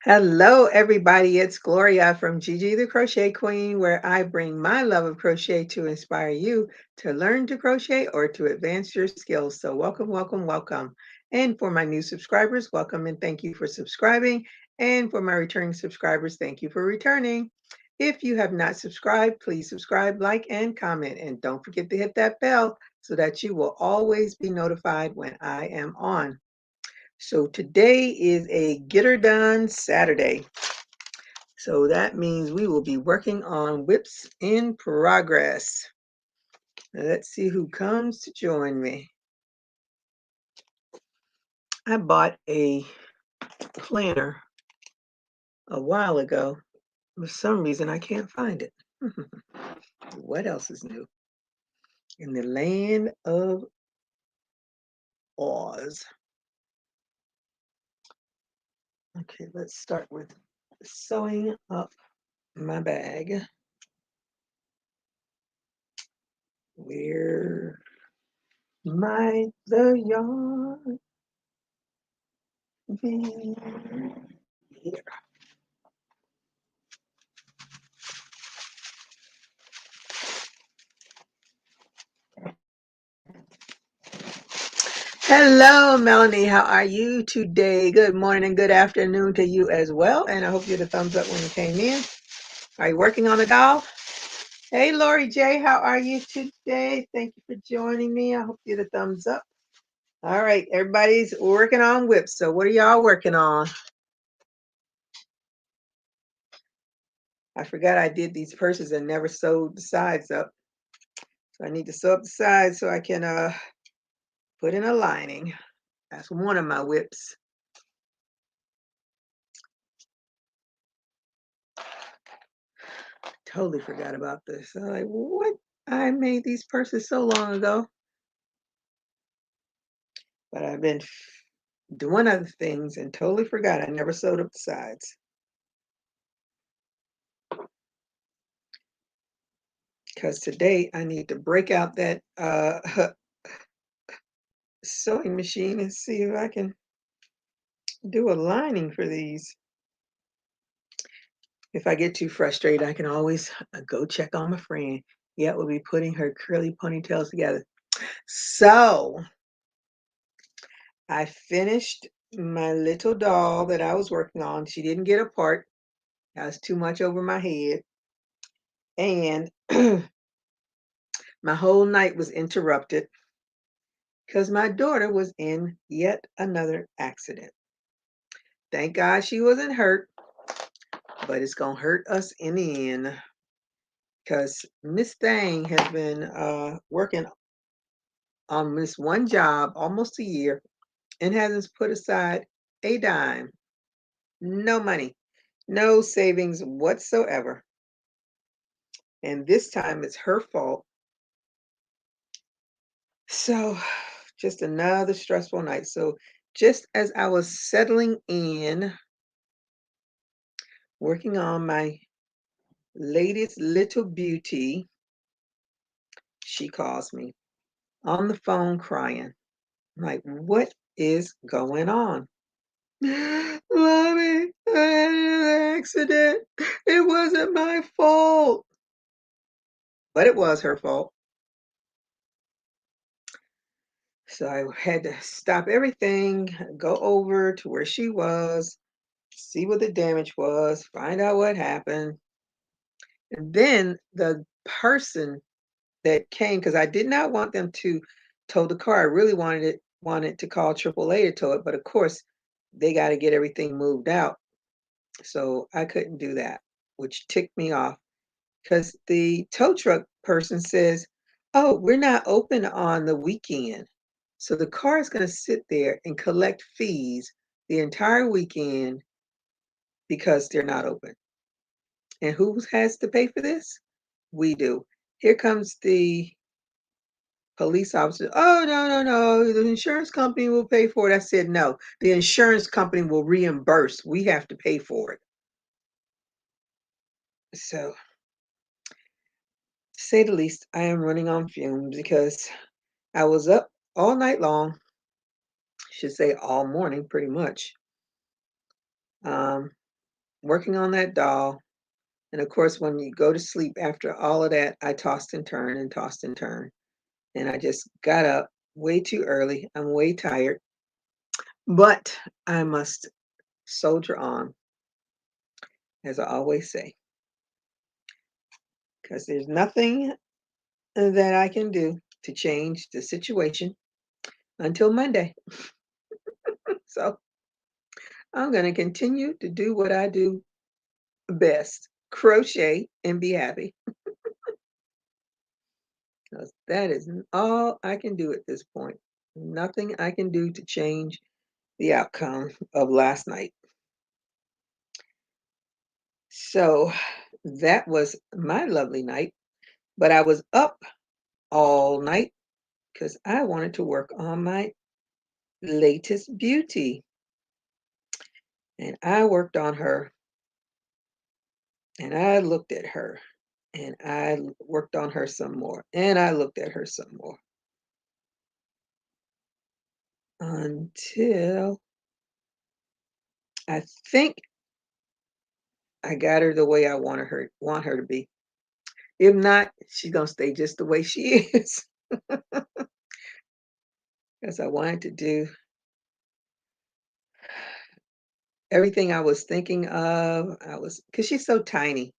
Hello, everybody. It's Gloria from Gigi the Crochet Queen, where I bring my love of crochet to inspire you to learn to crochet or to advance your skills. So, welcome, welcome, welcome. And for my new subscribers, welcome and thank you for subscribing. And for my returning subscribers, thank you for returning. If you have not subscribed, please subscribe, like, and comment. And don't forget to hit that bell so that you will always be notified when I am on. So today is a Get Her Done Saturday. So that means we will be working on whips in progress. Now let's see who comes to join me. I bought a planner a while ago. For some reason, I can't find it. What else is new? In the land of Oz. Okay, let's start with sewing up my bag. Where might the yarn be? Here. Hello, Melanie. How are you today? Good morning and good afternoon to you as well. And I hope you had a thumbs up when you came in. Are you working on the doll? Hey, Lori J. How are you today? Thank you for joining me. I hope you had a thumbs up. All right, everybody's working on whips. So what are y'all working on? I forgot I did these purses and never sewed the sides up. So I need to sew up the sides so I can put in a lining. That's one of my whips. Totally forgot about this. I'm like, what? I made these purses so long ago. But I've been doing other things and totally forgot. I never sewed up the sides. Because today I need to break out that sewing machine and see if I can do a lining for these. If I get too frustrated, I can always go check on my friend. Yeah, we'll be putting her curly ponytails together. So I finished my little doll that I was working on. She didn't get apart. That was too much over my head. And my whole night was interrupted because my daughter was in yet another accident. Thank God she wasn't hurt, but it's going to hurt us in the end because Miss Thang has been working on this one job almost a year and hasn't put aside a dime. No money, no savings whatsoever. And this time it's her fault. So just another stressful night. So just as I was settling in, working on my latest little beauty, she calls me on the phone crying. I'm like, what is going on? Mommy, I had an accident. It wasn't my fault. But it was her fault. So I had to stop everything, go over to where she was, see what the damage was, find out what happened. And then the person that came, because I did not want them to tow the car. I really wanted to call AAA to tow it, but of course they got to get everything moved out. So I couldn't do that, which ticked me off because the tow truck person says, "Oh, we're not open on the weekend." So the car is going to sit there and collect fees the entire weekend because they're not open. And who has to pay for this? We do. Here comes the police officer. Oh, no, no, no. The insurance company will pay for it. I said, no, the insurance company will reimburse. We have to pay for it. So, to say the least, I am running on fumes because I was up all night long. I should say all morning, pretty much. working on that doll. And of course, when you go to sleep after all of that, I tossed and turned and tossed and turned. And I just got up way too early. I'm way tired, but I must soldier on, as I always say, because there's nothing that I can do to change the situation until Monday. So I'm going to continue to do what I do best, crochet and be happy. 'Cause that is all I can do at this point. Nothing I can do to change the outcome of last night. So that was my lovely night, but I was up all night because I wanted to work on my latest beauty. And I worked on her and I looked at her and I worked on her some more and I looked at her some more until I think I got her the way I want her to be. If not, she's gonna stay just the way she is. Because I wanted to do everything I was thinking of. Because she's so tiny.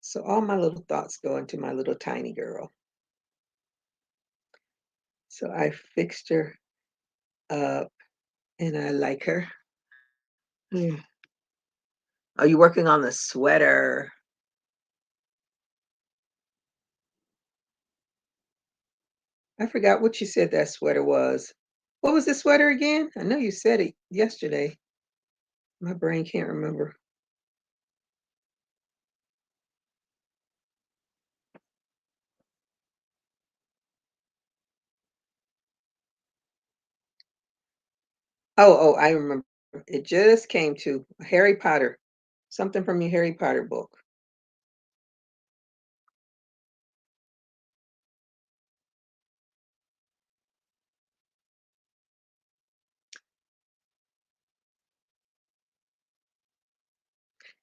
So all my little thoughts go into my little tiny girl. So I fixed her up and I like her. Yeah. Are you working on the sweater? I forgot what you said that sweater was. What was the sweater again? I know you said it yesterday. My brain can't remember. Oh, I remember. It just came to Harry Potter. Something from your Harry Potter book.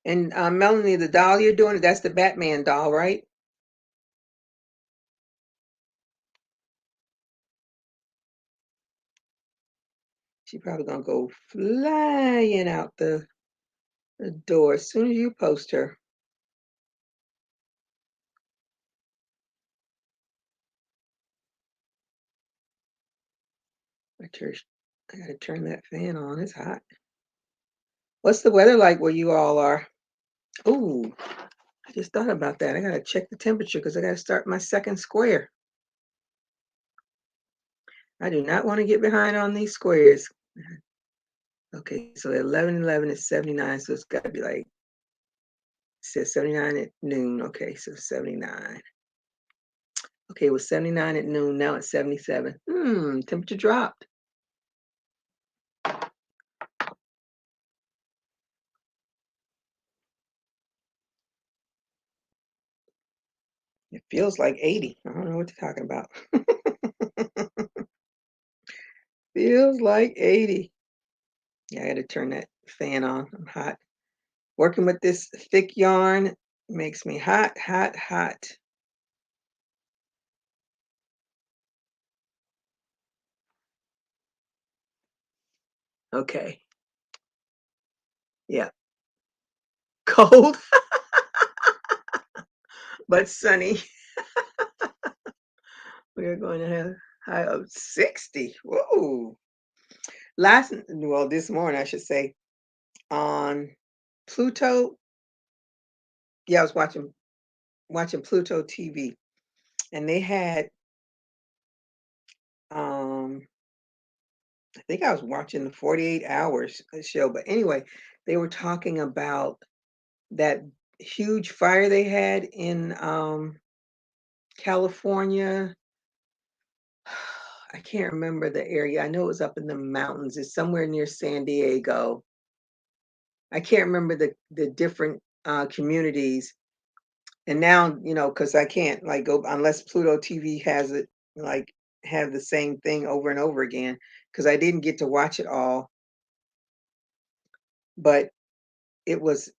And Melanie, the doll you're doing, that's the Batman doll, right? She probably gonna go flying out the door as soon as you post her. I tur- I gotta turn that fan on. It's hot. What's the weather like where you all are? Ooh, I just thought about that. I gotta check the temperature because I gotta start my second square. I do not want to get behind on these squares. Okay, so 11:11 is 79, so it's got to be like, it says 79 at noon. Okay, so 79. Okay, it was 79 at noon. Now it's 77. Temperature dropped. It feels like 80. I don't know what you're talking about. Feels like 80. Yeah, I got to turn that fan on. I'm hot. Working with this thick yarn makes me hot, hot, hot. Okay. Yeah. Cold, but sunny. We are going to have high of 60. Whoa. This morning, I should say, on Pluto. Yeah, I was watching Pluto TV, and they had um I think I was watching the 48 Hours show, but anyway, they were talking about that huge fire they had in California. I can't remember the area. I know it was up in the mountains. It's somewhere near San Diego. I can't remember the different communities. And now, because I can't like go unless Pluto TV has it like have the same thing over and over again because I didn't get to watch it all. but it was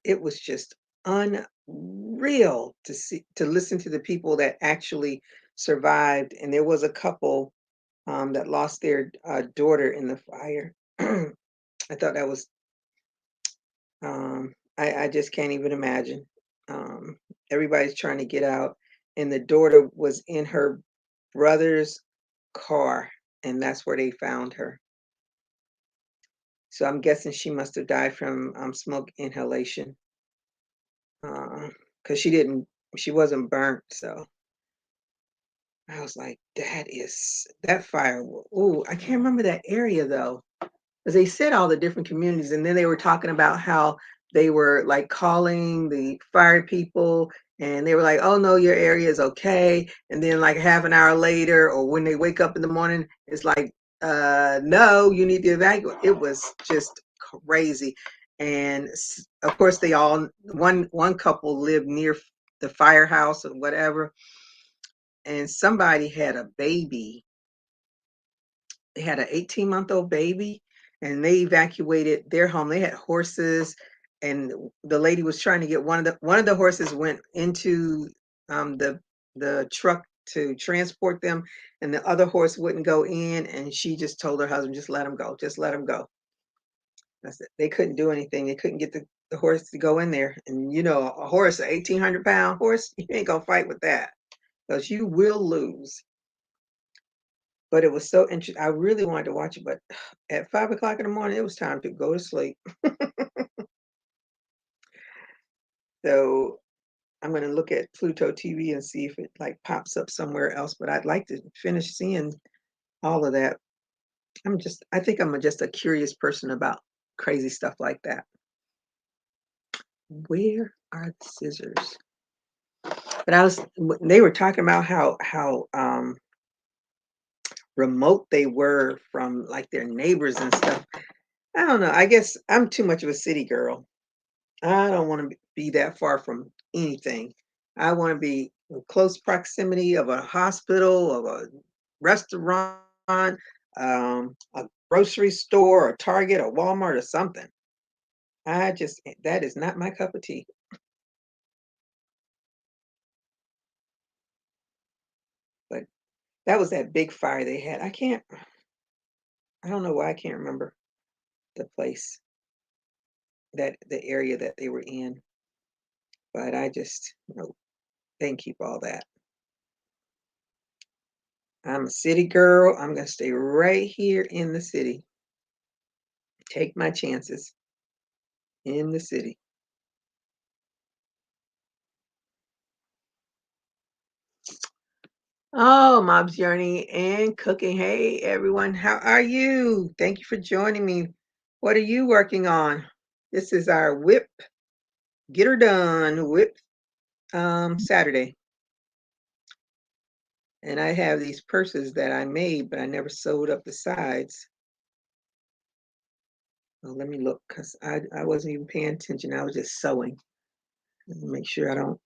it was just unreal to listen to the people that actually survived. And there was a couple that lost their daughter in the fire. I thought that was I just can't even imagine. Everybody's trying to get out, and the daughter was in her brother's car, and that's where they found her. So I'm guessing she must have died from smoke inhalation, because she wasn't burnt. So I was like, that fire. Ooh, I can't remember that area though. Because they said all the different communities, and then they were talking about how they were like calling the fire people, and they were like, "Oh no, your area is okay." And then like half an hour later, or when they wake up in the morning, it's like, "No, you need to evacuate." It was just crazy, and of course, they all one couple lived near the firehouse or whatever, and somebody had a baby. They had an 18-month-old baby, and they evacuated their home. They had horses, and the lady was trying to get one of the horses went into um, the the truck to transport them, and the other horse wouldn't go in, and she just told her husband, "Just let him go, just let him go." That's it. They couldn't do anything. They couldn't get the horse to go in there, and a horse, an 1,800-pound horse, you ain't gonna fight with that because you will lose. But it was so interesting. I really wanted to watch it, but at 5 o'clock in the morning, it was time to go to sleep. So I'm going to look at Pluto TV and see if it like pops up somewhere else. But I'd like to finish seeing all of that. I think I'm just a curious person about crazy stuff like that. Where are the scissors? But they were talking about how remote they were from like their neighbors and stuff. I don't know. I guess I'm too much of a city girl. I don't want to be that far from anything. I want to be in close proximity of a hospital, of a restaurant, a grocery store, a Target, a Walmart, or something. That is not my cup of tea. But that was that big fire they had. I don't know why I can't remember the place, the area that they were in, but I just, they can keep all that. I'm a city girl. I'm going to stay right here in the city. Take my chances in the city. Oh, Mom's Journey and Cooking. Hey, everyone. How are you? Thank you for joining me. What are you working on? This is our whip, get her done whip Saturday. And I have these purses that I made, but I never sewed up the sides. Well, let me look because I wasn't even paying attention. I was just sewing. Let me make sure I don't.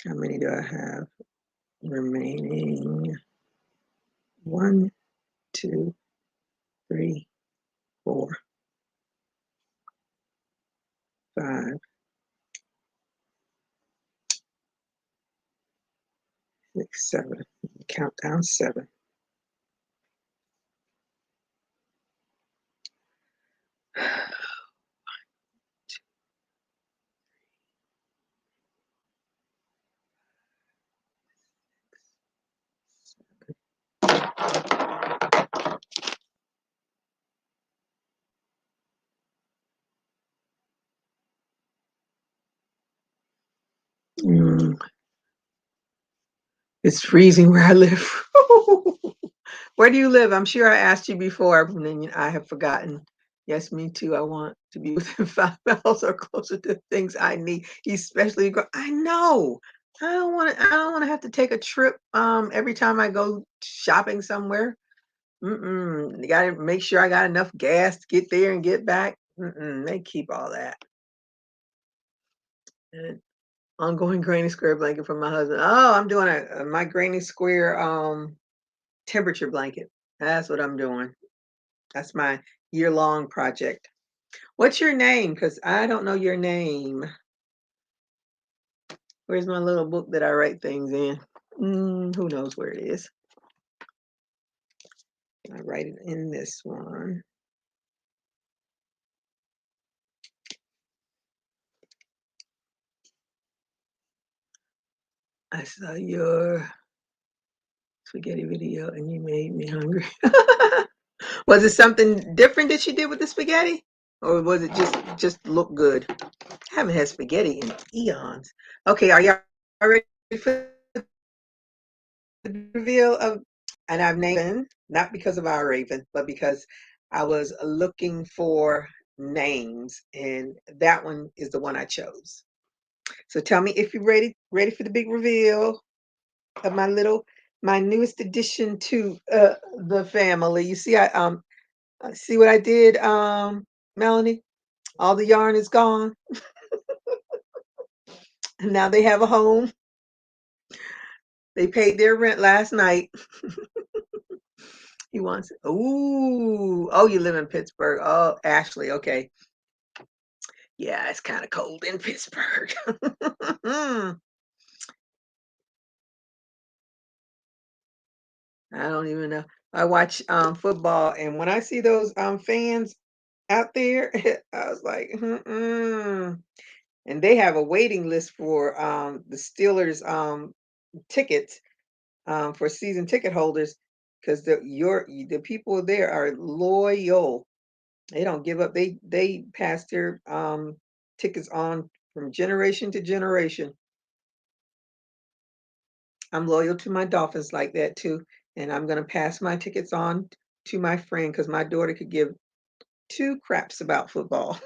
How many do I have remaining? 1, 2, 3, 4, 5, 6, 7. Count down 7. Mm, it's freezing where I live. Where do you live? I'm sure I asked you before, and then I have forgotten. Yes, me too. I want to be within 5 miles or closer to things I need, especially. I know. I don't want to. I don't want to have to take a trip. Every time I go shopping somewhere. You got to make sure I got enough gas to get there and get back. They keep all that. And ongoing granny square blanket for my husband. Oh, I'm doing my granny square temperature blanket. That's what I'm doing. That's my year-long project. What's your name? Because I don't know your name. Where's my little book that I write things in? Who knows where it is? I write it in this one. I saw your spaghetti video and you made me hungry. Was it something different that she did with the spaghetti? Or was it just look good? I haven't had spaghetti in eons. Okay, are y'all ready for the reveal of, and I've named Raven, not because of our Raven, but because I was looking for names and that one is the one I chose. So tell me if you're ready for the big reveal of my newest addition to the family. You see, I see what I did, Melanie? All the yarn is gone. And now they have a home. They paid their rent last night. He wants it. Ooh. Oh, you live in Pittsburgh. Oh, Ashley. Okay. Yeah, it's kind of cold in Pittsburgh. I don't even know. I watch football, and when I see those fans out there, I was like, mm-mm. And they have a waiting list for the Steelers tickets for season ticket holders because the people there are loyal. They don't give up. They pass their tickets on from generation to generation. I'm loyal to my Dolphins like that too, and I'm gonna pass my tickets on to my friend because my daughter could give two craps about football.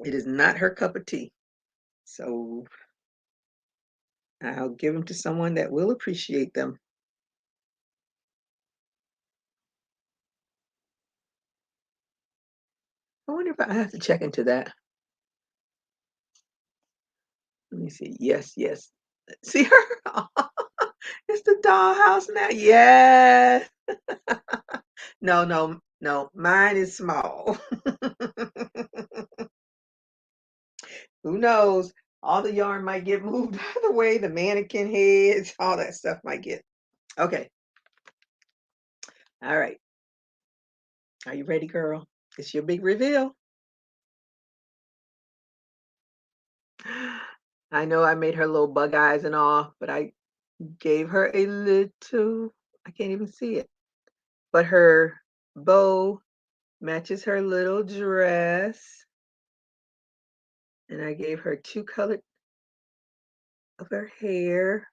It is not her cup of tea. So I'll give them to someone that will appreciate them. I wonder if I have to check into that. Let me see. Yes, yes. See her? It's the dollhouse now. Yes. No, no, no. Mine is small. Who knows? All the yarn might get moved out of the way. The mannequin heads, all that stuff might get. Okay. All right. Are you ready, girl? It's your big reveal. I know I made her little bug eyes and all, but I gave her a little, I can't even see it, but her bow matches her little dress. And I gave her two colors of her hair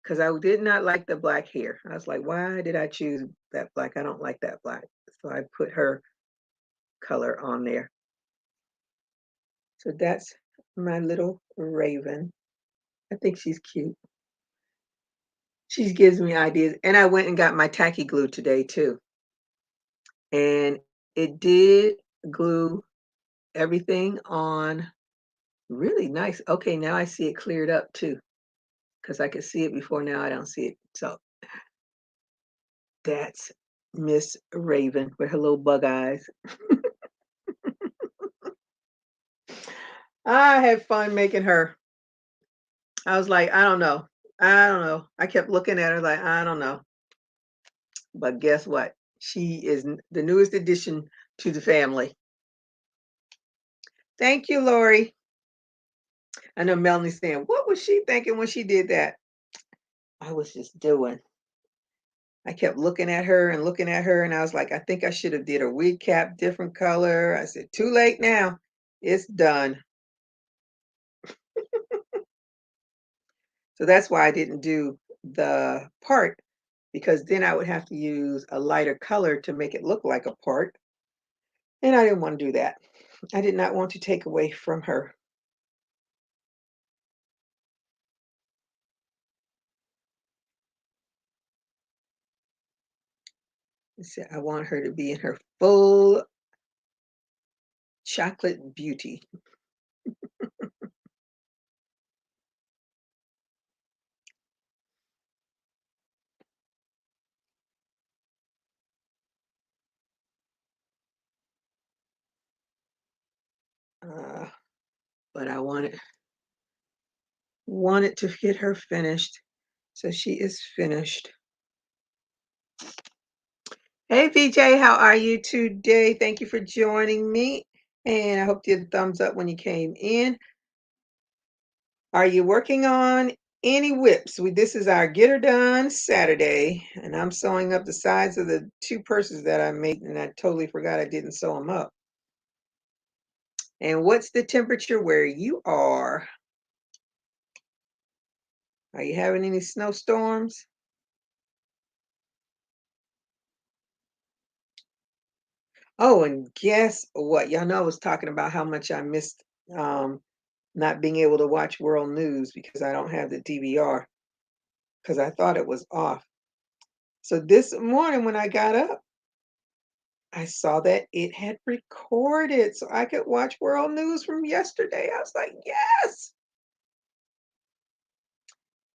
because I did not like the black hair. I was like, why did I choose that black? I don't like that black. So I put her color on there. So that's my little Raven. I think she's cute. She gives me ideas. And I went and got my tacky glue today too. And it did glue everything on really nice. Okay, now I see it cleared up too. Because I could see it before, now I don't see it. So that's Miss Raven with her little bug eyes. I had fun making her. I was like, I don't know. I don't know. I kept looking at her like, I don't know. But guess what? She is the newest addition to the family. Thank you, Lori. I know Melanie's saying, what was she thinking when she did that? I was just doing. I kept looking at her and looking at her, and I was like, I think I should have did a wig cap different color. I said, too late now. It's done. So that's why I didn't do the part, because then I would have to use a lighter color to make it look like a part. And I didn't want to do that. I did not want to take away from her. I want her to be in her full chocolate beauty. but I wanted to get her finished. So she is finished. Hey VJ, how are you today? Thank you for joining me. And I hope you had a thumbs up when you came in. Are you working on any whips? This is our Get Her Done Saturday, and I'm sewing up the sides of the two purses that I made, and I totally forgot I didn't sew them up. And what's the temperature where you are? Are you having any snowstorms? Oh, and guess what? Y'all know I was talking about how much I missed not being able to watch world news because I don't have the DVR because I thought it was off. So this morning when I got up, I saw that it had recorded so I could watch world news from yesterday. I was like, yes,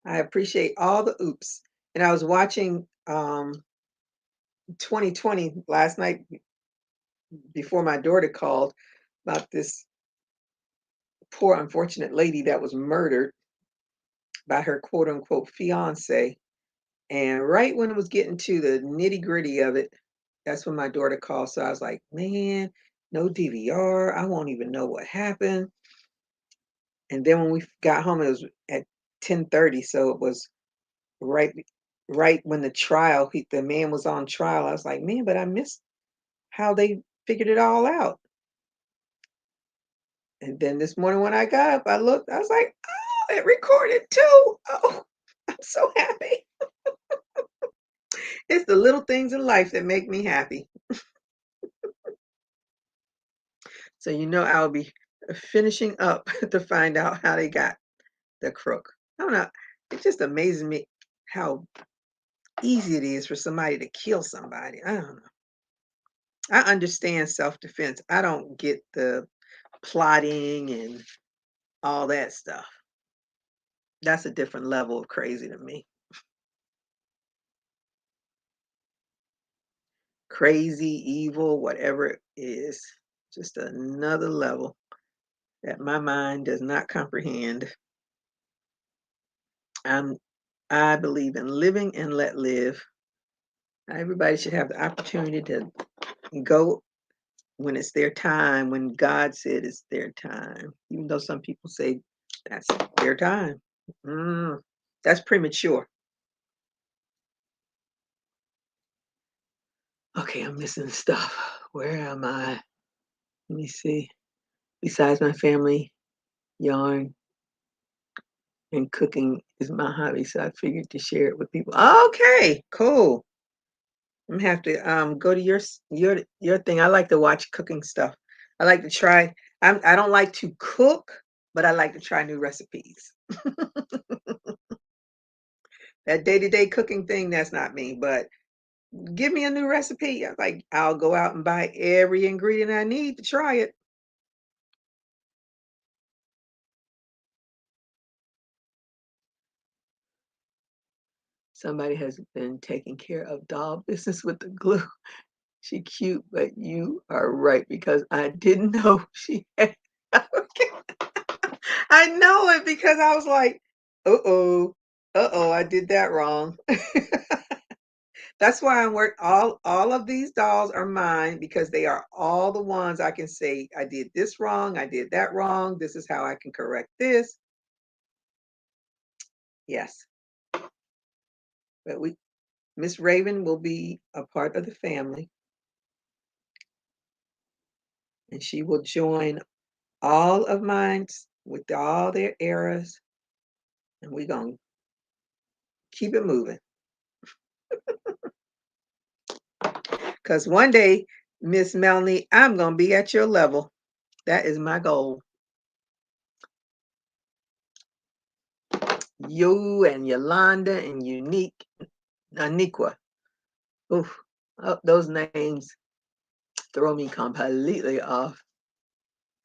I appreciate all the oops. And I was watching 2020 last night before my daughter called about this poor unfortunate lady that was murdered by her quote unquote fiance. And right when it was getting to the nitty gritty of it, that's when my daughter called. So I was like, man, no DVR. I won't even know what happened. And then when we got home, it was at 10:30. So it was right right when the trial, the man was on trial. I was like, man, but I missed how they figured it all out. And then this morning when I got up, I looked, I was like, oh, it recorded too. Oh, I'm so happy. It's the little things in life that make me happy. So I'll be finishing up to find out how they got the crook. I don't know. It just amazes me how easy it is for somebody to kill somebody. I don't know. I understand self-defense. I don't get the plotting and all that stuff. That's a different level of crazy to me. Crazy, evil, whatever it is, just another level that my mind does not comprehend. I believe in living and let live. Everybody should have the opportunity to go when it's their time, when God said it's their time, even though some people say that's their time. That's premature. Okay, I'm missing stuff. Where am I? Let me see. Besides my family, yarn and cooking is my hobby, so I figured to share it with people. Okay, cool. I'm gonna have to go to your thing. I like to watch cooking stuff. I like to try. I don't like to cook, but I like to try new recipes. That day-to-day cooking thing, that's not me, but give me a new recipe. I'll go out and buy every ingredient I need to try it. Somebody has been taking care of doll business with the glue. She cute, but you are right because I didn't know she had. I know it because I was like, uh-oh, uh-oh, I did that wrong. That's why I work all of these dolls are mine because they are all the ones I can say I did this wrong, I did that wrong, this is how I can correct this. Yes. But Miss Raven will be a part of the family and she will join all of mine with all their errors and we're gonna keep it moving. Because one day, Miss Melanie, I'm gonna be at your level. That is my goal. You and Yolanda and Unique, Aniqua. Oof, oh, those names throw me completely off.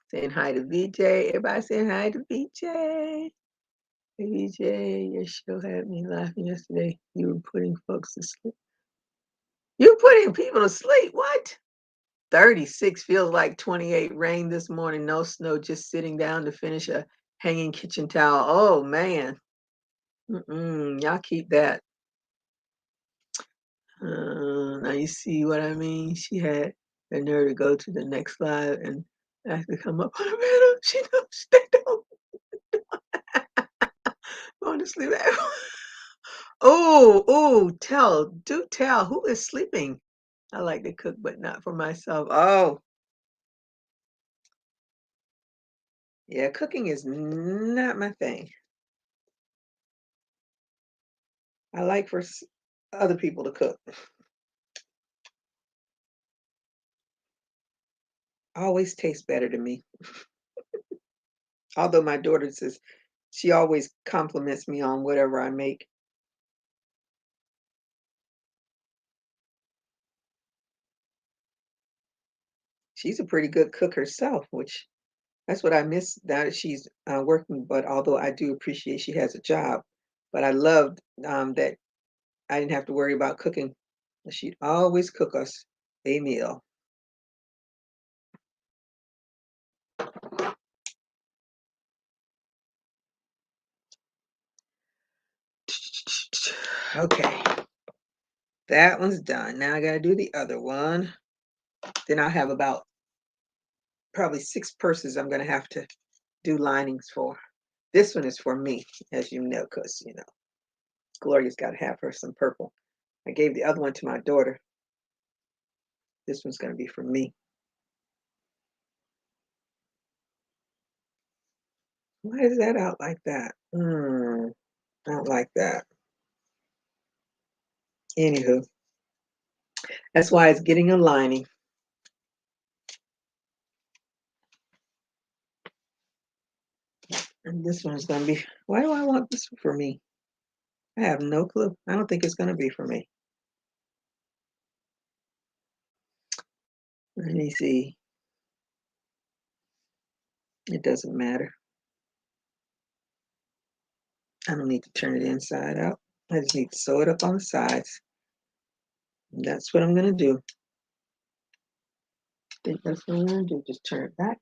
Saying hi to VJ. Everybody saying hi to VJ. Hey VJ, your show had me laughing yesterday. You were putting folks to sleep. You putting people to sleep? What? 36 feels like 28. Rain this morning, no snow, just sitting down to finish a hanging kitchen towel. Oh man. Y'all keep that. Now you see what I mean? She had the nerve to go to the next slide and ask to come up on the bed. She knows they don't go to sleep. Oh, do tell. Who is sleeping? I like to cook, but not for myself. Oh, yeah, cooking is not my thing. I like for other people to cook. Always tastes better to me. Although my daughter says she always compliments me on whatever I make. She's a pretty good cook herself, which that's what I miss now that she's working. But although I do appreciate she has a job, but I loved that I didn't have to worry about cooking. She'd always cook us a meal. Okay, that one's done. Now I got to do the other one. Then I'll have about probably 6 purses I'm going to have to do linings for. This one is for me, as you know, because, Gloria's got to have her some purple. I gave the other one to my daughter. This one's going to be for me. Why is that out like that? I don't like that. Anywho, that's why it's getting a lining. And this one's going to be, why do I want this for me? I have no clue. I don't think it's going to be for me. Let me see. It doesn't matter. I don't need to turn it inside out. I just need to sew it up on the sides. And that's what I'm going to do. I think that's what I'm going to do. Just turn it back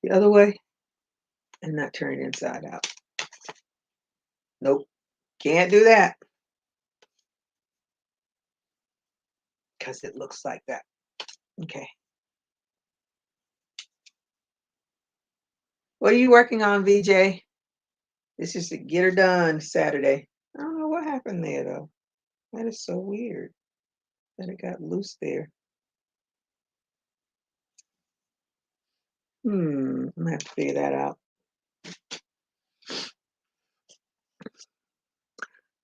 the other way and not turn it inside out. Nope. Can't do that. Because it looks like that. Okay. What are you working on, VJ? This is to get her done Saturday. I don't know what happened there, though. That is so weird that it got loose there. I'm gonna have to figure that out.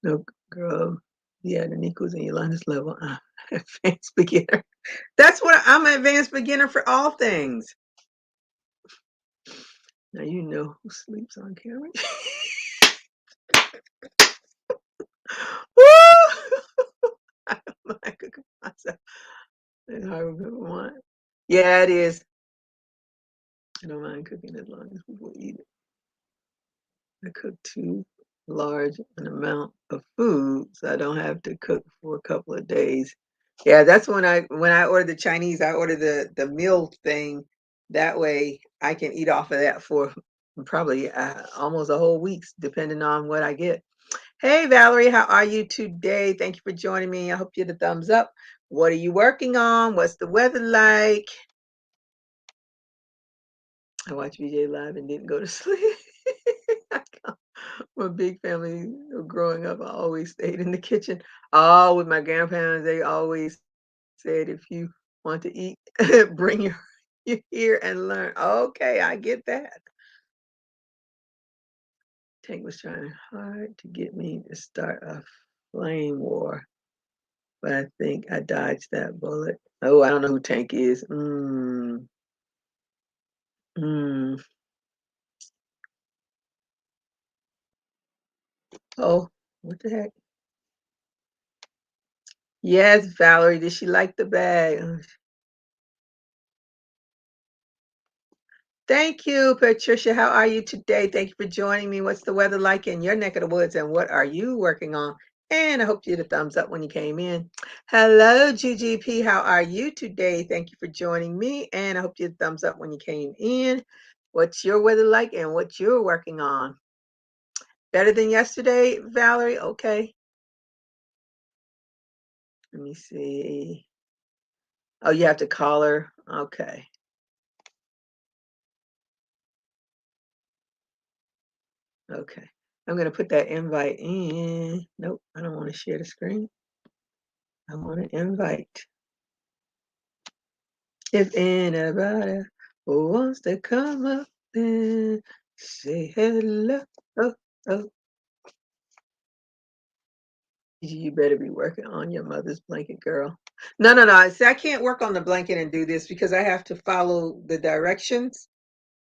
No, girl. Yeah, the Nico's and Yolanda's level. Advanced beginner. That's what I'm an advanced beginner for all things. Now you know who sleeps on camera. Woo! I don't mind cooking myself. It's hard to want. Yeah, it is. I don't mind cooking as long as people eat it. I cook too large an amount of food, so I don't have to cook for a couple of days. Yeah, that's when I order the Chinese, I order the meal thing. That way I can eat off of that for probably almost a whole week, depending on what I get. Hey Valerie, how are you today? Thank you for joining me. I hope you get a thumbs up. What are you working on? What's the weather like? I watched VJ live and didn't go to sleep. My big family growing up, I always stayed in the kitchen. Oh, with my grandparents, they always said, if you want to eat, bring your here and learn. Okay, I get that. Tank was trying hard to get me to start a flame war, but I think I dodged that bullet. Oh, I don't know who Tank is. Oh, what the heck? Yes, Valerie, did she like the bag? Thank you, Patricia. How are you today? Thank you for joining me. What's the weather like in your neck of the woods, and what are you working on? And I hope you had a thumbs up when you came in. Hello, GGP. How are you today? Thank you for joining me. And I hope you had a thumbs up when you came in. What's your weather like and what you're working on? Better than yesterday, Valerie? Okay. Let me see. Oh, you have to call her. Okay. Okay. I'm going to put that invite in. Nope, I don't want to share the screen. I want to invite. If anybody wants to come up and say hello. Oh, oh. You better be working on your mother's blanket, girl. No, no, no. See, I can't work on the blanket and do this because I have to follow the directions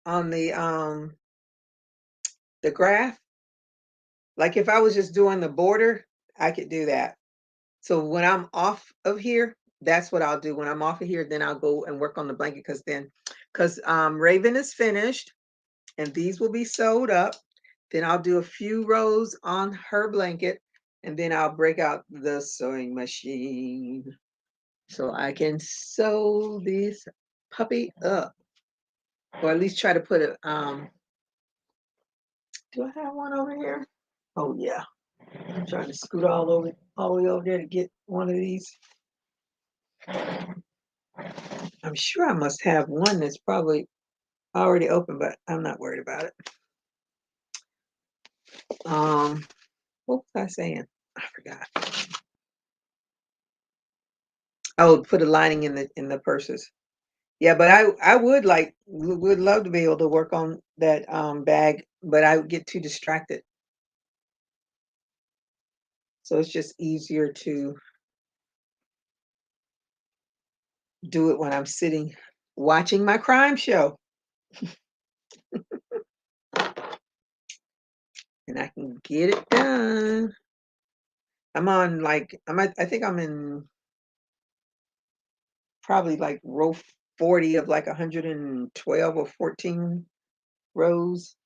on the graph. Like if I was just doing the border, I could do that. So when I'm off of here, that's what I'll do. When I'm off of here, then I'll go and work on the blanket because Raven is finished and these will be sewed up. Then I'll do a few rows on her blanket and then I'll break out the sewing machine so I can sew this puppy up, or at least try to put it. Do I have one over here? Oh yeah. I'm trying to scoot all the way over there to get one of these. I'm sure I must have one that's probably already open, but I'm not worried about it. What was I saying? I forgot. Oh, put a lining in the purses. Yeah, but I would love to be able to work on that bag, but I would get too distracted. So it's just easier to do it when I'm sitting watching my crime show. And I can get it done. I'm on I think I'm in probably like row 40 of like 112 or 14 rows.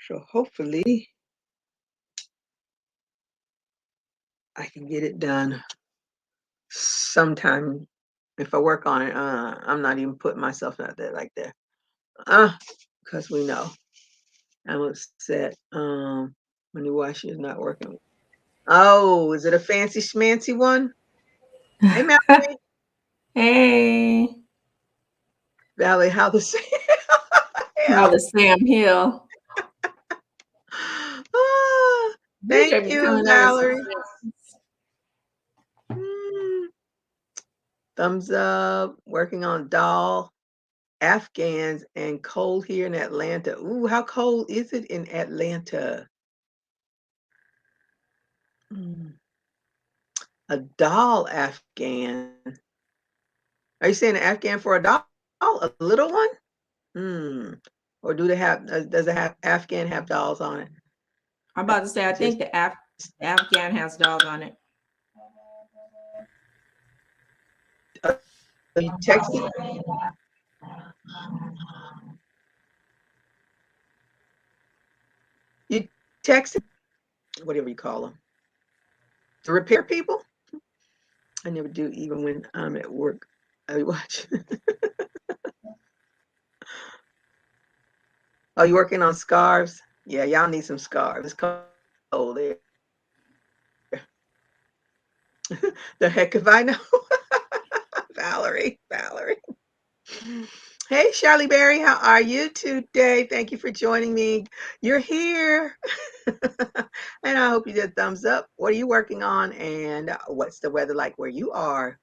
So hopefully I can get it done sometime. If I work on it, I'm not even putting myself out there like that. Because we know I'm upset. When the washer is not working. Oh, is it a fancy schmancy one? Hey, Mallory. Hey, Valley, how the how hell? the Sam Hill. Ah, DJ thank be you, coming up with some Valerie. things. Mm, thumbs up. Working on doll, Afghans, and cold here in Atlanta. Ooh, how cold is it in Atlanta? Mm, a doll Afghan. Are you saying an Afghan for a doll? A little one? Hmm. Or do they have, does it have Afghan have dolls on it? I'm about to say, I Just, think the Afghan has dolls on it. you texted? You texted? Whatever you call them. The repair people? I never do, even when I'm at work. I watch. Oh, you working on scarves? Yeah, y'all need some scarves. It's cold there. The heck if I know. Valerie. Hey, Charlie Berry, how are you today? Thank you for joining me. You're here. And I hope you did a thumbs up. What are you working on? And what's the weather like where you are?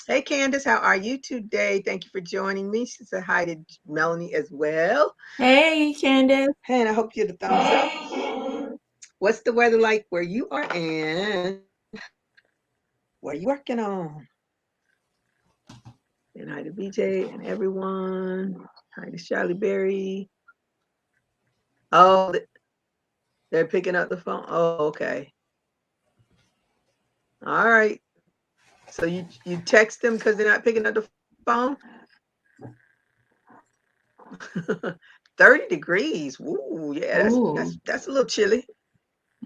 Hey, Candace, how are you today? Thank you for joining me. She said hi to Melanie as well. Hey, Candace. Hey, and I hope you get a thumbs up. What's the weather like where you are and what are you working on? And hi to BJ and everyone. Hi to Charlie Berry. Oh, they're picking up the phone. Oh, okay. All right. So you text them because they're not picking up the phone? 30 degrees. Ooh, yeah, Ooh. that's a little chilly.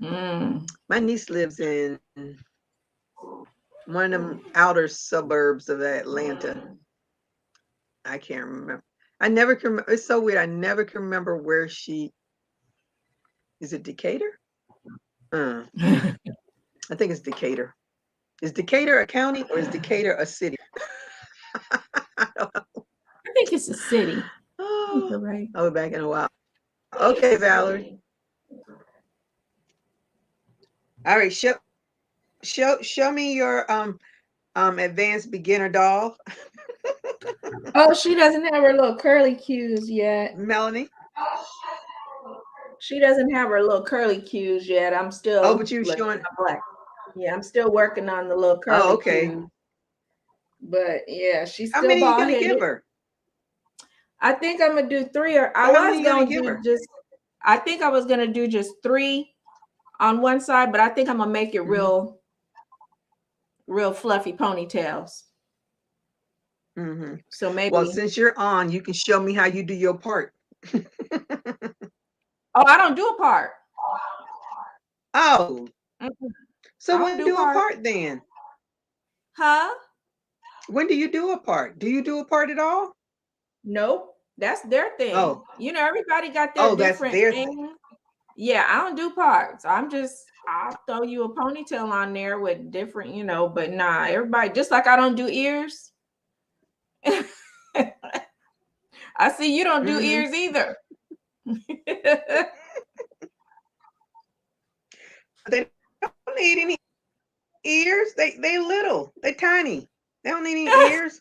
Mm. My niece lives in one of them outer suburbs of Atlanta. I can't remember. I never can remember. It's so weird. I never can remember where she is. It Decatur? Uh, I think it's Decatur. Is Decatur a county or is Decatur a city? I don't know. I think it's a city. I think Oh, you're right. I'll be back in a while. Okay, Valerie. All right, show me your advanced beginner doll, Oh, she doesn't have her little curly cues yet. Melanie. She doesn't have her little curly cues yet. I'm Oh, still but you showing. black. Yeah, I'm still working on the little Oh, curly okay. cues. But yeah, she's How still many are you bald gonna give headed. her? I think I'm gonna do 3, or I Or how many was are you gonna gonna give do her? just. I think I was gonna do just 3 on one side, but I think I'm gonna make it Mm-hmm. real fluffy ponytails. Mm-hmm. So Well, maybe. since you're on, you can show me how you do your part. Oh, I don't do a part. Oh, Mm-mm. so I don't when do do a part. part then? Huh? When do you do a part? Do you do a part at all? Nope. That's their thing. Oh, Everybody got their oh, that's different their thing. thing. Yeah, I don't do parts. I'll throw you a ponytail on there with different, but nah, everybody, just like I don't do ears. I see you don't do Mm-hmm. ears either. They don't need any ears. They little. They tiny. They don't need any ears.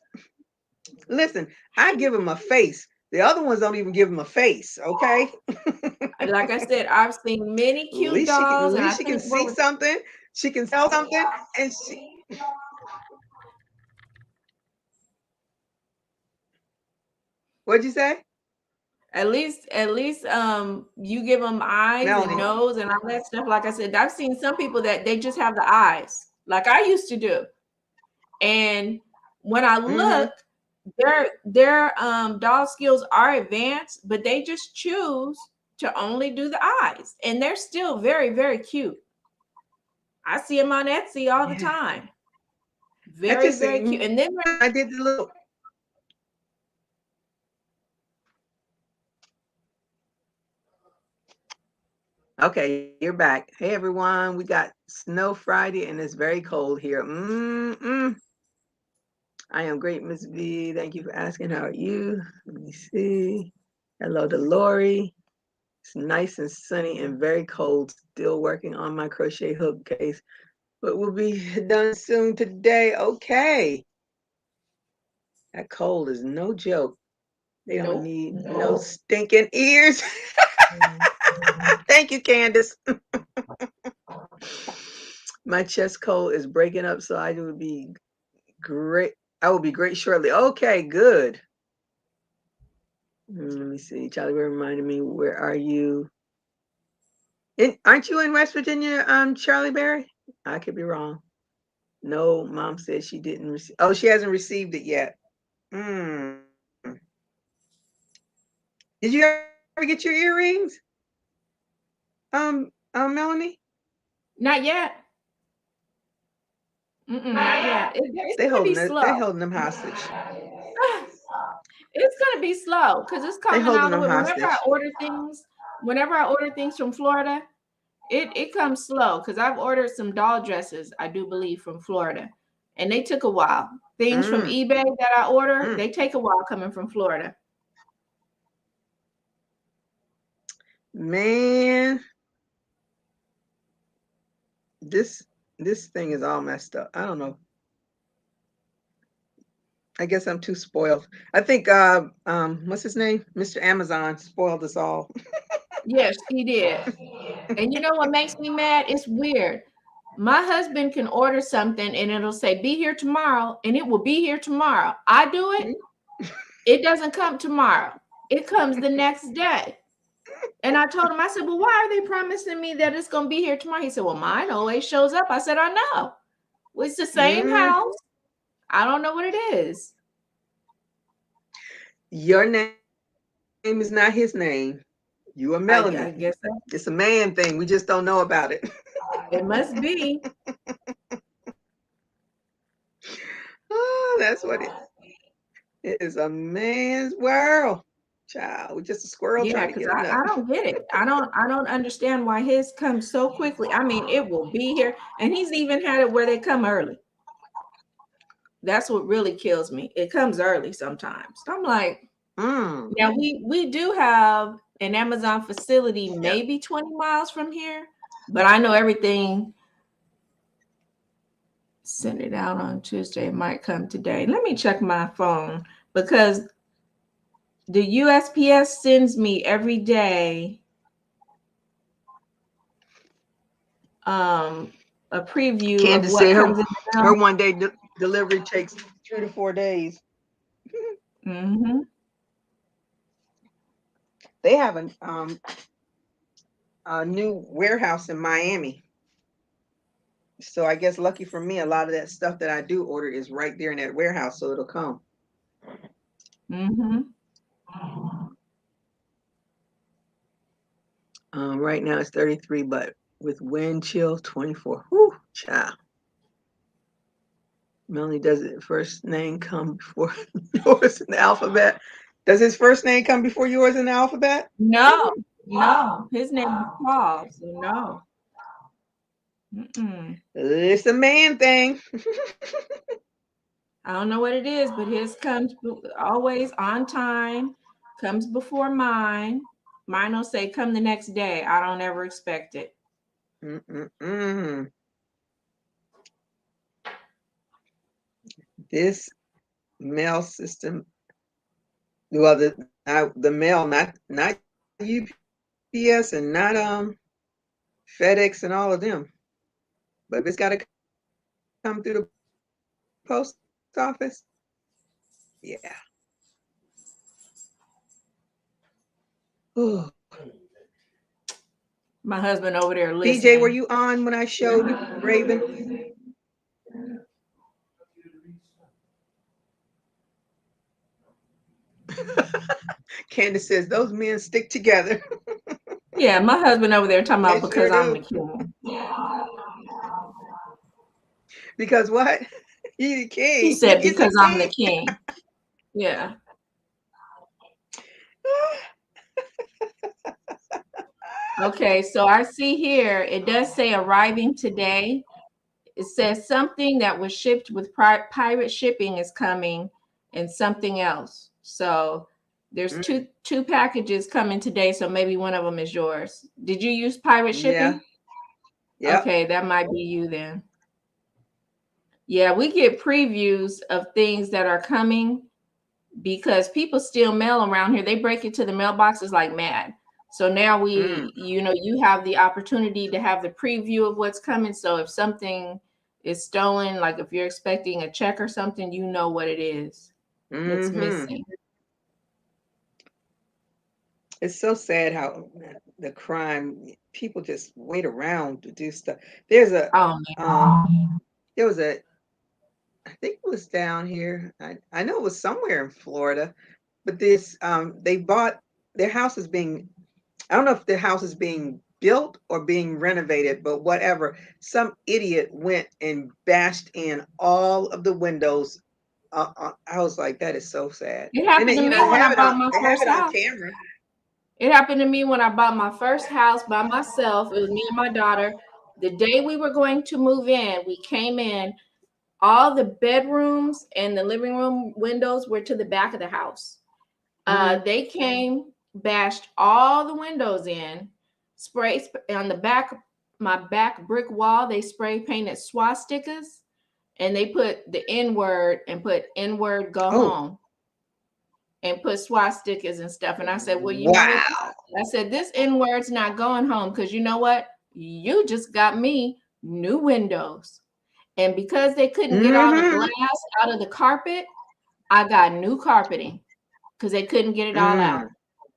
Listen, I give them a face. The other ones don't even give them a face. Okay. Like I said, I've seen many At cute least dolls, and I she can think what see was something. She can sell something, and she. What'd you say, at least you give them eyes and Melanie? nose and all that stuff. Like I said, I've seen some people that they just have the eyes, like I used to do. And when I Mm-hmm. look, their doll skills are advanced, but they just choose to only do the eyes, and they're still very, very cute. I see them on Etsy all the Yeah. time. I Very, just very cute. And then I did the little. Okay, you're back. Hey everyone, we got snow Friday and it's very cold here. I am great, Miss V. Thank you for asking. How are you? Let me see. Hello to Lori. It's nice and sunny and very cold. Still working on my crochet hook case, but we'll be done soon today. Okay. That cold is no joke. They don't nope. need no stinking ears. Thank you, Candace. My chest cold is breaking up, so I would be great. I will be great shortly. Okay, good. Let me see. Charlie reminded me, where are you? Aren't you in West Virginia, Charlie Berry? I could be wrong. No, mom said she didn't receive. Oh, she hasn't received it yet. Mm. Did you ever get your earrings? Melanie? Not yet. Not yet. It's They gonna be holding it, slow. they holding them hostage. It's gonna be slow because it's They coming holding all the them way. hostage. Whenever I order things from Florida, it comes slow because I've ordered some doll dresses, I do believe, from Florida, and they took a while. Things from Mm, eBay that I order, mm. they take a while coming from Florida. Man, this this thing is all messed up. I don't know. I guess I'm too spoiled. I think what's his name? Mr. Amazon spoiled us all. Yes, he did. And you know what makes me mad? It's weird. My husband can order something and it'll say, be here tomorrow, and it will be here tomorrow. I do it, it doesn't come tomorrow. It comes the next day. And I told him, I said, well, why are they promising me that it's going to be here tomorrow? He said, well, mine always shows up. I said, I know. Well, it's the same Mm. house. I don't know what it is. Your name is not his name. You are I Melanie. guess so. It's a man thing. We just don't know about it. It must be. Oh, that's what it is. It is a man's world. Child, we're just a squirrel Yeah, trying to because get a nut. I don't get it. I don't understand why his comes so quickly. I mean, it will be here, and he's even had it where they come early. That's what really kills me. It comes early sometimes. I'm like, now we do have an Amazon facility maybe 20 miles from here, but I know everything. Send it out on Tuesday. It might come today. Let me check my phone because the USPS sends me every day a preview of Candace what said comes in the her mail. one day delivery takes 3 to 4 days. Mm-hmm. They have a new warehouse in Miami. So I guess lucky for me, a lot of that stuff that I do order is right there in that warehouse, so it'll come. Mm-hmm. Right now it's 33, but with wind chill 24. Whoo, child. Melanie, does it first name come before yours in the alphabet? Does his first name come before yours in the alphabet? No, his name is Paul, so no. Mm-mm. It's a man thing. I don't know what it is, but his comes always on time, comes before mine. Mine will say come the next day. I don't ever expect it. This mail system, well, the mail, not UPS and not FedEx and all of them, but if it's got to come through the post office, yeah. Ooh. My husband over there listening. BJ, were you on when I showed you Raven? Candace says those men stick together. Yeah, my husband over there talking about They because sure I'm do. the king. Because what? He the He king. said He is a because I'm the king. king. Yeah. Okay, so I see here it does say arriving today. It says something that was shipped with pirate shipping is coming and something else. So there's two packages coming today, so maybe one of them is yours. Did you use pirate shipping? Yeah. Okay, that might be you then. Yeah, we get previews of things that are coming because people steal mail around here. They break into the mailboxes like mad. So now you have the opportunity to have the preview of what's coming. So if something is stolen, like if you're expecting a check or something, you know what it is that's missing. It's so sad how the crime, people just wait around to do stuff. There's a there was a, I think it was down here. I know it was somewhere in Florida, but this they bought, their house is being, I don't know if the house is being built or being renovated, but whatever. Some idiot went and bashed in all of the windows. I was like, that is so sad. It happened to me when I bought my first house. Camera. It happened to me when I bought my first house by myself. It was me and my daughter. The day we were going to move in, we came in. All the bedrooms and the living room windows were to the back of the house. They came, bashed all the windows in, sprayed on the back, my back brick wall. They spray painted swastikas, and they put the N-word and put N-word go home, and put swastikas and stuff. And I said, well, you know what? I said, this N-word's not going home because you know what? You just got me new windows. And because they couldn't get all the glass out of the carpet, I got new carpeting because they couldn't get it all out.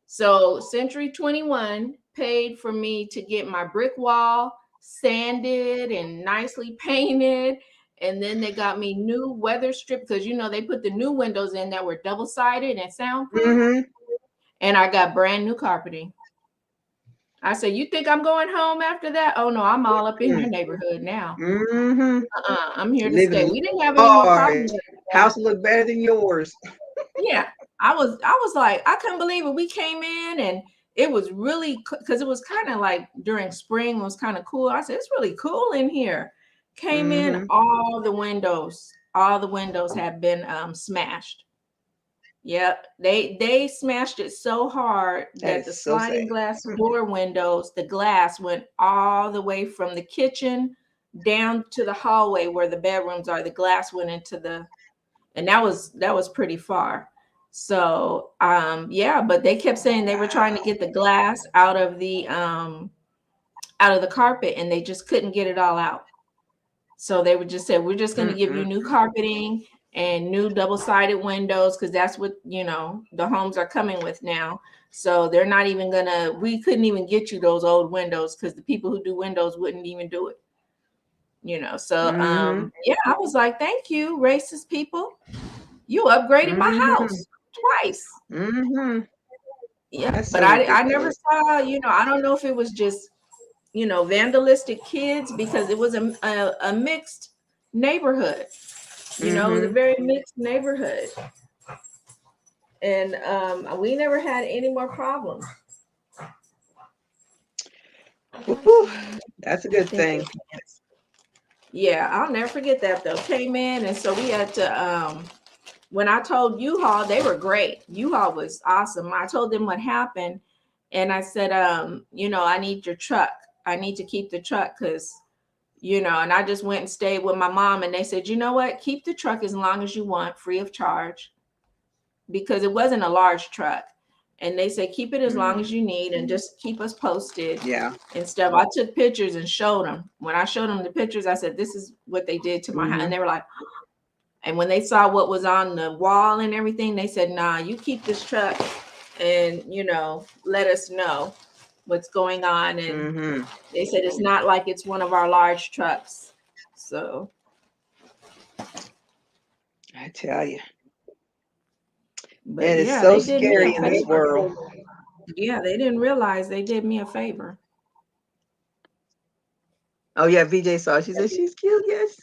So Century 21 paid for me to get my brick wall sanded and nicely painted. And then they got me new weather strip because, they put the new windows in that were double-sided and soundproof. and I got brand new carpeting. I said, "You think I'm going home after that? Oh no, I'm all up in your neighborhood now. Mm-hmm. I'm here to stay." Living We didn't have any more large. problems after that. House look better than yours. Yeah, I was like, I couldn't believe it. We came in and it was really because it was kind of like during spring, it was kind of cool. I said, "It's really cool in here." Came in, Mm-hmm. all the windows had been smashed. Yep, they smashed it so hard That that is the so sad. sliding glass door windows, the glass went all the way from the kitchen down to the hallway where the bedrooms are. The glass went into the, and that was pretty far. So yeah, but they kept saying they were trying to get the glass out of the carpet and they just couldn't get it all out. So they would just say, we're just going to give you Mm-mm. new carpeting and new double-sided windows because that's what, the homes are coming with now. So they're not even gonna, we couldn't even get you those old windows because the people who do windows wouldn't even do it. So Mm-hmm. yeah, I was like, thank you, racist people. You upgraded my Mm-hmm. house twice. Mm-hmm. Yeah, That's but so I never ridiculous. saw, I don't know if it was just vandalistic kids because it was a mixed neighborhood. It was a Mm-hmm. very mixed neighborhood, and we never had any more problems. Whew. That's a I good think they thing. pants. Yeah, I'll never forget that though. Came in, and so we had to. When I told U-Haul, they were great. U-Haul was awesome. I told them what happened, and I said, I need your truck. I need to keep the truck because and I just went and stayed with my mom, and they said, you know what, keep the truck as long as you want, free of charge, because it wasn't a large truck. And they said, keep it as long as Mm-hmm. you need and just keep us posted Yeah. and stuff. I took pictures and showed them. When I showed them the pictures, I said, this is what they did to my house. Mm-hmm. And they were like, and when they saw what was on the wall and everything, they said, nah, you keep this truck and, let us know what's going on. And Mm-hmm. they said, it's not like it's one of our large trucks. So, I tell you. but And it's yeah, so they did me a scary in this favor. world. Yeah, they didn't realize they did me a favor. Oh yeah, VJ saw. She said she's cute. Yes.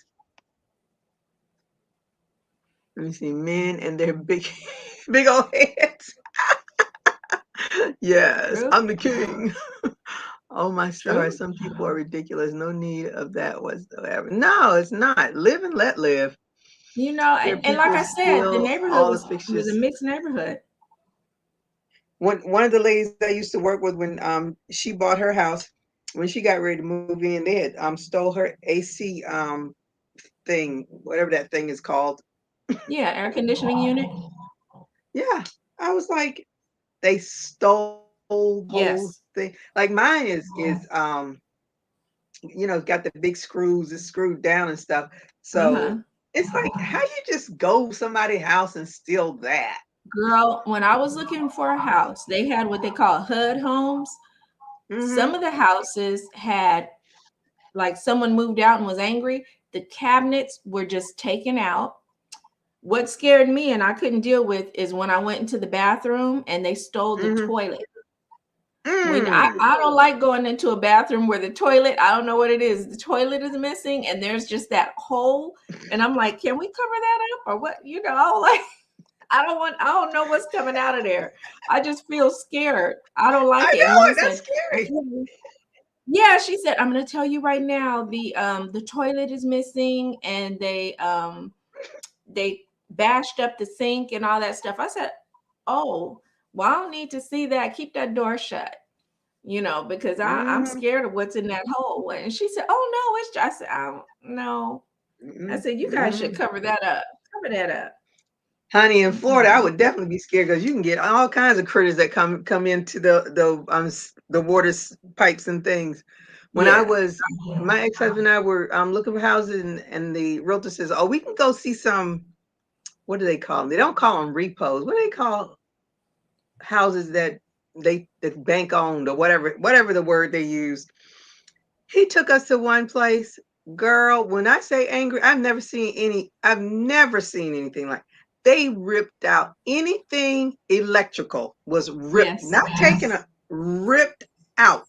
Let me see. Men and their big, big old heads. Yes, True, I'm the king. Oh my stars. true. Some people are ridiculous. No need of that whatsoever. No, it's not. Live and let live. There are And like people I said, the still neighborhood all the was a fixtures. mixed neighborhood. One of the ladies I used to work with when she bought her house, when she got ready to move in, they had stole her AC thing, whatever that thing is called. Yeah, air conditioning unit. Yeah. I was like, they stole the whole Yes. thing. Like mine is it's got the big screws, it's screwed down and stuff. So Uh-huh. it's like, how you just go somebody's house and steal that? Girl, when I was looking for a house, they had what they call HUD homes. Mm-hmm. Some of the houses had, like, someone moved out and was angry. The cabinets were just taken out. What scared me and I couldn't deal with is when I went into the bathroom and they stole the Mm-hmm. toilet. When Mm. I don't like going into a bathroom where the toilet, I don't know what it is. The toilet is missing and there's just that hole. And I'm like, can we cover that up or what? I don't like, I don't know what's coming out of there. I just feel scared. I don't I like it. And know one it. That's said, scary. yeah, she said, I'm gonna tell you right now, the toilet is missing and they bashed up the sink and all that stuff. I said, oh, well, I don't need to see that. Keep that door shut, because I'm Mm-hmm. scared of what's in that hole. And she said, oh no, it's just, I said, I don't know. I said, you guys should Mm-hmm. cover that up. Cover that up. Honey, in Florida, I Mhm. would definitely be scared because you can get all kinds of critters that come into the water pipes and things. When I Yeah. was my ex-husband and I were looking for houses, and the realtor says, "Oh, we can go see some. What do they call them? They don't call them repos. What do they call houses that the bank owned or whatever the word they use?" He took us to one place, girl. When I say angry, I've never seen anything like. They ripped out anything electrical was ripped, Yes. not taken, ripped out.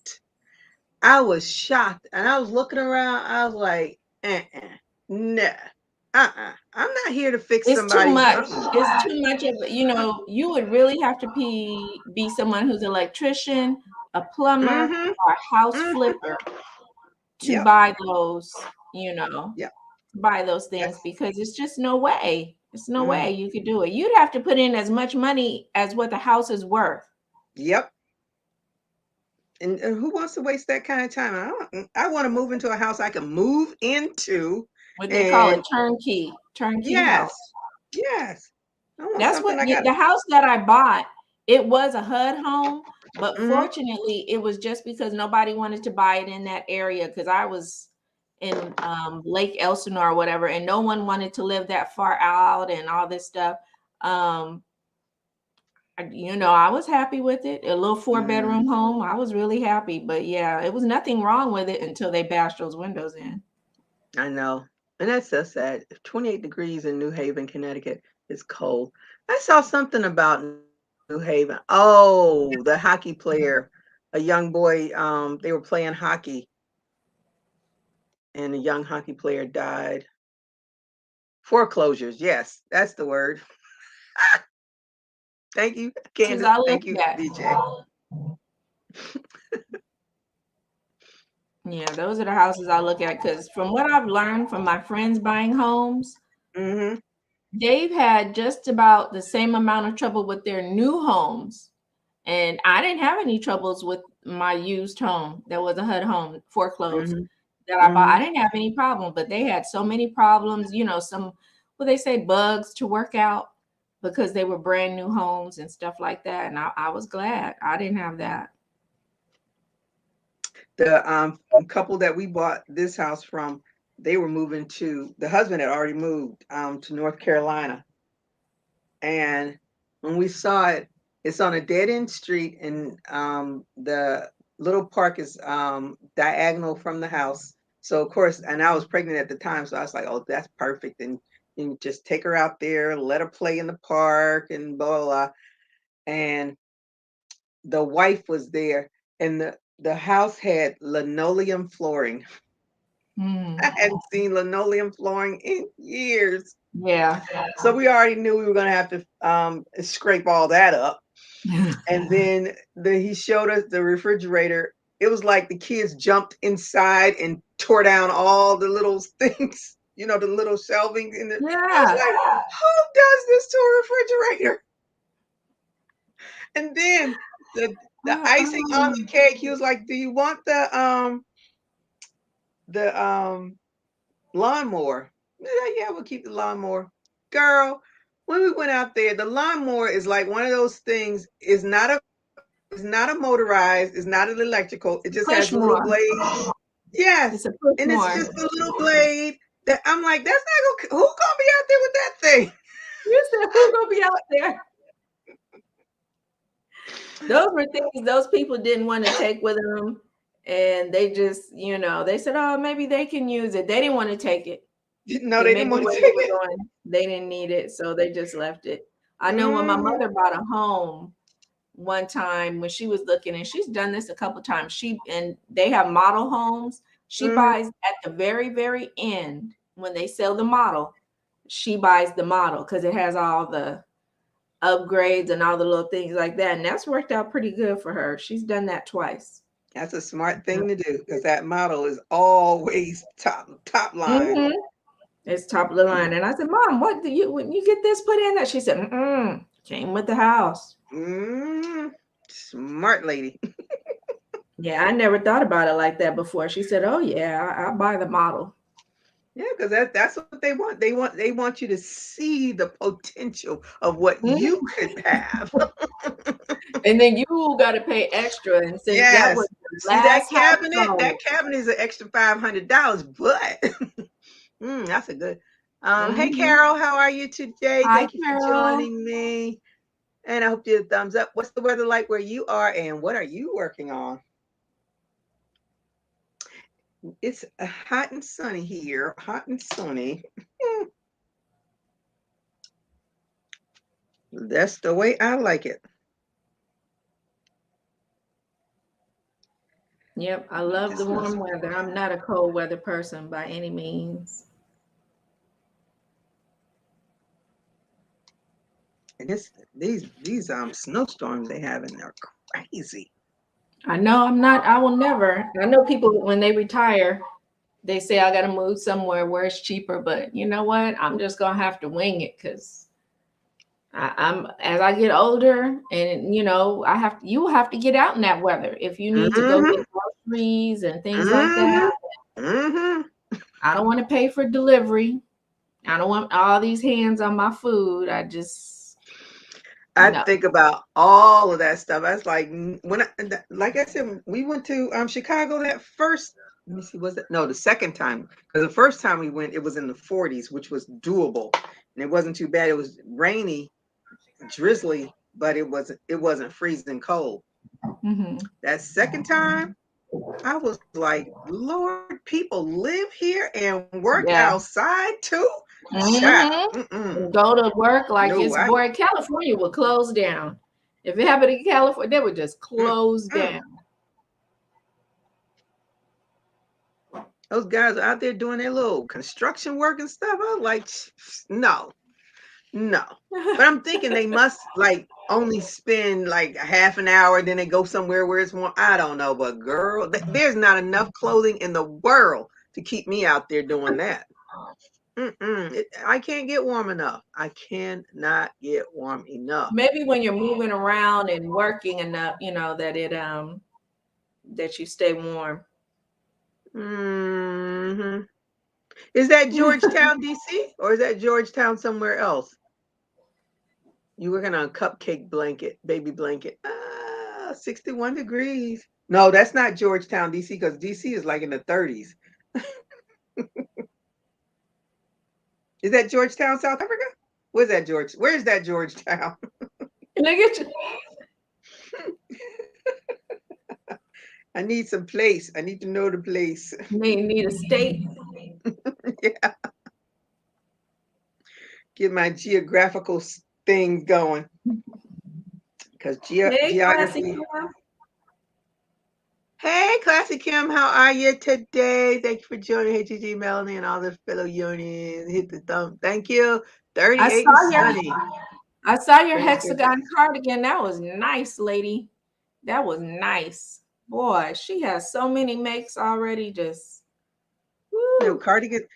I was shocked, and I was looking around. I was like, nah, I'm not here to fix It's too somebody's. much. It's too much of, you would really have to be someone who's an electrician, a plumber, Mm-hmm. or a house Mm-hmm. flipper to Yep. buy those, Yep. buy those Yes. things, because it's just no way. It's no Mm. way you could do it. You'd have to put in as much money as what the house is worth. Yep. And who wants to waste that kind of time? I want to move into a house I can move into, What they call and it, turnkey yes, house. yes. I want That's something what I got. the house that I bought, it was a HUD home, but Mm-hmm. fortunately, it was just because nobody wanted to buy it in that area, because I was in Lake Elsinore or whatever, and no one wanted to live that far out and all this stuff. Um, I was happy with it. A little 4-bedroom home. I was really happy, but yeah, it was nothing wrong with it until they bashed those windows in. I know. And that's so sad. 28 degrees in New Haven, Connecticut is cold. I saw something about New Haven. Oh, the hockey player, a young boy, they were playing hockey and a young hockey player died. Foreclosures. Yes, that's the word. Thank you, As Candace. I look Thank you, at, DJ. yeah, those are the houses I look at, because from what I've learned from my friends buying homes, Mm-hmm. they've had just about the same amount of trouble with their new homes. And I didn't have any troubles with my used home. That was a HUD home foreclosed that Mm-hmm. I bought. Mm-hmm. I didn't have any problem, but they had so many problems, some, what they say, bugs to work out, because they were brand new homes and stuff like that. And I was glad I didn't have that. The couple that we bought this house from, they were moving to, the husband had already moved to North Carolina. And when we saw it, it's on a dead end street, and the little park is diagonal from the house. So of course, and I was pregnant at the time, so I was like, "Oh, that's perfect." And you just take her out there, let her play in the park, and blah blah. Blah. And the wife was there, and the house had linoleum flooring. I Mm, hadn't seen linoleum flooring in years. yeah. So we already knew we were going to have to scrape all that up. And then he showed us the refrigerator. It was like the kids jumped inside and tore down all the little things, the little shelving in the. I was Yeah. like, who does this to a refrigerator? And then the icing on the cake, he was like, "Do you want the lawnmower?" Yeah, we'll keep the lawnmower. Girl, when we went out there, the lawnmower is like one of those things, is not a motorized, it's not an electrical. It just Push has a little more. blade. Yes. It's a push And it's more. just a little blade that I'm like, that's not gonna, who's gonna be out there with that thing? You said, who's gonna be out there? Those were things those people didn't want to take with them. And they just, they said, oh, maybe they can use it. They didn't want to take it, No, because they didn't maybe want to where take they were it. going, they didn't need it. So they just left it. I know when my Mm-hmm. mother bought a home one time, when she was looking, and she's done this a couple times, and they have model homes. She Mm-hmm. buys at the very, very end, when they sell the model, she buys the model, because it has all the upgrades and all the little things like that. And that's worked out pretty good for her. She's done that twice. That's a smart thing to do, because that model is always top line. Mm-hmm. It's top of the line. And I said, Mom, what do you, when you get this put in there? She said, came with the house. Mm-hmm. Smart lady. Yeah, I never thought about it like that before. She said, oh yeah, I'll buy the model. Yeah, because that's what they want. They want you to see the potential of what you Mhm. could have. And then you got to pay extra. And since that was Yes. the See that last house cabinet? That sold, cabinet is an extra $500, but that's a good. Hey mhm. Carol, how are you today? Hi, Thank you for Carol. joining me. And I hope you have a thumbs up. What's the weather like where you are, and what are you working on? It's hot and sunny here. Hot and sunny. That's the way I like it. Yep, I love the warm weather. I'm not a cold weather person by any means. And these snowstorms they having are crazy. I know I'm not, I will never. I know people when they retire, they say I gotta move somewhere where it's cheaper, but you know what? I'm just gonna have to wing it because I'm as I get older, and you know, you will have to get out in that weather if you need to go Mm-hmm. get groceries and things like that. Mm-hmm. Mm-hmm. I don't want to pay for delivery. I don't want all these hands on my food. I just I no. think about all of that stuff. I was like, like I said, we went to Chicago that first. Let me see, was it no the second time? Because the first time we went, it was in the 40s, which was doable, and it wasn't too bad. It was rainy, drizzly, but it wasn't freezing cold. Mm-hmm. That second time, I was like, Lord, people live here and work Yeah. outside too. Child, Mm-hmm. Go to work like no, it's boy. California would close down. If it happened in California, they would just close mm. down. Those guys are out there doing their little construction work and stuff. I was like, no, no. But I'm thinking they must like only spend like a half an hour, then they go somewhere where it's warm. I don't know, but girl, there's not enough clothing in the world to keep me out there doing that. I can't get warm enough. I cannot get warm enough. Maybe when you're moving around and working enough, that you stay warm. hmm Is that Georgetown, DC, or is that Georgetown somewhere else? You working on a cupcake blanket, baby blanket. 61 degrees. No, that's not Georgetown, DC, because DC is like in the 30s. Is that Georgetown, South Africa? Where's that George? Where's that Georgetown? Look at you. I need some place. I need to know the place. Need a state. Yeah. Get my geographical things going. Because Hey, Classy geography. Kim. Hey, Classy Kim, how are you today? Thank you for joining. Hey, Gigi, Melanie, and all the fellow unions. Hit the thumb. Thank you. I 38 and saw your sunny. Friends, good. hexagon cardigan. That was nice, lady. That was nice. Boy, she has so many makes already. Just No, woo. cardigan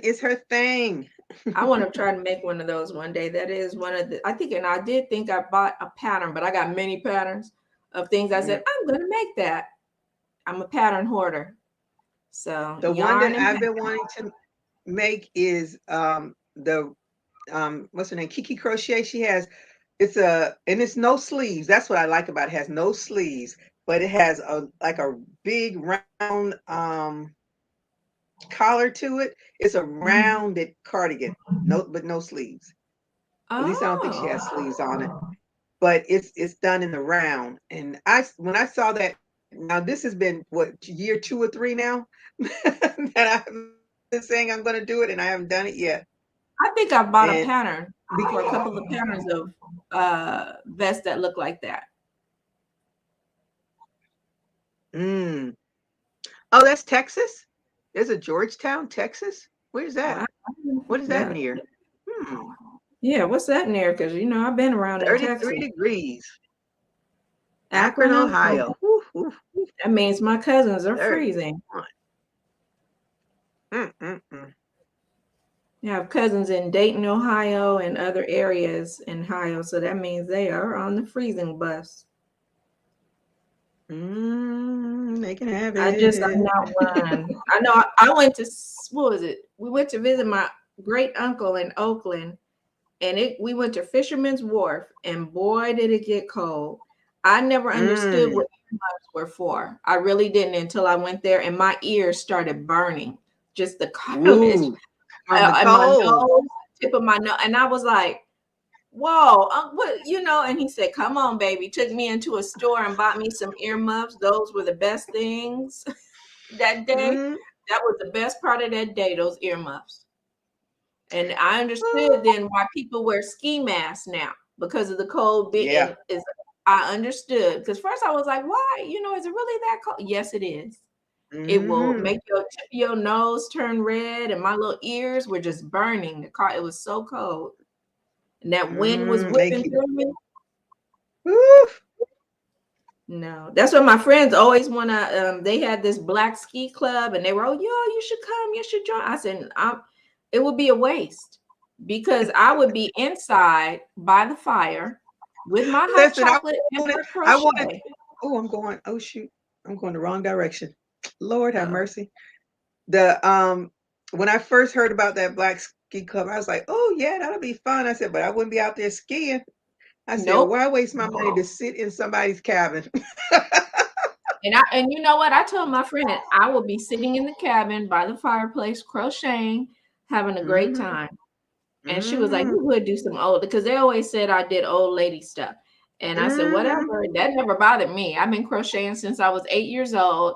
is her thing. I want to try to make one of those one day. That is one of the and I did think I bought a pattern, but I got many patterns of things I said, I'm gonna make that. I'm a pattern hoarder. So The one yarn that and I've been wanting to make is the what's her name? Kiki Crochet. She has and it's no sleeves. That's what I like about it. It has no sleeves, but it has a big round collar to it. It's a rounded cardigan. No sleeves. At least I don't think she has sleeves on it. But it's done in the round. And when I saw that, now this has been what, year 2 or 3 now that I've been saying I'm going to do it, and I haven't done it yet. I think I bought a And pattern for a couple of patterns of vests that look like that. Oh, that's Texas. There's a Georgetown, Texas. Where's that? What is that near? Yeah, what's that near? Because I've been around in Texas. 33 degrees. Akron, Ohio. That means my cousins are freezing. Mm-mm-mm. I have cousins in Dayton, Ohio, and other areas in Ohio, so that means they are on the freezing bus. They can have it. I'm not one. I know I went to, what was it? We went to visit my great uncle in Oakland, and we went to Fisherman's Wharf, and boy, did it get cold. I never understood what earmuffs were for. I really didn't until I went there, and my ears started burning. Just the cold. And my nose, tip of my nose, and I was like, "Whoa, what?" And he said, "Come on, baby." Took me into a store and bought me some earmuffs. Those were the best things that day. That was the best part of that day. Those earmuffs, and I understood then why people wear ski masks now. because of the cold bit. Yeah. And is I understood because first I was like, why? You know, is it really that cold? Yes, it is. It will Mm-hmm. make your tip of your nose turn red, and my little ears were just burning. The car, it was so cold, and that wind was Make whipping you. through me. Woof. No, that's what my friends always want to. They had this black ski club, and they were, oh, yo, you should come, you should join. I said, it would be a waste because I would be inside by the fire with my hot Listen, chocolate and my I wanted. crochet. Oh, I'm going. Oh shoot, I'm going the wrong direction. Lord have Uh-oh. mercy. The when I first heard about that black ski club, I was like, oh yeah, that'll be fun. I said, but I wouldn't be out there skiing. I said, Nope. why waste my money to sit in somebody's cabin? And you know what? I told my friend I will be sitting in the cabin by the fireplace, crocheting, having a great Mm-hmm. time. And she was like, Mm-hmm. you would do some old, because they always said I did old lady stuff. And I said, Mm-hmm. whatever. That never bothered me. I've been crocheting since I was 8 years old.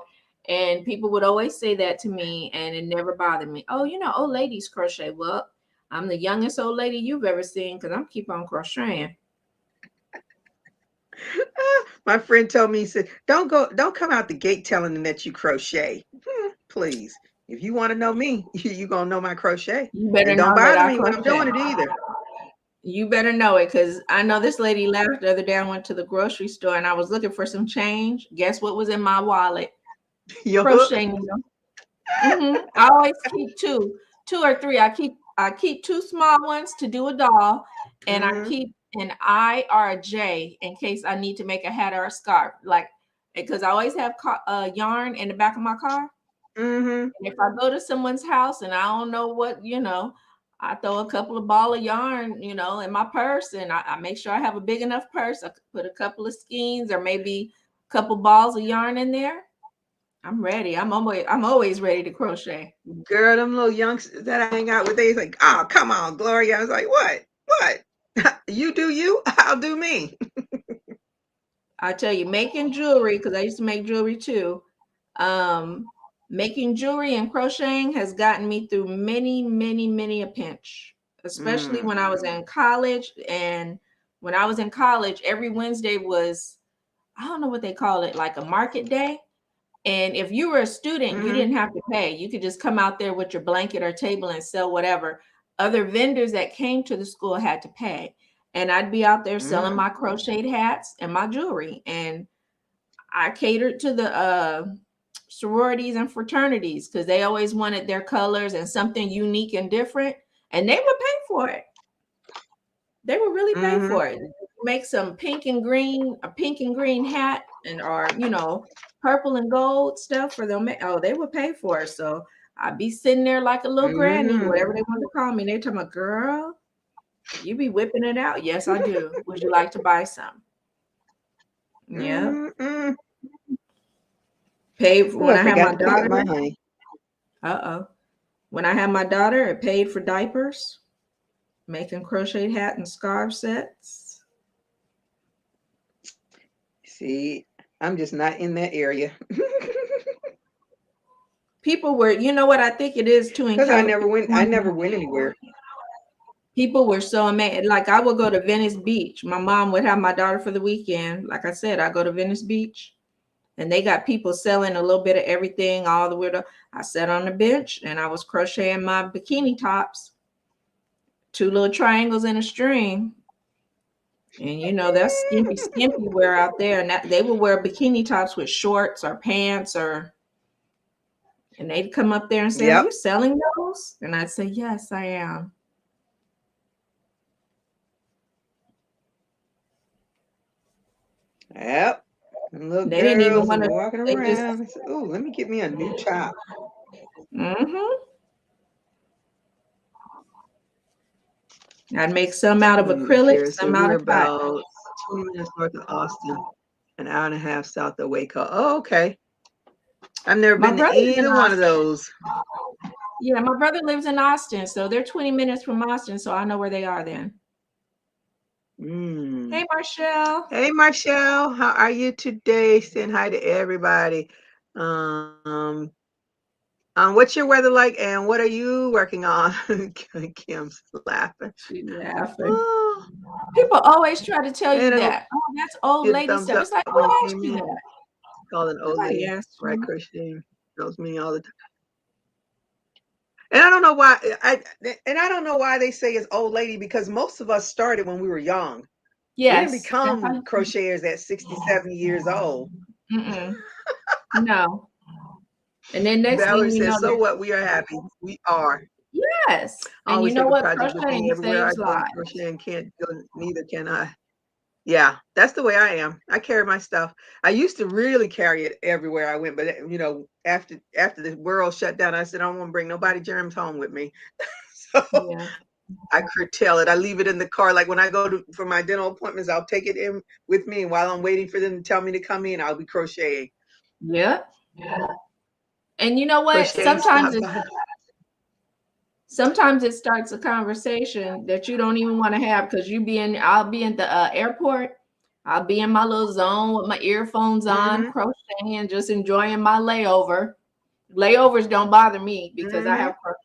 And people would always say that to me, and it never bothered me. Oh, you know, old ladies crochet. Well, I'm the youngest old lady you've ever seen because I'm keep on crocheting. My friend told me, he said, don't come out the gate telling them that you crochet. Please. If you want to know me, you gonna know my crochet. You better And don't know that bother I me when I'm crochet. doing it either. You better know it because I know this lady left the other day. I went to the grocery store and I was looking for some change. Guess what was in my wallet? Your hook. Crochet needle. I always keep two or three. I keep two small ones to do a doll, and I Mm-hmm. keep an I or a J in case I need to make a hat or a scarf. Like because I always have yarn in the back of my car. Mm-hmm. And if I go to someone's house and I don't know what, I throw a couple of ball of yarn, in my purse, and I make sure I have a big enough purse. I could put a couple of skeins or maybe a couple balls of yarn in there. I'm ready. I'm always ready to crochet. Girl, them little youngsters that I hang out with, they like, oh, come on, Gloria. I was like, what? What? You do you, I'll do me. I tell you, making jewelry, because I used to make jewelry too. Um, Making jewelry and crocheting has gotten me through many, many, many a pinch, especially Mm. when I was in college. And when I was in college, every Wednesday was, I don't know what they call it, like a market day. And if you were a student, you Mm-hmm. didn't have to pay. You could just come out there with your blanket or table and sell whatever. Other vendors that came to the school had to pay. And I'd be out there selling Mm-hmm. my crocheted hats and my jewelry. And I catered to the sororities and fraternities because they always wanted their colors and something unique and different. And they would pay for it. They would really pay Mm-hmm. for it. Make some a pink and green hat, and or purple and gold stuff for them. Oh, they would pay for it. So I'd be sitting there like a little granny, Mm-hmm. whatever they want to call me. They tell me, girl, you be whipping it out. Yes, I do. Would you like to buy some? Yeah. Mm-hmm. Paid for Oh, when I I had forgot my to pick up daughter. my honey. Uh-oh. When I had my daughter, it paid for diapers, making crocheted hat and scarf sets. See, I'm just not in that area. People were, you know what I think it is too in Because I California. never went anywhere. People were so amazed. Like I would go to Venice Beach. My mom would have my daughter for the weekend. Like I said, I go to Venice Beach and they got people selling a little bit of everything all the way to. I sat on the bench and I was crocheting my bikini tops, two little triangles in a string. And that's skimpy wear out there. And that, they would wear bikini tops with shorts or pants and they'd come up there and say, are Yep. you selling those? And I'd say, yes, I am. Yep. And little They didn't even girls want and to, walking they just, around. I said, "Ooh, let me get me a new top." mm-hmm. I'd make some out of acrylic, Kara said some out we're of cotton. about 20 minutes north of Austin, an hour and a half south of Waco. Oh, okay. I've never My been to brother's in either one of Austin. those. Yeah, my brother lives in Austin, so they're 20 minutes from Austin, so I know where they are then. Mm. Hey, Marshall. Hey, Marshall, how are you today? Saying hi to everybody. Um, what's your weather like, and what are you working on? Kim's laughing. She's laughing. Oh, People always try to tell you And it'll that. Oh, that's old give lady thumbs stuff. up It's like, when who you asked came you in. that? Call an old Nobody lady, asked right? you. Crocheting tells me all the time. And I don't know why I don't know why they say it's old lady, because most of us started when we were young. We didn't Yes. become crocheters at 60, 70 years old. No. And then next thing Valerie you know, says, so what? We are happy. We are. yes. I And you always know take a what? project with me Crocheting everywhere I saves go. lives. Crocheting can't go, neither can I. Yeah, that's the way I am. I carry my stuff. I used to really carry it everywhere I went, but after the world shut down, I said I don't want to bring nobody germs home with me. So Yeah. I curtail it. I leave it in the car. Like when I go for my dental appointments, I'll take it in with me. And while I'm waiting for them to tell me to come in, I'll be crocheting. Yep. And you know what? Crocheting Sometimes stuff. it starts a conversation that you don't even want to have, because I'll be in the airport. I'll be in my little zone with my earphones on, crocheting, just enjoying my layover. Layovers don't bother me because I have crochet.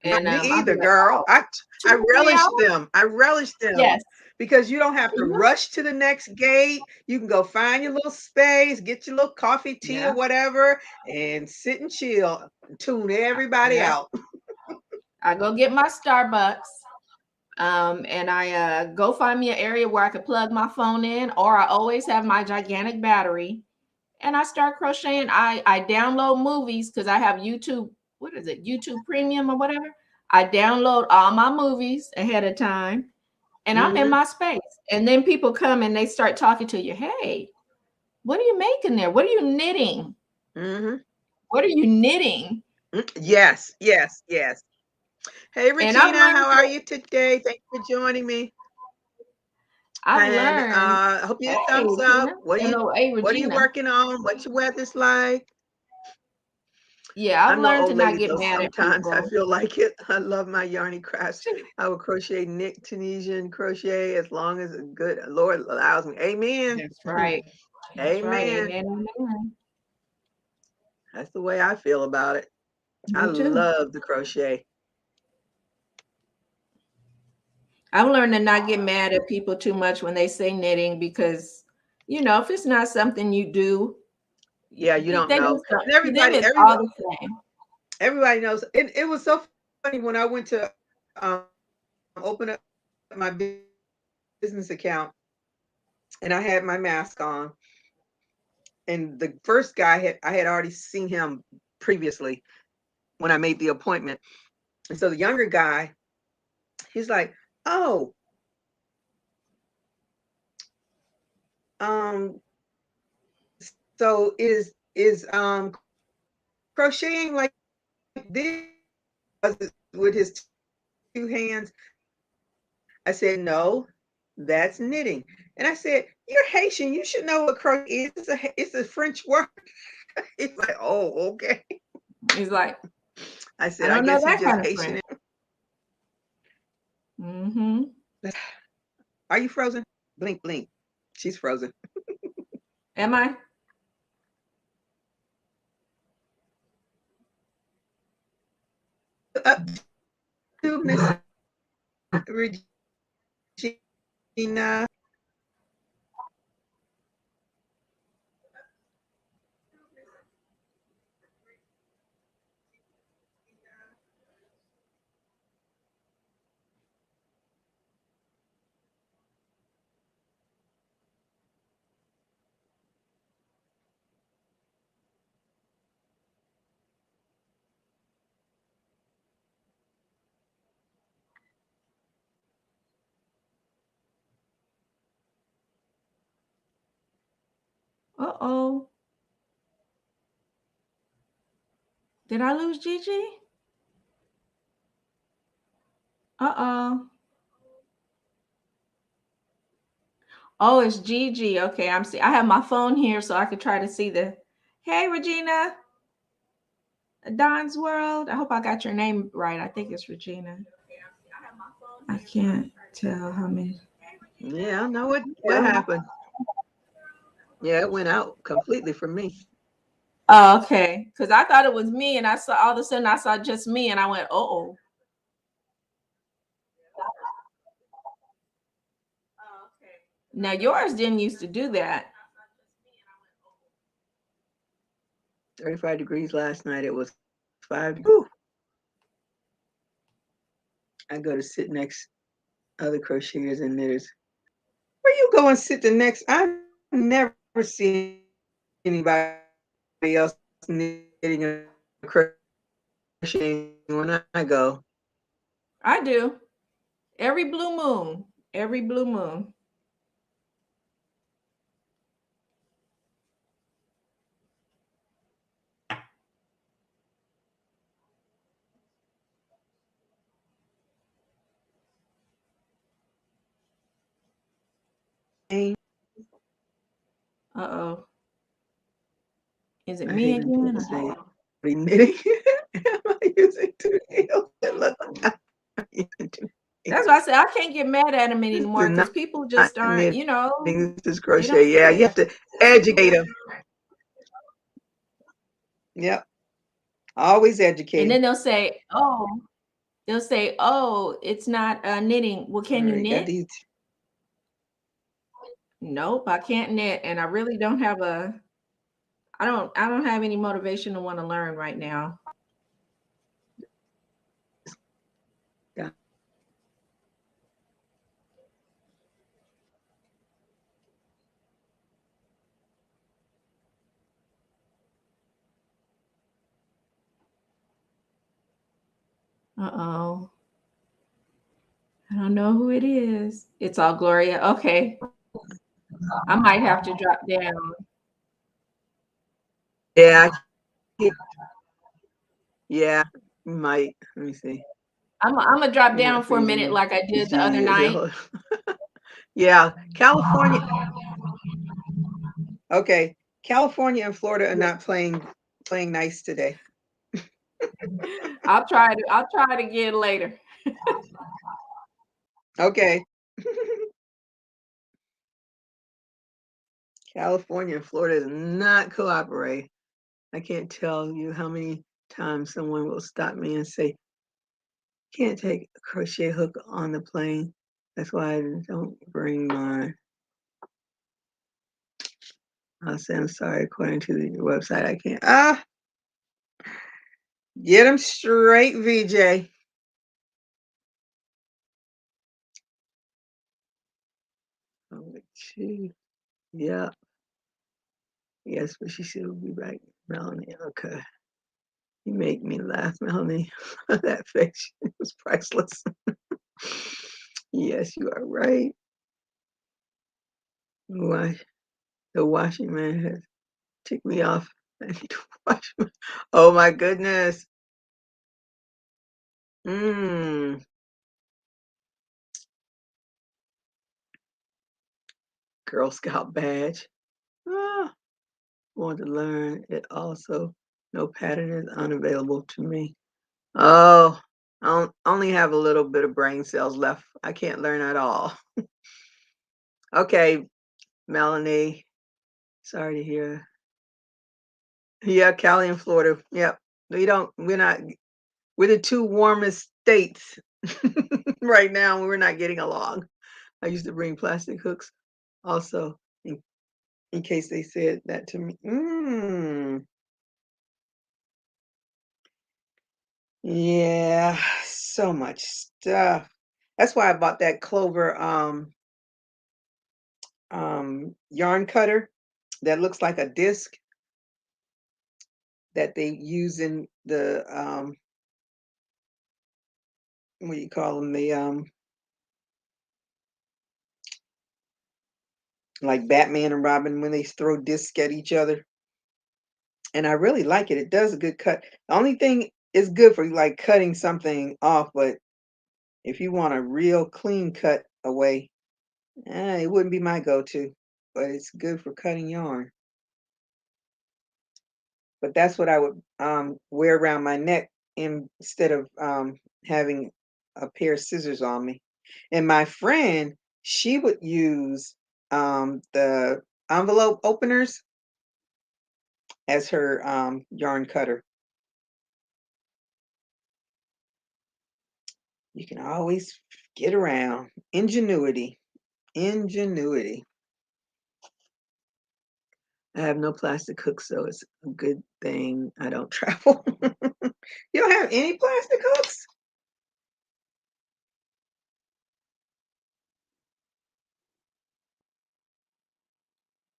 Not And me I'll be either, like, girl. oh, I 2 or 3 relish hours? them. I relish them Yes. because you don't have to Mhm. rush to the next gate. You can go find your little space, get your little coffee, tea, or Yeah. whatever, and sit and chill, tune everybody Yeah. out. I go get my Starbucks. And I go find me an area where I could plug my phone in, or I always have my gigantic battery, and I start crocheting. I download movies because I have YouTube. What is it? YouTube Premium or whatever. I download all my movies ahead of time, and I'm in my space. And then people come and they start talking to you. Hey, what are you making there? What are you knitting? What are you knitting? Yes, yes, yes. Hey, And I've Regina, learned. how are you today? Thanks for joining me. I've And learned. I hope you Hey, get thumbs Regina. up. What Hello, hey, are you Regina. working on? What's your weather's like? Yeah, I've I'm no learned to old not lady, get though. mad at Sometimes I people. feel like it. I love my yarny crafts. I will crochet knit Tunisian crochet as long as a good Lord allows me. Amen. That's right. That's right. Amen. Amen. Amen. That's the way I feel about it. I Me too. love the crochet. I've learned to not get mad at people too much when they say knitting, because, if it's not something you do, Yeah, you don't they know. just don't. And To them, it's all the same. everybody knows. It was so funny when I went to open up my business account and I had my mask on. And the first guy I had already seen him previously when I made the appointment. And so the younger guy, he's like, "Oh, um, so is crocheting like this with his two hands?" I said, "No, that's knitting." And I said, "You're Haitian. You should know what crochet is. It's a French word." He's like, "Oh, okay." It's like, I I said, "I don't know guess he that just kind of Haitian." French. Mm-hmm. Are you frozen? Blink, blink. She's frozen. Am I? Up to Miss Regina. Uh-oh. Did I lose Gigi? Uh-oh. Oh, it's Gigi. Okay, I have my phone here so I could try to see the. Hey, Regina. Don's World. I hope I got your name right. I think it's Regina. I can't tell how many. Yeah, I know what happened. Yeah, it went out completely for me. Oh, okay. Because I thought it was me, and I saw all of a sudden I saw just me, and I went, oh. Now yours didn't used to do that. 35 degrees last night. It was 5. Whew. I go to sit next other crocheters and knitters. Where you go and sit the next? I've never seen anybody else knitting or crocheting when I go. I do. Every blue moon. Every blue moon. Uh-oh. Is it I me hate when again? people say, "Are you knitting?" Am I using 2 nails? That look like I'm using 2 That's nails. why I said I can't get mad at them This anymore is because not people just aren't, knitting. you know, This is they don't crochet. Yeah, get you it. have to educate them. Yep, always And educating. then they'll say, oh, it's not knitting. Well, All can you right, got knit? these. Nope, I can't knit. And I really don't have I don't have any motivation to want to learn right now. Yeah. Uh-oh. I don't know who it is. It's all Gloria. Okay. I might have to drop down. Yeah, yeah, might. Let me see. I'm gonna drop You're down not for a freezing minute me. like I did It's the other Jeannie. night. Yeah, California. Okay, California and Florida are not playing nice today. I'll try it again later. Okay. California and Florida is not cooperating. I can't tell you how many times someone will stop me and say, can't take a crochet hook on the plane. That's why I don't bring mine. I'll say, I'm sorry, according to the website, I can't. Get them straight, VJ. Oh, gee. Yeah. Yes, but she said we'll be back, Melanie. Okay. You make me laugh, Melanie. That face was priceless. Yes, you are right. Why the washing man has ticked me off. I need to wash my, oh my goodness. Mmm. Girl Scout badge. Ah, want to learn it also. No pattern is unavailable to me. Oh, only have a little bit of brain cells left. I can't learn at all. Okay, Melanie. Sorry to hear. Yeah, Cali and Florida. Yep. We're the two warmest states right now. We're not getting along. I used to bring plastic hooks also in case they said that to me. Yeah, so much stuff. That's why I bought that Clover yarn cutter that looks like a disc that they use in the what do you call them? The like Batman and Robin when they throw discs at each other. And I really like it. It does a good cut. The only thing is good for like cutting something off, but if you want a real clean cut away, it wouldn't be my go-to. But it's good for cutting yarn. But that's what I would wear around my neck instead of having a pair of scissors on me. And my friend, she would use the envelope openers as her yarn cutter. You can always get around. Ingenuity. Ingenuity. I have no plastic hooks, so it's a good thing I don't travel. You don't have any plastic hooks?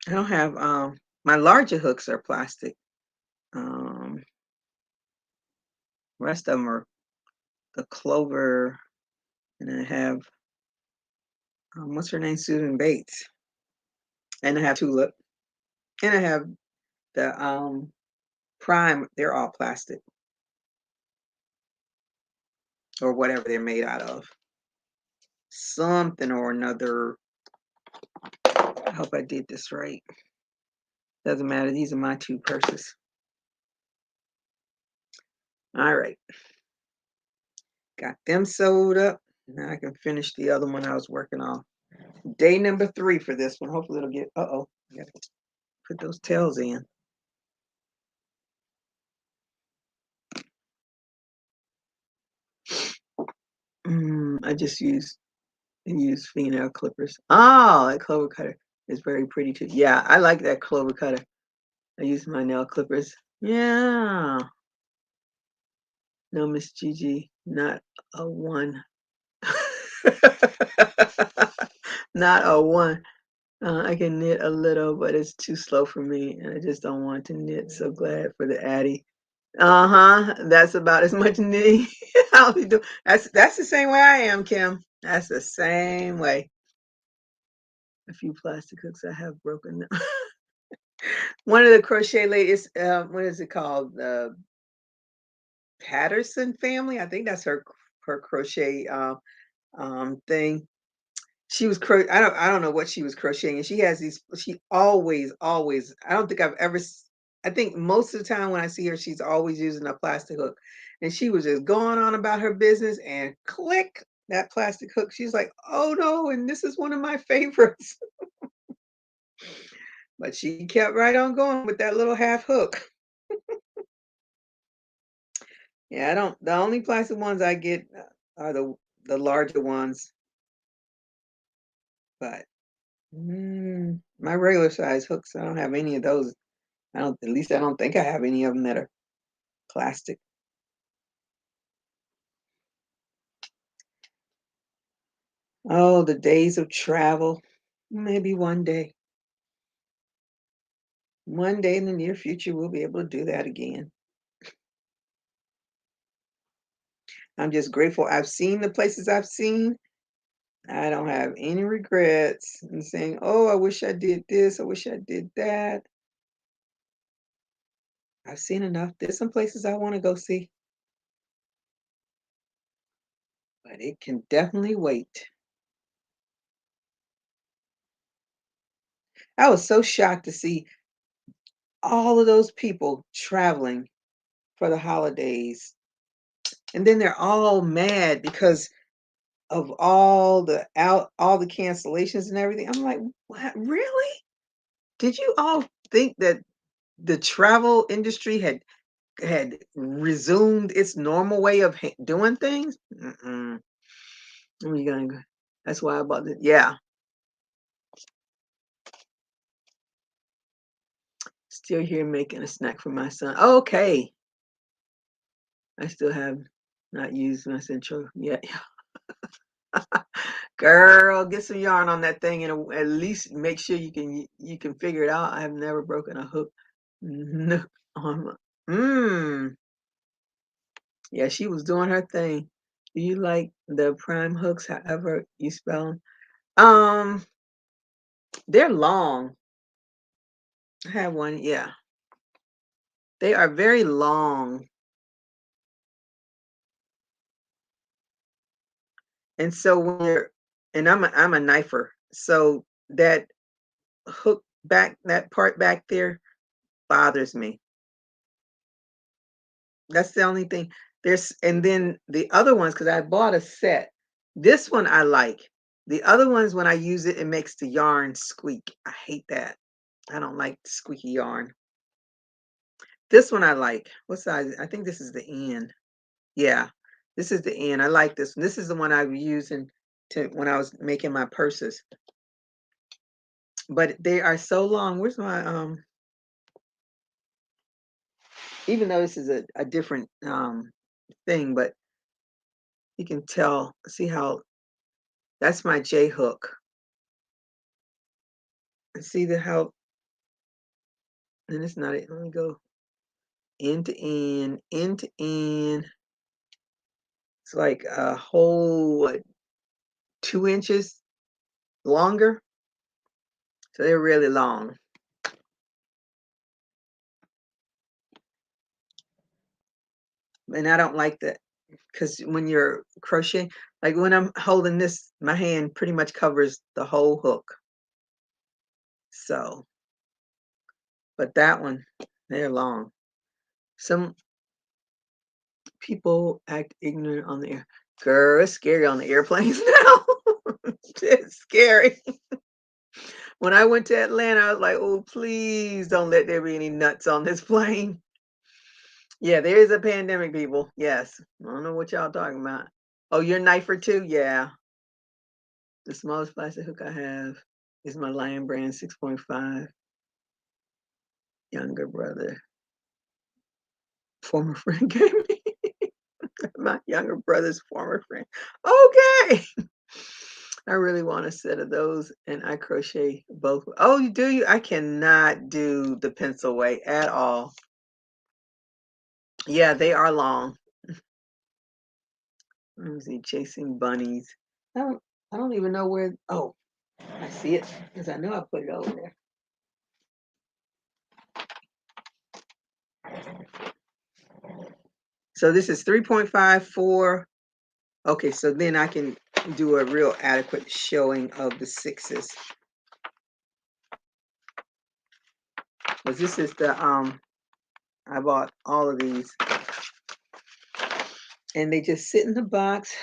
I don't have my larger hooks are plastic. Um rest of them are the Clover, and I have what's her name? Susan Bates. And I have Tulip. And I have the Prime, they're all plastic or whatever they're made out of. Something or another. I hope I did this right. Doesn't matter. These are my two purses. All right. Got them sewed up. Now I can finish the other one I was working on. Day number 3 for this one. Hopefully it'll get, uh-oh. I gotta put those tails in. I just use fingernail clippers. Oh, that clover cutter is very pretty too. Yeah, I like that clover cutter. I use my nail clippers. Yeah. No, Miss Gigi, not a one. Not a one. I can knit a little, but it's too slow for me, and I just don't want to knit. So glad for the Addy. Uh-huh. That's about as much knitting I'll be doing. That's the same way I am, Kim. That's the same way. A few plastic hooks I have broken. One of the crochet ladies, what is it called? The Patterson family. I think that's her crochet thing. She was I don't know what she was crocheting, and she has these. She always. I don't think I've ever. I think most of the time when I see her, she's always using a plastic hook, and she was just going on about her business, and click that plastic hook. She's like, "Oh no!" And this is one of my favorites. But she kept right on going with that little half hook. Yeah, I don't. The only plastic ones I get are the larger ones, but my regular size hooks, I don't have any of those. I don't. At least I don't think I have any of them that are plastic. Oh, the days of travel. Maybe one day. One day in the near future, we'll be able to do that again. I'm just grateful I've seen the places I've seen. I don't have any regrets in saying, oh, I wish I did this. I wish I did that. I've seen enough. There's some places I want to go see, but it can definitely wait. I was so shocked to see all of those people traveling for the holidays. And then they're all mad because of all the cancellations and everything. I'm like, what? Really? Did you all think that the travel industry had resumed its normal way of doing things? Mm-mm. I'm gonna. That's why I bought it. Yeah. Still here making a snack for my son. Okay. I still have not used my central yet. Girl, get some yarn on that thing and at least make sure you can figure it out. I have never broken a hook. No. Mmm. Yeah, she was doing her thing. Do you like the prime hooks, however you spell them? They're long. I have one, yeah. They are very long. And so when you're, and I'm a knifer, so that hook back, that part back there bothers me. That's the only thing. And then the other ones, because I bought a set. This one I like. The other ones, when I use it, it makes the yarn squeak. I hate that. I don't like squeaky yarn. This one I like. What size? I think this is the end. Yeah, this is the end. I like this one. This is the one I was using when I was making my purses. but they are so long. Where's my even though this is a different thing, but you can tell, see how that's my J hook. And see the how, and it's not it. Let me go end to end, end to end. It's like a whole, what, 2 inches longer. So they're really long. And I don't like that because when you're crocheting, like when I'm holding this, my hand pretty much covers the whole hook. So, but that one, they're long. Some people act ignorant on the air. Girl, it's scary on the airplanes now. It's scary. When I went to Atlanta, I was like, oh, please don't let there be any nuts on this plane. Yeah, there is a pandemic, people. Yes. I don't know what y'all talking about. Oh, you're knifer too? Yeah. The smallest plastic hook I have is my Lion Brand 6.5. Younger brother. Former friend gave me. My younger brother's former friend. Okay. I really want a set of those, and I crochet both. Oh, you do? You? I cannot do the pencil way at all. Yeah, they are long. Let me see, chasing bunnies. I don't even know where. Oh, I see it because I know I put it over there. So this is 3.54. Okay, so then I can do a real adequate showing of the 6s. Because this is the I bought all of these. And they just sit in the box.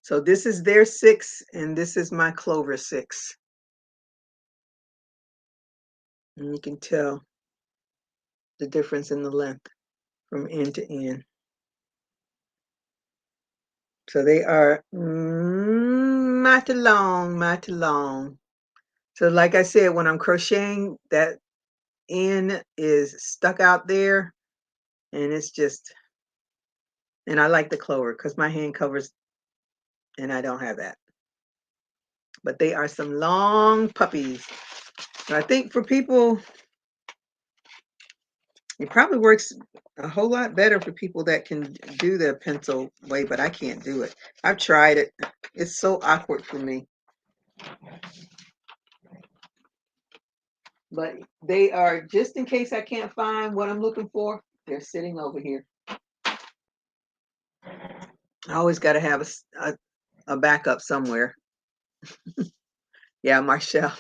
So this is their 6 and this is my Clover 6. And you can tell the difference in the length from end to end. So they are mighty long, mighty long. So like I said, when I'm crocheting, that end is stuck out there and it's just, and I like the Clover because my hand covers and I don't have that. But they are some long puppies. So I think for people, it probably works a whole lot better for people that can do the pencil way, but I can't do it. I've tried it. It's so awkward for me. But they are, just in case I can't find what I'm looking for, they're sitting over here. I always got to have a backup somewhere. Yeah, Marshall.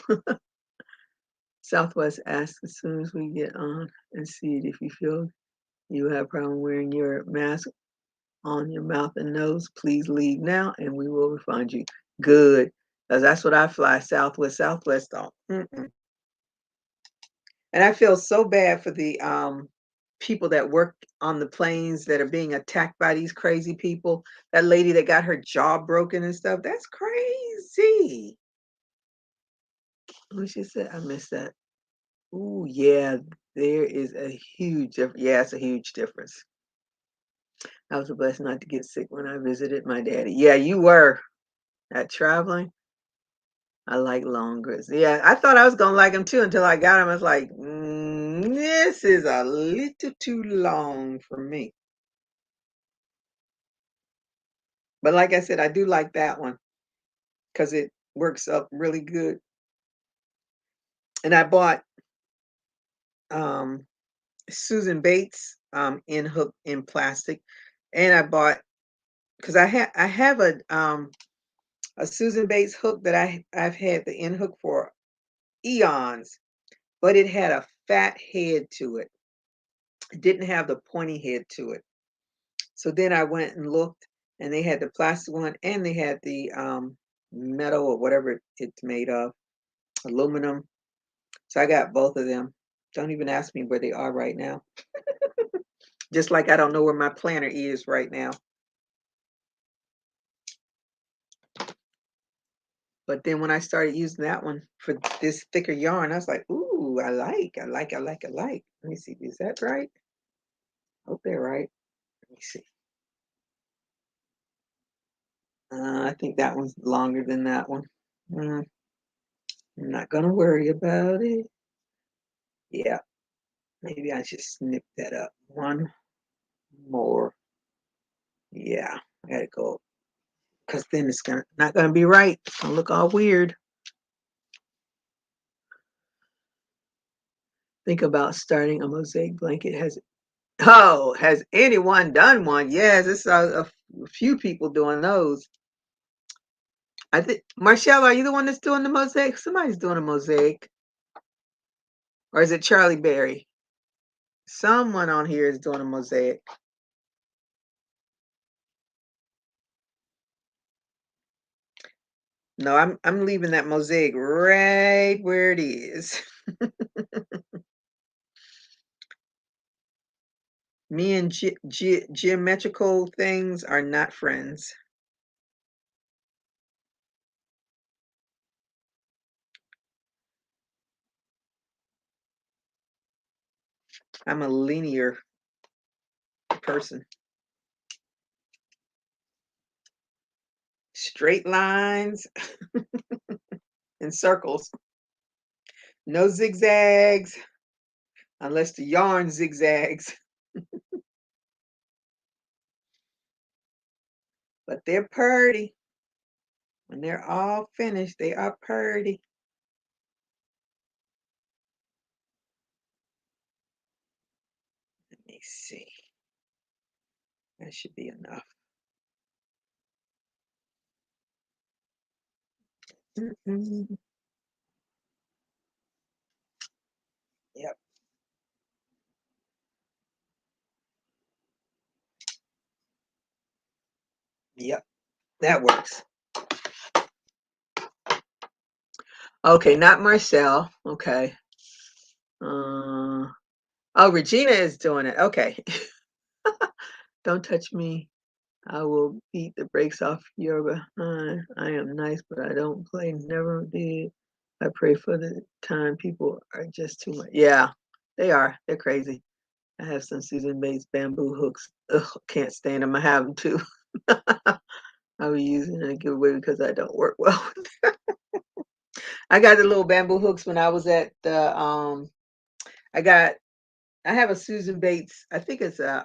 Southwest asks, as soon as we get on and see it, if you feel you have a problem wearing your mask on your mouth and nose, please leave now and we will refund you. Good, because that's what I fly, Southwest. Southwest don't. And I feel so bad for the people that work on the planes that are being attacked by these crazy people. That lady that got her jaw broken and stuff, that's crazy. What she said, I missed that. Oh yeah, there is a huge difference. Yeah, it's a huge difference. I was blessed not to get sick when I visited my daddy. Yeah, you were. At traveling, I like long grips. Yeah, I thought I was gonna like them too until I got them. I was like, this is a little too long for me. But like I said, I do like that one because it works up really good. And I bought Susan Bates in hook in plastic, and I bought because I have a Susan Bates hook that I've had the end hook for eons, but it had a fat head to it. It didn't have the pointy head to it. So then I went and looked, and they had the plastic one, and they had the metal or whatever it's made of, aluminum. So I got both of them. Don't even ask me where they are right now. Just like I don't know where my planner is right now. But then when I started using that one for this thicker yarn, I was like, ooh, I like. Let me see, is that right? Hope they're right. Let me see. I think that one's longer than that one. I'm not gonna worry about it. Yeah, maybe I should snip that up. One more. Yeah, I gotta go. Because then it's not gonna be right. It's gonna look all weird. Think about starting a mosaic blanket. Has anyone done one? Yes, it's a few people doing those. I think Marshall, are you the one that's doing the mosaic? Somebody's doing a mosaic. Or is it Charlie Berry? Someone on here is doing a mosaic. No, I'm leaving that mosaic right where it is. Me and geometrical things are not friends. I'm a linear person. Straight lines and circles. No zigzags unless the yarn zigzags. But they're pretty. When they're all finished, they are pretty. Let me see. That should be enough. Yep. Yep. That works. Okay, not Marcel. Okay. Oh, Regina is doing it. Okay. Don't touch me. I will beat the brakes off your behind. I am nice, but I don't play. Never did. I pray for the time. People are just too much. Yeah, they are. They're crazy. I have some Susan Bates bamboo hooks. Ugh, can't stand them. I have them too. I'll be using it a giveaway because I don't work well with them. I got the little bamboo hooks when I was at the I have a Susan Bates, I think it's a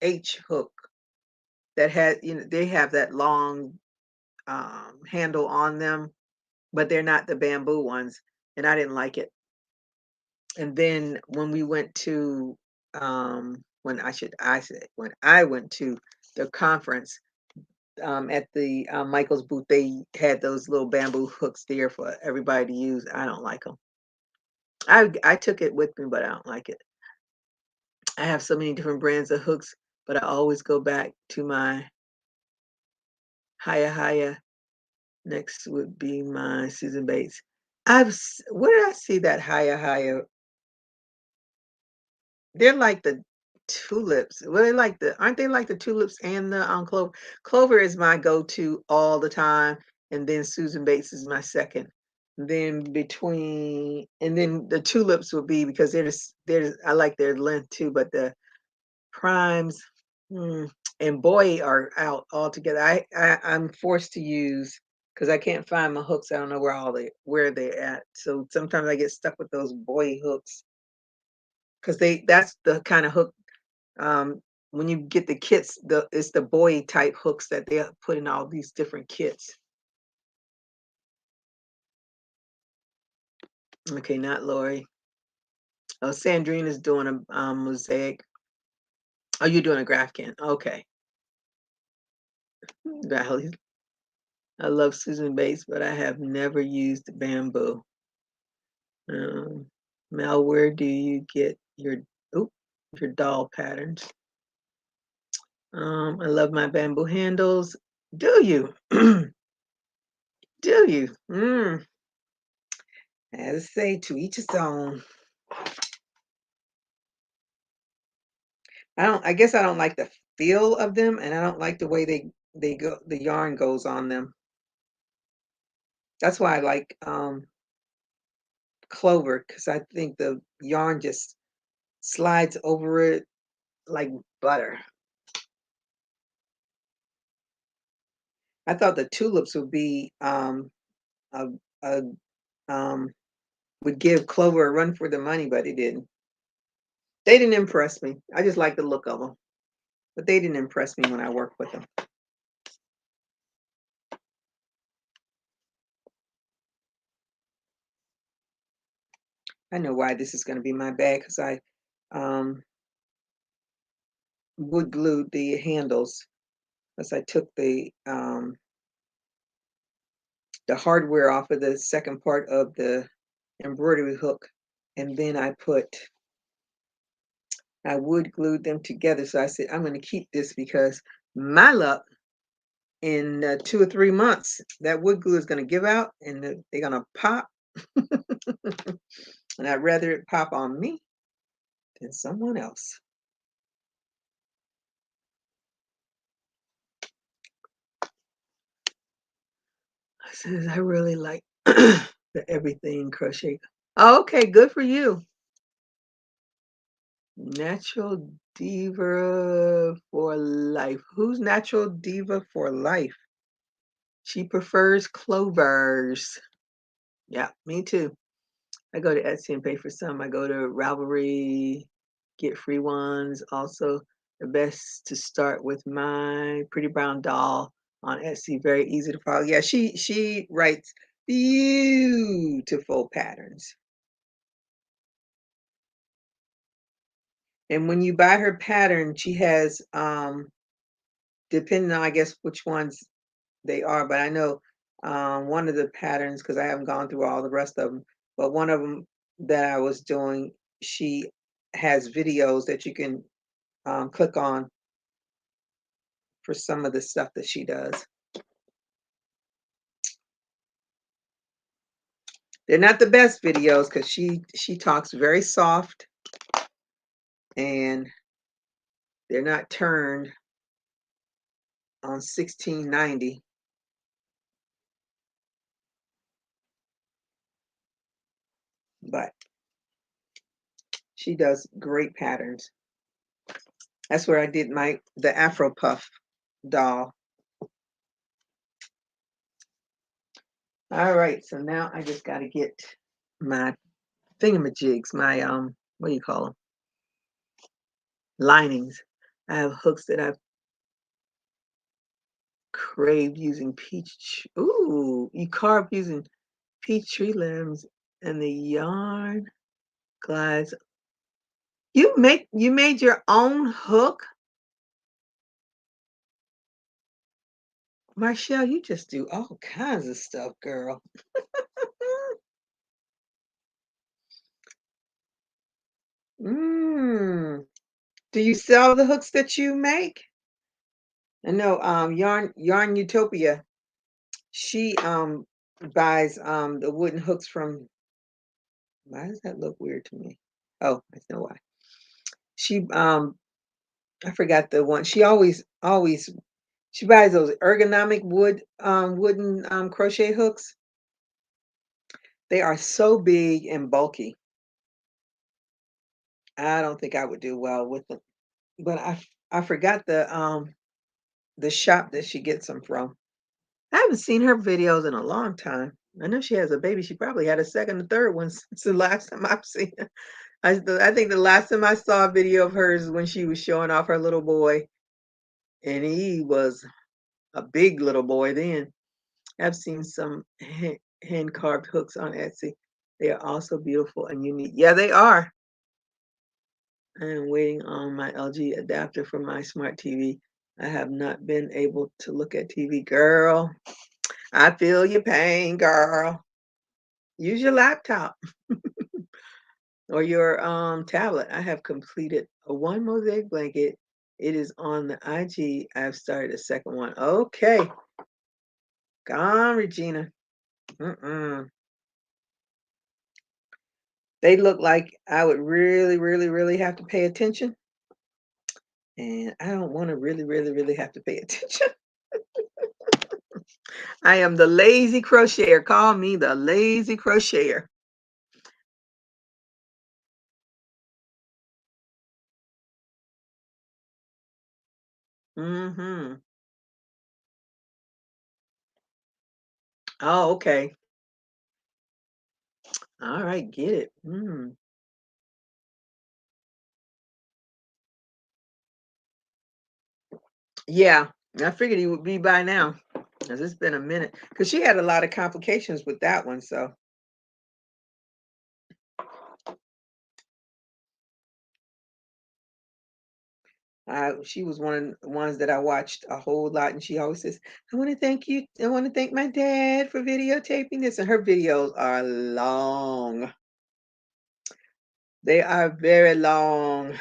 H hook that had, they have that long handle on them, but they're not the bamboo ones, and I didn't like it. And then when we went to when I went to the conference at the Michael's booth, they had those little bamboo hooks there for everybody to use. I don't like them. I took it with me, but I don't like it. I have so many different brands of hooks, but I always go back to my Haya. Next would be my Susan Bates. Where did I see that Haya? They're like the tulips. Well, aren't they like the tulips and the clover? Clover is my go-to all the time, and then Susan Bates is my second. Then and then the tulips will be because I like their length too, but the primes and boy are out altogether. I'm forced to use because I can't find my hooks. I don't know where they're at. So sometimes I get stuck with those boy hooks because that's the kind of hook when you get the kits, it's the boy type hooks that they put in all these different kits. Okay, not Lori. Oh, Sandrine is doing a mosaic. Oh, you're doing a graphic. Okay. Valley. I love Susan Bates, but I have never used bamboo. Mel, where do you get your doll patterns? I love my bamboo handles. Do you? Do you? As I say, to each his own. I guess I don't like the feel of them, and I don't like the way the yarn goes on them. That's why I like clover, because I think the yarn just slides over it like butter. I thought the tulips would be a, a would give Clover a run for the money, but it didn't. They didn't impress me. I just like the look of them, but they didn't impress me when I worked with them. I know why this is going to be my bag, because I wood glued the handles, because I took the hardware off of the second part of the embroidery hook, and then I wood glued them together. So I said, I'm going to keep this, because my luck, in 2 or 3 months, that wood glue is going to give out, and they're going to pop. And I'd rather it pop on me than someone else. Says I really like the everything crochet. Oh, okay, good for you. Natural diva for life. Who's natural diva for life? She prefers clovers. Yeah, me too. I go to Etsy and pay for some. I go to Ravelry, get free ones. Also, the best to start with my Pretty Brown Doll on Etsy. Very easy to follow. Yeah, she writes beautiful patterns. And when you buy her pattern, she has depending on, I guess, which ones they are, but I know one of the patterns, because I haven't gone through all the rest of them, but one of them that I was doing, she has videos that you can click on for some of the stuff that she does. They're not the best videos, because she talks very soft, and they're not turned on 1690. But she does great patterns. That's where I did the Afro Puff doll. All right, so now I just got to get my thingamajigs, my what do you call them? Linings. I have hooks that I've craved using peach. Ooh, you carve using peach tree limbs, and the yarn glides. You made your own hook, Marshall. You just do all kinds of stuff, girl. Mm. Do you sell the hooks that you make? I know Yarn Utopia, she buys the wooden hooks from, why does that look weird to me? Oh, I know why. She I forgot the one. She always she buys those ergonomic wooden crochet hooks. They are so big and bulky. I don't think I would do well with them. But I forgot the shop that she gets them from. I haven't seen her videos in a long time. I know she has a baby. She probably had a second or third one since the last time I've seen her. I think the last time I saw a video of hers is when she was showing off her little boy, and he was a big little boy then. I've seen some hand carved hooks on Etsy. They are also beautiful and unique. Yeah, they are. I am waiting on my LG adapter for my smart TV. I have not been able to look at TV. Girl, I feel your pain, girl. Use your laptop or your tablet. I have completed one mosaic blanket. It is on the IG. I've started a second one. Okay. Gone, Regina. Mm-mm. They look like I would really, really, really have to pay attention. And I don't want to really, really, really have to pay attention. I am the lazy crocheter. Call me the lazy crocheter. Mhm. Oh, okay. All right, get it. Mm. Yeah, I figured he would be by now, 'cause it's been a minute. Cause she had a lot of complications with that one, so she was one of the ones that I watched a whole lot, and she always says, "I want to thank you. I want to thank my dad for videotaping this." And her videos are long. They are very long,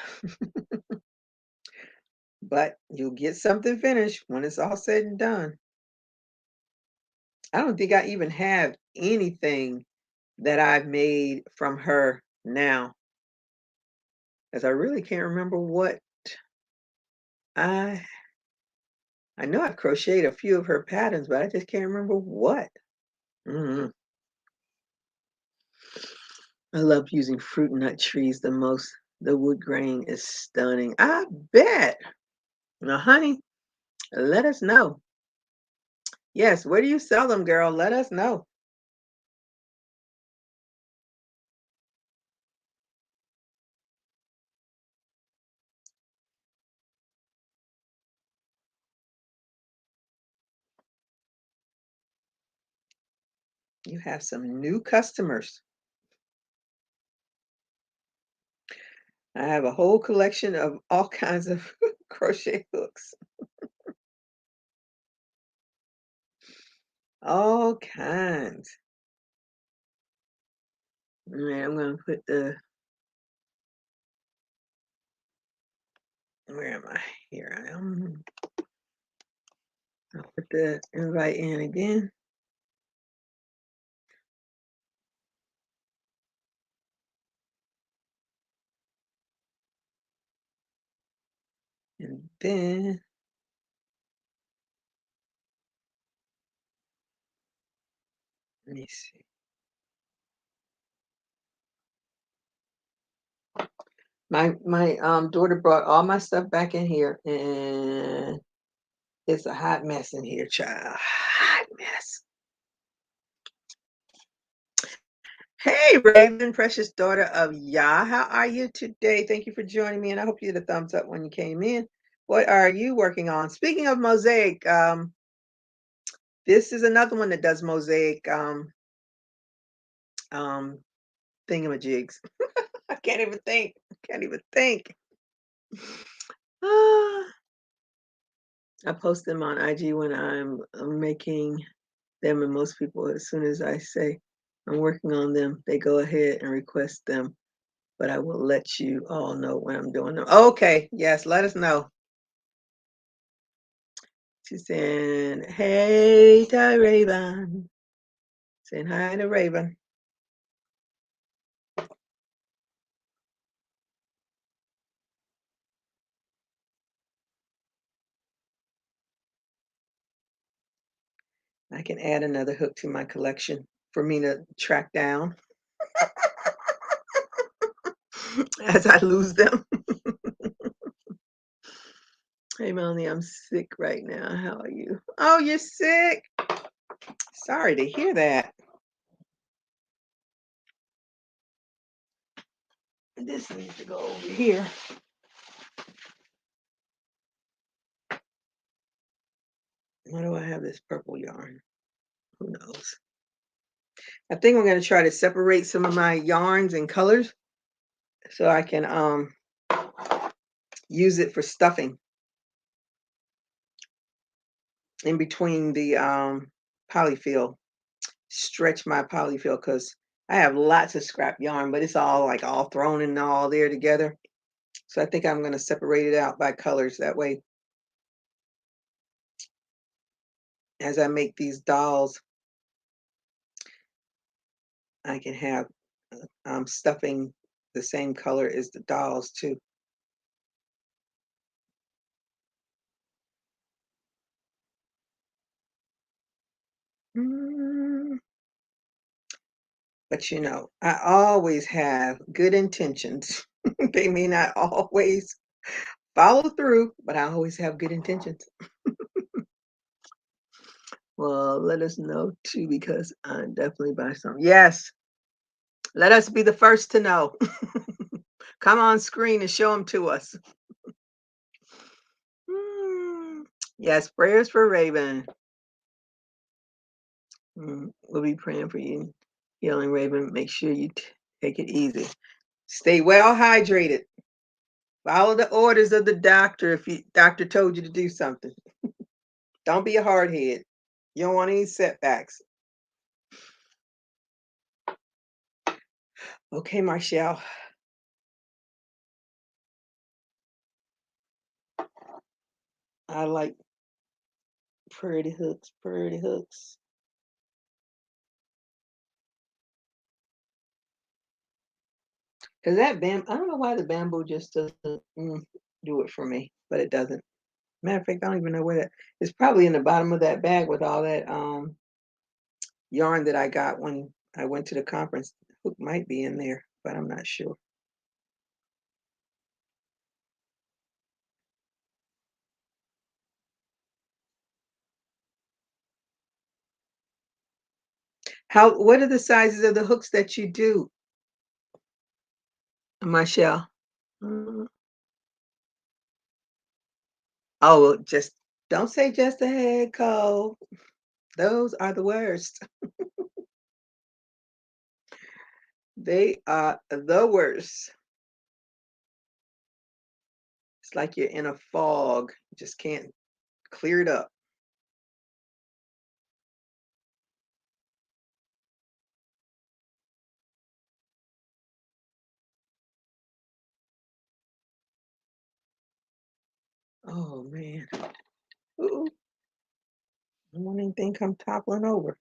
but you'll get something finished when it's all said and done. I don't think I even have anything that I've made from her now, as I really can't remember what I I know I've crocheted a few of her patterns, but I just can't remember what. Mhm. I love using fruit nut trees the most. The wood grain is stunning. I bet. Now, honey, let us know. Yes, where do you sell them, girl? Let us know. You have some new customers. I have a whole collection of all kinds of crochet hooks. All kinds. Man, I'm gonna put the where am I? Here I am. I'll put the invite in again. And then let me see. My daughter brought all my stuff back in here, and it's a hot mess in here, child. Hot mess. Hey, Raven, precious daughter of Yah. How are you today? Thank you for joining me, and I hope you had a thumbs up when you came in. What are you working on? Speaking of mosaic, this is another one that does mosaic um thingamajigs. I can't even think. Can't even think. Ah, I post them on IG when I'm making them, and most people, as soon as I say I'm working on them, they go ahead and request them. But I will let you all know when I'm doing them. Okay, yes, let us know. She's saying, "Hey to Raven," saying hi to Raven. I can add another hook to my collection for me to track down as I lose them. Hey, Melanie, I'm sick right now. How are you? Oh, you're sick. Sorry to hear that. This needs to go over here. Why do I have this purple yarn? Who knows? I think I'm going to try to separate some of my yarns and colors so I can use it for stuffing in between the polyfill. Stretch my polyfill because I have lots of scrap yarn, but it's all like all thrown in all there together. So I think I'm going to separate it out by colors. That way, as I make these dolls, I can have stuffing the same color as the dolls too. Mm, but you know, I always have good intentions. They may not always follow through, but I always have good intentions. Well, let us know too, because I'm definitely buy some. Yes, let us be the first to know. Come on screen and show them to us. Mm, yes, prayers for Raven. We'll be praying for you, healing Raven. Make sure you take it easy. Stay well hydrated. Follow the orders of the doctor if the doctor told you to do something. Don't be a hard head. You don't want any setbacks. Okay, Marshall. I like pretty hooks, pretty hooks. Because that I don't know why the bamboo just doesn't do it for me, but it doesn't. Matter of fact, I don't even know where that. It's probably in the bottom of that bag with all that yarn that I got when I went to the conference. Hook might be in there, but I'm not sure. What are the sizes of the hooks that you do, Marshall? Mm. Oh, well, just don't say just a head cold. Those are the worst. They are the worst. It's like you're in a fog. You just can't clear it up. Oh man. Ooh, I don't want anything come toppling over.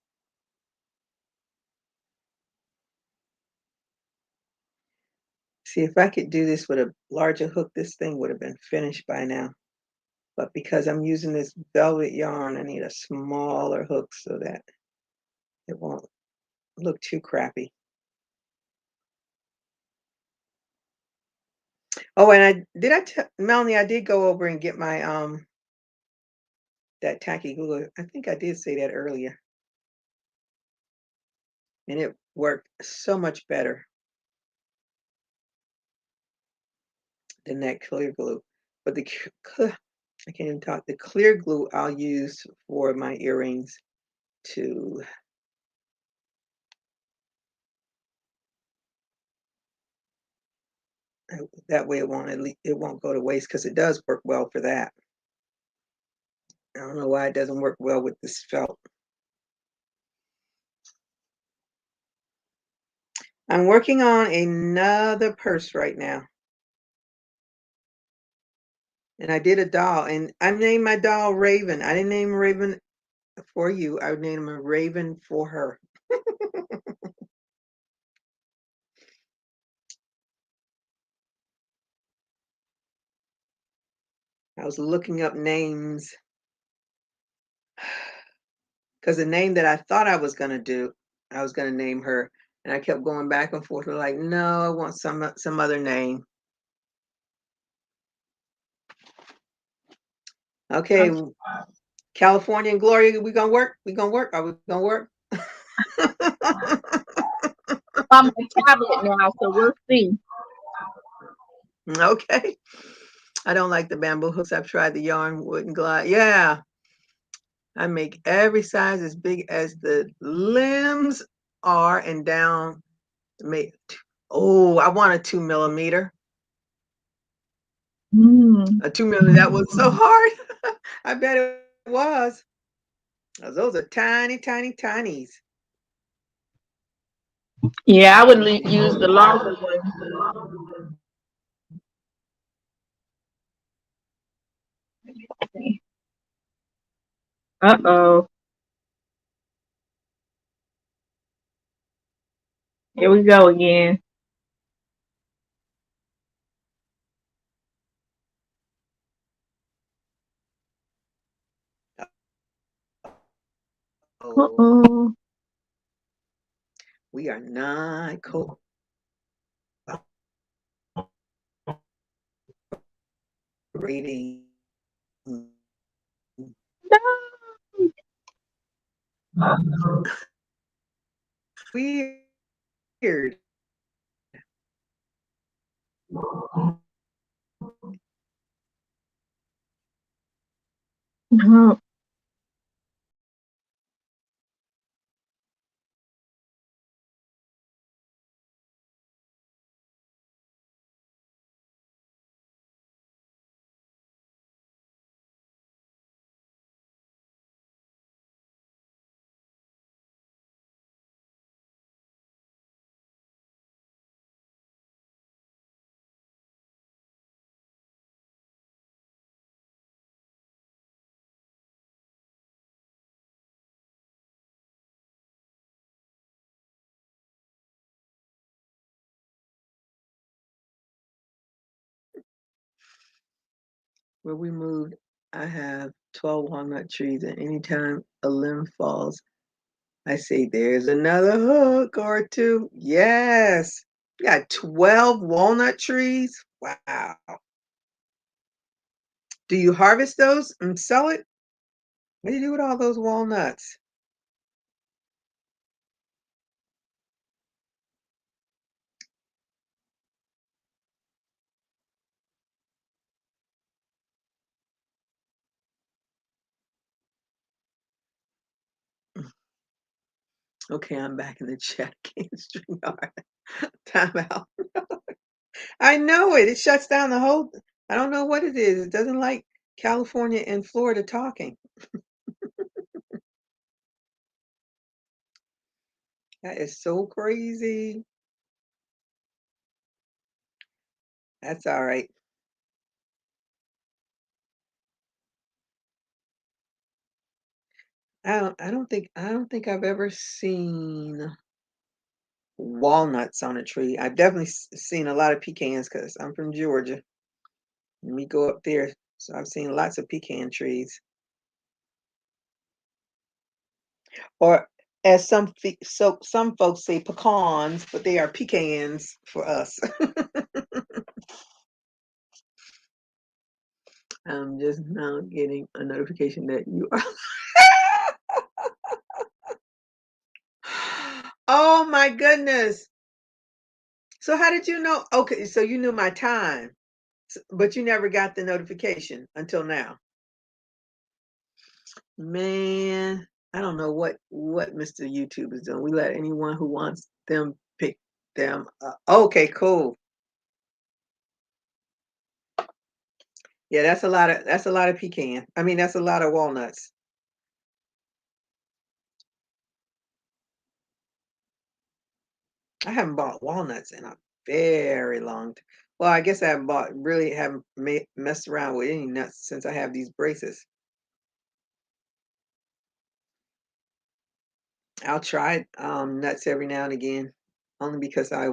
See, if I could do this with a larger hook, this thing would have been finished by now. But because I'm using this velvet yarn, I need a smaller hook so that it won't look too crappy. Oh, and Melanie, I did go over and get my that tacky glue. I think I did say that earlier. And it worked so much better than that clear glue. But I can't even talk. The clear glue I'll use for my earrings to that way it won't go to waste because it does work well for that. I don't know why it doesn't work well with this felt. I'm working on another purse right now. And I did a doll, and I named my doll Raven. I didn't name Raven for you. I would name him a Raven for her. I was looking up names because the name that I thought I was going to do, I was going to name her. And I kept going back and forth. Like, no, I want some other name. Okay, California and Gloria, we gonna work? We gonna work? Are we gonna work? On my tablet now, so we'll see. Okay. I don't like the bamboo hooks. I've tried the yarn wooden glide. Yeah. I make every size as big as the limbs are and down. Oh, I want a 2 millimeter. A 2 millimeter. That was so hard. I bet it was. Those are tiny, tiny, tinies. Yeah, I would use the larger one. Uh-oh. Here we go again. Uh-oh. We are not cooperating. Weird. No. Where we moved, I have 12 walnut trees, and anytime a limb falls, I say, there's another hook or two. Yes. You got 12 walnut trees? Wow. Do you harvest those and sell it? What do you do with all those walnuts? Okay, I'm back in the chat. Can't string yard. Time out. I know it. It shuts down the whole. I don't know what it is. It doesn't like California and Florida talking. That is so crazy. That's all right. I don't think I've ever seen walnuts on a tree. I've definitely seen a lot of pecans because I'm from Georgia. And we go up there, so I've seen lots of pecan trees. Or as some folks say pecans, but they are pecans for us. I'm just now getting a notification that you are. Oh my goodness. So how did you know? Okay, so you knew my time, but you never got the notification until now. Man, I don't know what Mr. YouTube is doing. We let anyone who wants them pick them up. Okay, cool. Yeah, that's a lot of pecan. I mean, that's a lot of walnuts. I haven't bought walnuts in a very long time. Well, I guess I haven't messed around with any nuts since I have these braces. I'll try nuts every now and again, only because I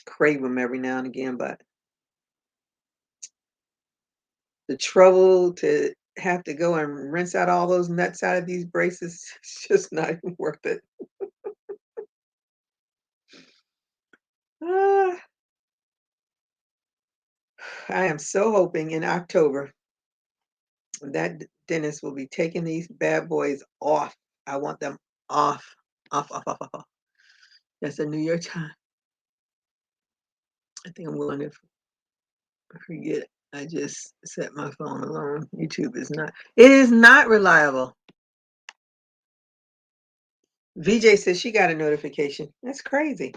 crave them every now and again. But the trouble to have to go and rinse out all those nuts out of these braces, it's just not even worth it. Ah, I am so hoping in October that dentist will be taking these bad boys off. I want them off, off. That's a New York time. I think I'm going to forget. I just set my phone alarm. YouTube is not. It is not reliable. VJ says she got a notification. That's crazy.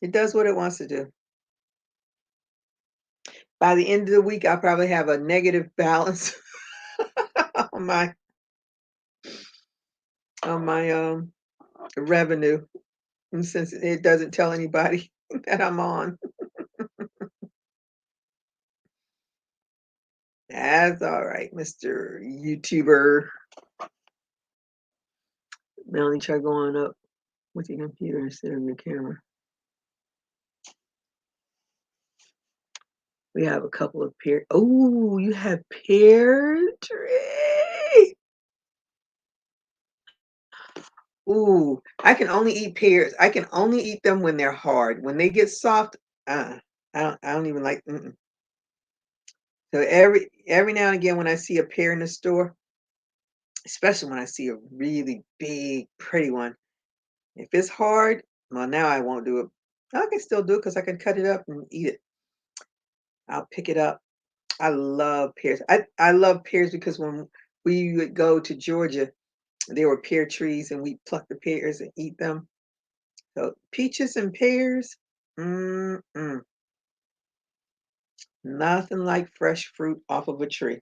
It does what it wants to do. By the end of the week, I'll probably have a negative balance on my revenue. And since it doesn't tell anybody that I'm on. That's all right, Mr. YouTuber. Melanie, try going up with your computer instead of your camera. We have a couple of pear. Oh, you have pear trees. Ooh, I can only eat pears. I can only eat them when they're hard. When they get soft, I don't even like. So every now and again, when I see a pear in the store, especially when I see a really big, pretty one, if it's hard, well, now I won't do it. I can still do it because I can cut it up and eat it. I'll pick it up. I love pears. I love pears because when we would go to Georgia, there were pear trees and we pluck the pears and eat them. So peaches and pears, mm-mm, nothing like fresh fruit off of a tree.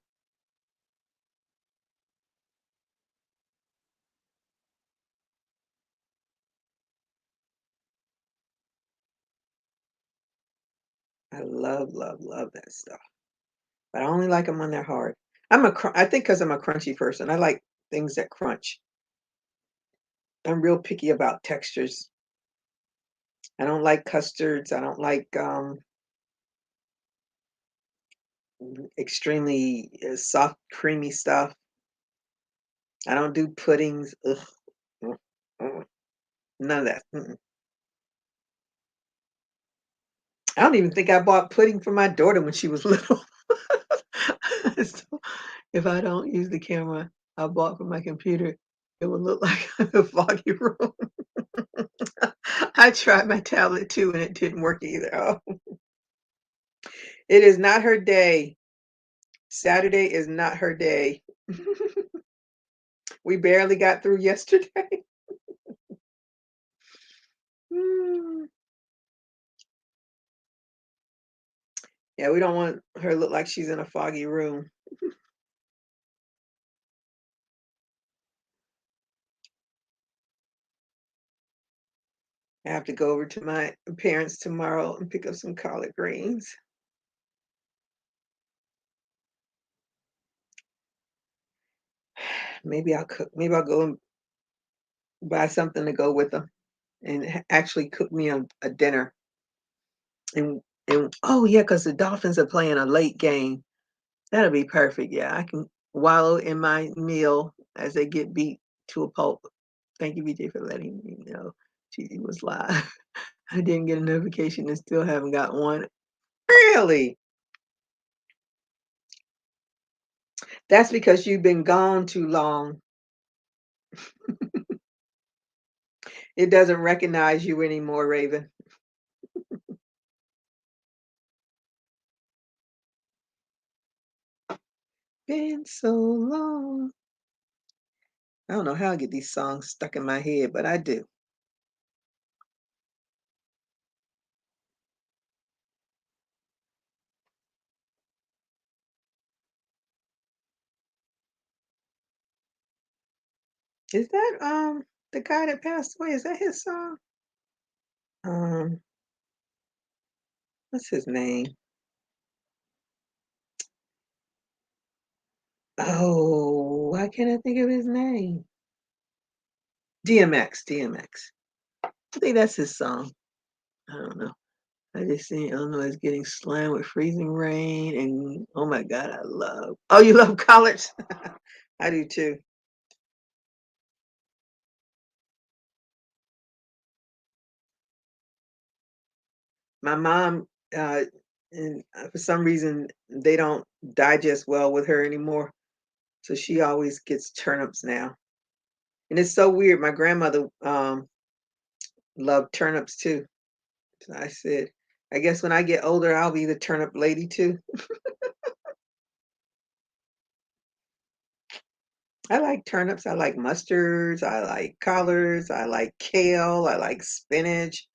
I love, love, love that stuff. But I only like them when they're hard. I think because I'm a crunchy person. I like things that crunch. I'm real picky about textures. I don't like custards. I don't like extremely soft, creamy stuff. I don't do puddings. Ugh, mm, mm, none of that. Mm-mm. I don't even think I bought pudding for my daughter when she was little. So if I don't use the camera I bought for my computer, it would look like a foggy room. I tried my tablet too, and it didn't work either. Oh, it is not her day. Saturday is not her day. We barely got through yesterday. Mm. Yeah, we don't want her to look like she's in a foggy room. I have to go over to my parents tomorrow and pick up some collard greens. Maybe I'll cook. Maybe I'll go and buy something to go with them and actually cook me a dinner. And oh yeah, because the Dolphins are playing a late game. That'll be perfect. Yeah, I can wallow in my meal as they get beat to a pulp. Thank you, BJ, for letting me know she was live. I didn't get a notification and still haven't got one. Really? That's because you've been gone too long. It doesn't recognize you anymore, Raven. Been so long. I don't know how I get these songs stuck in my head, but I do. Is that the guy that passed away? Is that his song? Um, what's his name? Oh, why can't I think of his name? DMX, DMX. I think that's his song. I don't know. I just seen Illinois getting slammed with freezing rain, and oh my God, I love. Oh, you love collards? I do too. My mom, and for some reason, they don't digest well with her anymore, so she always gets turnips now. And it's so weird. My grandmother loved turnips too. So I said, I guess when I get older, I'll be the turnip lady too. I like turnips. I like mustards. I like collards. I like kale. I like spinach.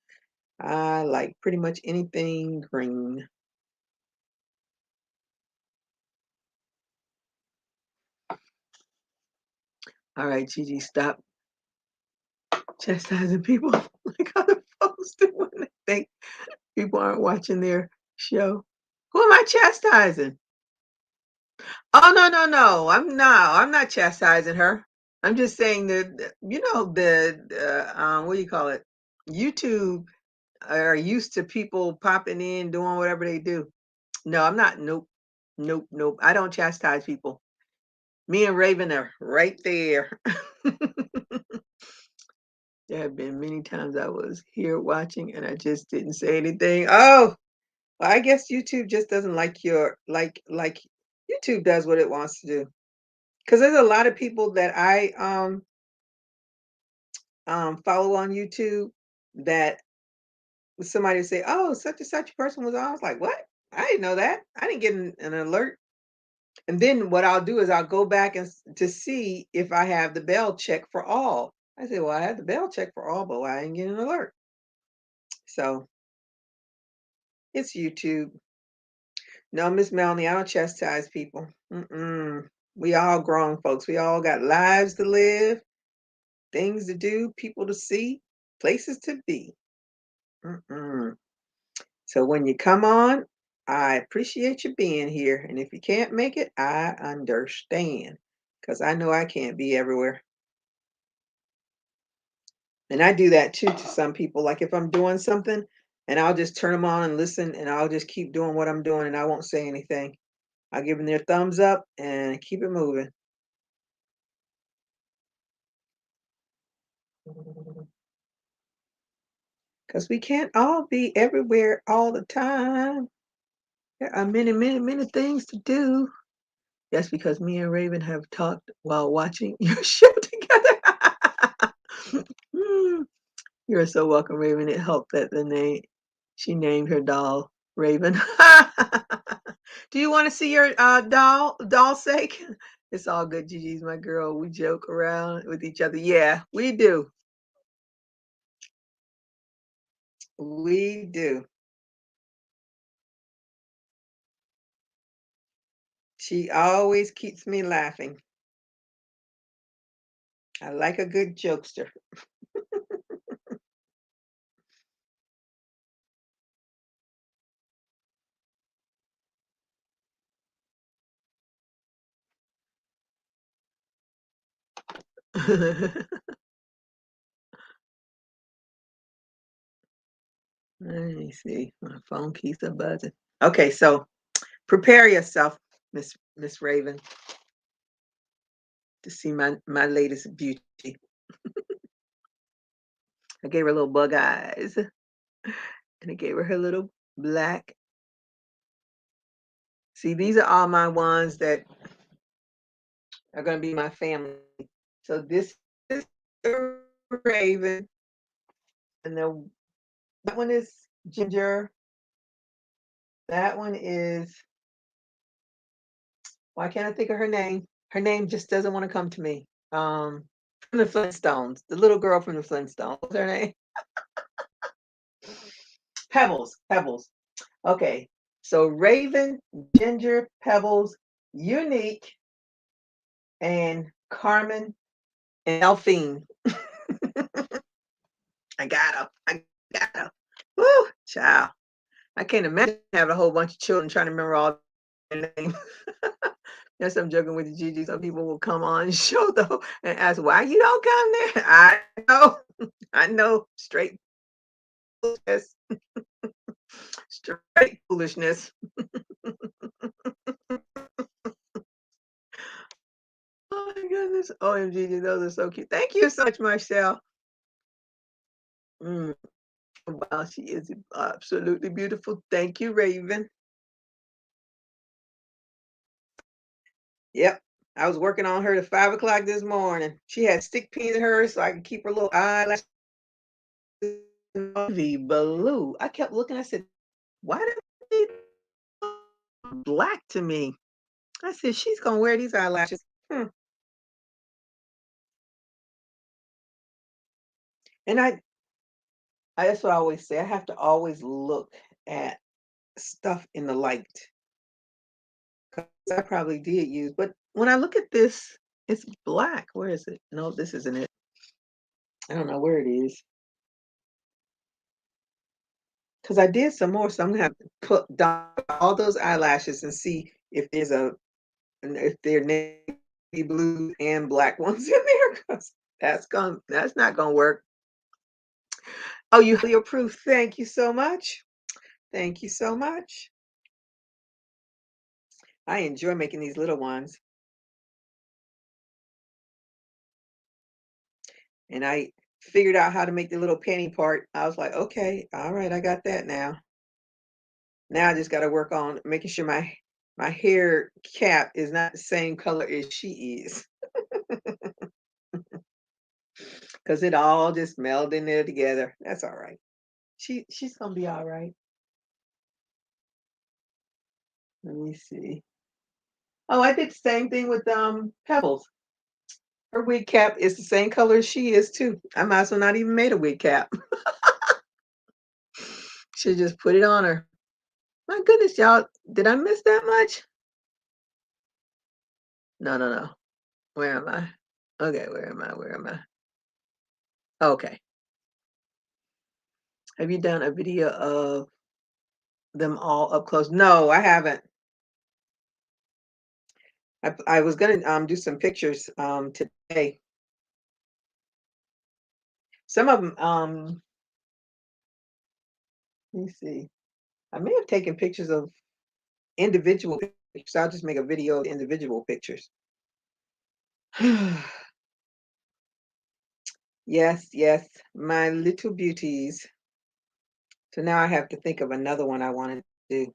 I like pretty much anything green. All right, Gigi, stop chastising people like other folks do when they think people aren't watching their show. Who am I chastising? Oh no, no, no. I'm not chastising her. I'm just saying that you know the what do you call it? YouTube are used to people popping in doing whatever they do. No, I'm not. Nope. Nope, nope. I don't chastise people. Me and Raven are right there. There have been many times I was here watching and I just didn't say anything. Oh, well, I guess YouTube just doesn't like your like YouTube does what it wants to do. Because there's a lot of people that I follow on YouTube that somebody would say, "Oh, such and such person was on." I was like, "What? I didn't know that. I didn't get an alert." And then what I'll do is I'll go back and to see if I have the bell checked for all. I say, "Well, I had the bell checked for all, but I didn't get an alert." So it's YouTube. No, Miss Melanie, I don't chastise people. Mm-mm. We all grown folks. We all got lives to live, things to do, people to see, places to be. Mm-mm. So when you come on, I appreciate you being here. And if you can't make it, I understand because I know I can't be everywhere. And I do that too to some people. Like if I'm doing something and I'll just turn them on and listen and I'll just keep doing what I'm doing and I won't say anything. I'll give them their thumbs up and keep it moving. Because we can't all be everywhere all the time. There are many, many, many things to do. That's because me and Raven have talked while watching your show together. Mm, you're so welcome, Raven. It helped that she named her doll Raven. Do you want to see your doll's sake? It's all good. Gigi's my girl. We joke around with each other. Yeah, we do. We do. She always keeps me laughing. I like a good jokester. Let me see. My phone keeps a buzzing. Okay, so prepare yourself, Miss Raven, to see my latest beauty. I gave her little bug eyes, and I gave her little black. See, these are all my ones that are going to be my family. So this is Raven, and that one is Ginger. That one is, why can't I think of her name? Her name just doesn't want to come to me. From the Flintstones, the little girl from the Flintstones. What's her name? Pebbles. Pebbles. Okay. So Raven, Ginger, Pebbles, Unique, and Carmen and Elfine. I got her. I got her. Woo, child. I can't imagine having a whole bunch of children trying to remember all their names. Yes, I'm joking with you, Gigi. Some people will come on show though and ask why you don't come there. I know, I know, straight foolishness, straight foolishness. Oh my goodness, OMG, those are so cute. Thank you so much, Marcel. Mm, wow, she is absolutely beautiful. Thank you, Raven. Yep. I was working on her at 5 o'clock this morning. She had stick pins in her so I could keep her little eyelash blue. I kept looking. I said, why did they look black to me? I said, she's gonna wear these eyelashes. And that's what I always say. I have to always look at stuff in the light. 'Cause I probably did use, but when I look at this, it's black. Where is it? No, this isn't it. I don't know where it is. Because I did some more, so I'm gonna have to put down all those eyelashes and see if if they're navy blue and black ones in there. Because that's not gonna work. Oh, you have your proof. Thank you so much. Thank you so much. I enjoy making these little ones, and I figured out how to make the little penny part. I was like, okay, all right, I got that now. Now I just got to work on making sure my hair cap is not the same color as she is, because it all just melded in there together. That's all right. She's gonna be all right. Let me see. Oh, I did the same thing with Pebbles. Her wig cap is the same color as she is too. I might as well not even made a wig cap. Should just put it on her. My goodness, y'all, did I miss that much? No, no, no. Where am I? Okay, where am I? Where am I? Okay. Have you done a video of them all up close? No, I haven't. I was gonna do some pictures today. Some of them let me see. I may have taken pictures of individual pictures. I'll just make a video of individual pictures. Yes, yes, my little beauties. So now I have to think of another one I want to do.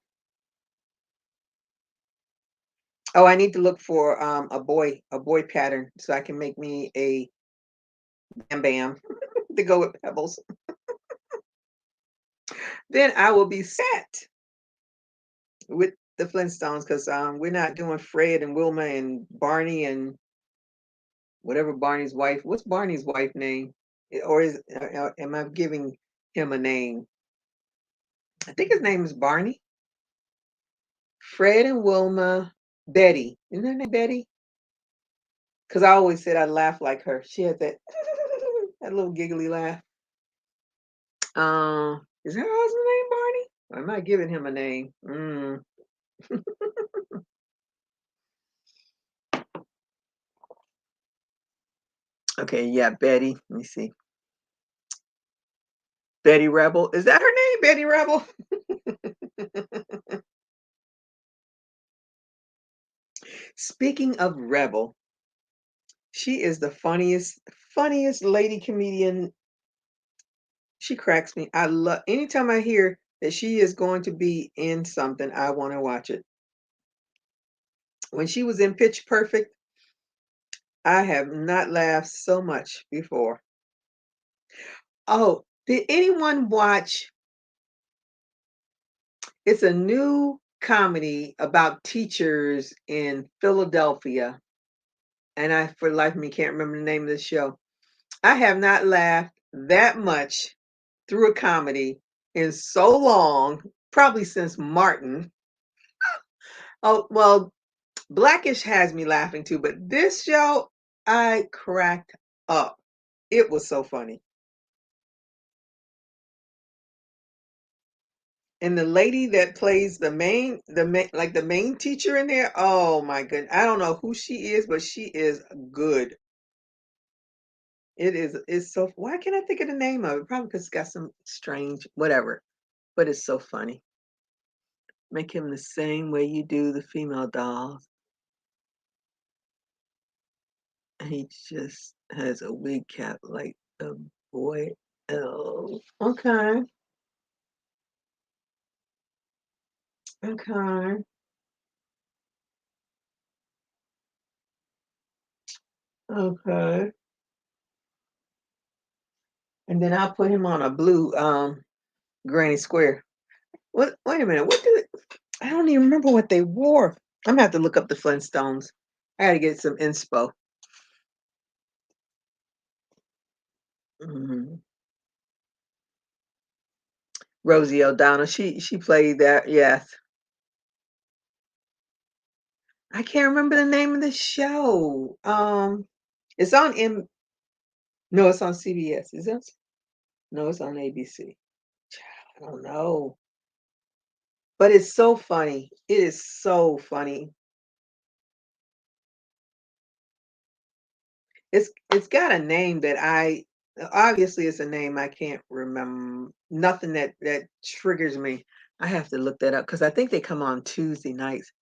Oh, I need to look for a boy pattern so I can make me a bam bam to go with Pebbles. Then I will be set with the Flintstones because we're not doing Fred and Wilma and Barney and whatever Barney's wife. What's Barney's wife name? Or is am I giving him a name? I think his name is Barney. Fred and Wilma, Betty. Isn't her name Betty? Because I always said I laugh like her. She had that that little giggly laugh. Is her husband named Barney? Or am I giving him a name? Okay, yeah, Betty. Let me see. Betty Rebel. Is that her name? Betty Rebel? Speaking of Rebel, she is the funniest lady comedian. She cracks me. I love anytime I hear that she is going to be in something, I want to watch it. When she was in Pitch Perfect, I have not laughed so much before. Oh, did anyone watch? It's a new comedy about teachers in Philadelphia, and I, for the life of me, can't remember the name of the show. I have not laughed that much through a comedy in so long, probably since Martin. Oh, well, Blackish has me laughing too, but this show, I cracked up. It was so funny. And the lady that plays like the main teacher in there, oh my goodness. I don't know who she is, but she is good. It's so, why can't I think of the name of it? Probably because it's got some strange whatever, but it's so funny. Make him the same way you do the female dolls. He just has a wig cap like a boy. Oh, okay. Okay. Okay. And then I'll put him on a blue granny square. What, wait a minute. I don't even remember what they wore. I'm gonna have to look up the Flintstones. I gotta get some inspo. Mhm. Rosie O'Donnell. She played that. Yes. I can't remember the name of the show. It's on M. No, it's on CBS. Is it? No, it's on ABC. I don't know, but it's so funny. It is so funny. It's got a name that I obviously it's a name I can't remember. Nothing that triggers me. I have to look that up because I think they come on Tuesday nights.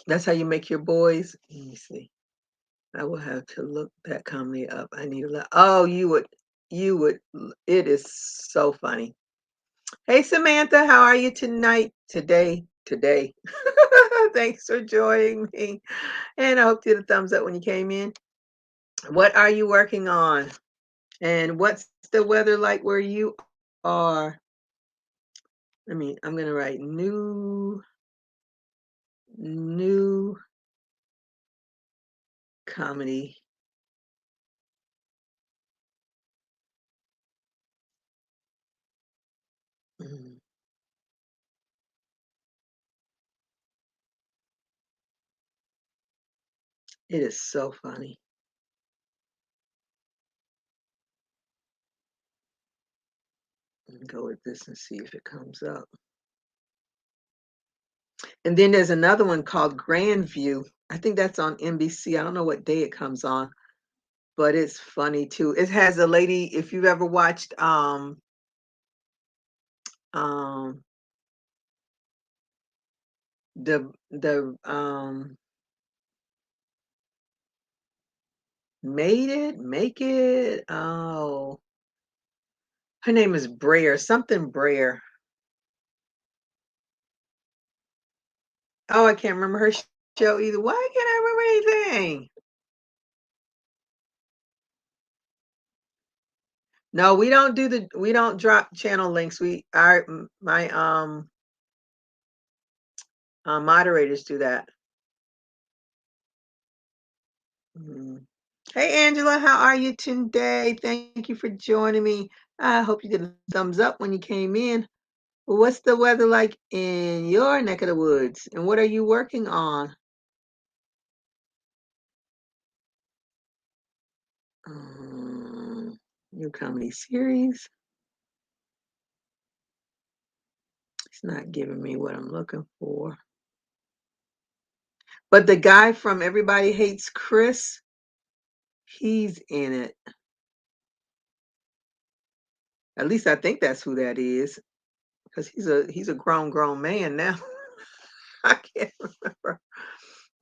That's how you make your boys? Let me see. I will have to look that comedy up. I need to let oh, you would it is so funny. Hey Samantha, how are you tonight? Today. Thanks for joining me. And I hope you did a thumbs up when you came in. What are you working on? And what's the weather like where you are? I'm gonna write new comedy. Mm, it is so funny. Let me go with this and see if it comes up. And then there's another one called Grandview. I think that's on NBC. I don't know what day it comes on, but it's funny too. It has a lady, if you've ever watched um the Make It. Oh, her name is Brayer, something Brayer. Oh, I can't remember her show either. Why can't I remember anything? No, we don't drop channel links. My moderators do that. Mhm. Hey Angela, how are you today? Thank you for joining me. I hope you did a thumbs up when you came in. What's the weather like in your neck of the woods? And what are you working on? New comedy series. It's not giving me what I'm looking for. But the guy from Everybody Hates Chris, he's in it. At least I think that's who that is, because he's a grown man now. I can't remember.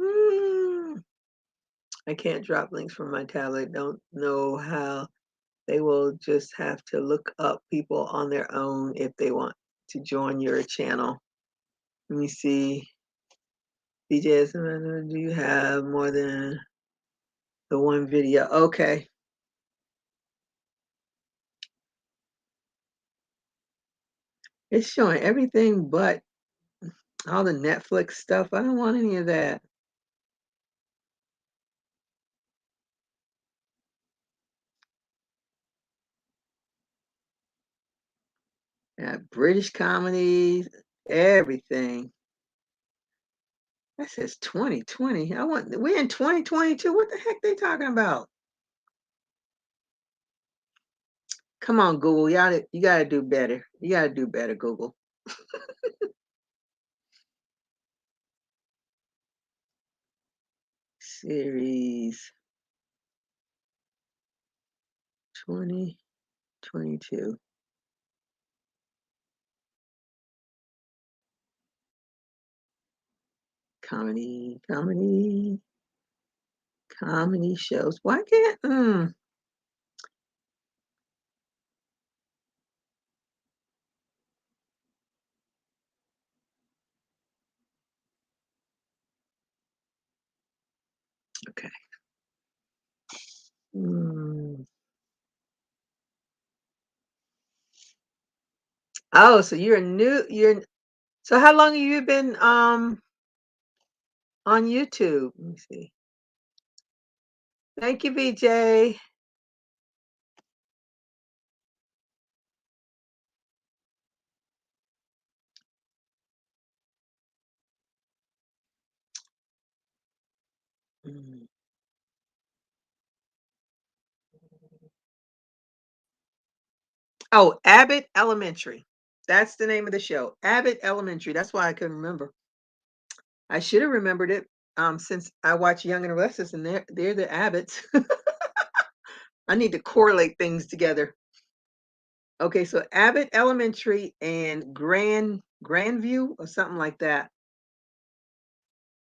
Hmm. I can't drop links from my tablet. Don't know how. They will just have to look up people on their own if they want to join your channel. Let me see. DJs, do you have more than the one video? Okay. It's showing everything but all the Netflix stuff. I don't want any of that. British comedies, everything. That says 2020. We're in 2022. What the heck they talking about? Come on, Google. You gotta do better. You gotta do better, Google. Series 2022. Comedy shows. Why can't okay. Oh, so so how long have you been on YouTube? Let me see. Thank you, BJ. Mm. Oh, Abbott Elementary. That's the name of the show. Abbott Elementary. That's why I couldn't remember. I should have remembered it since I watch Young and Restless and they're the Abbotts. I need to correlate things together. Okay, so Abbott Elementary and Grandview or something like that.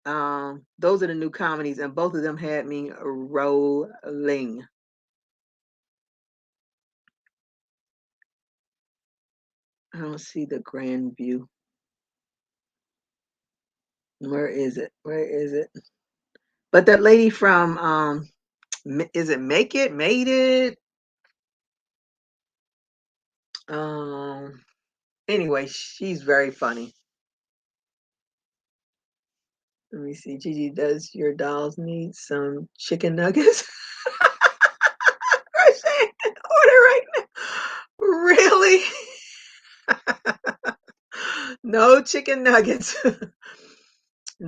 Those are the new comedies, and both of them had me rolling. I don't see the grand view. Where is it? Where is it? But that lady from is it Make It? Made It? Um anyway, she's very funny. Let me see. Gigi, does your dolls need some chicken nuggets? Crochet order right now. Really? No chicken nuggets. And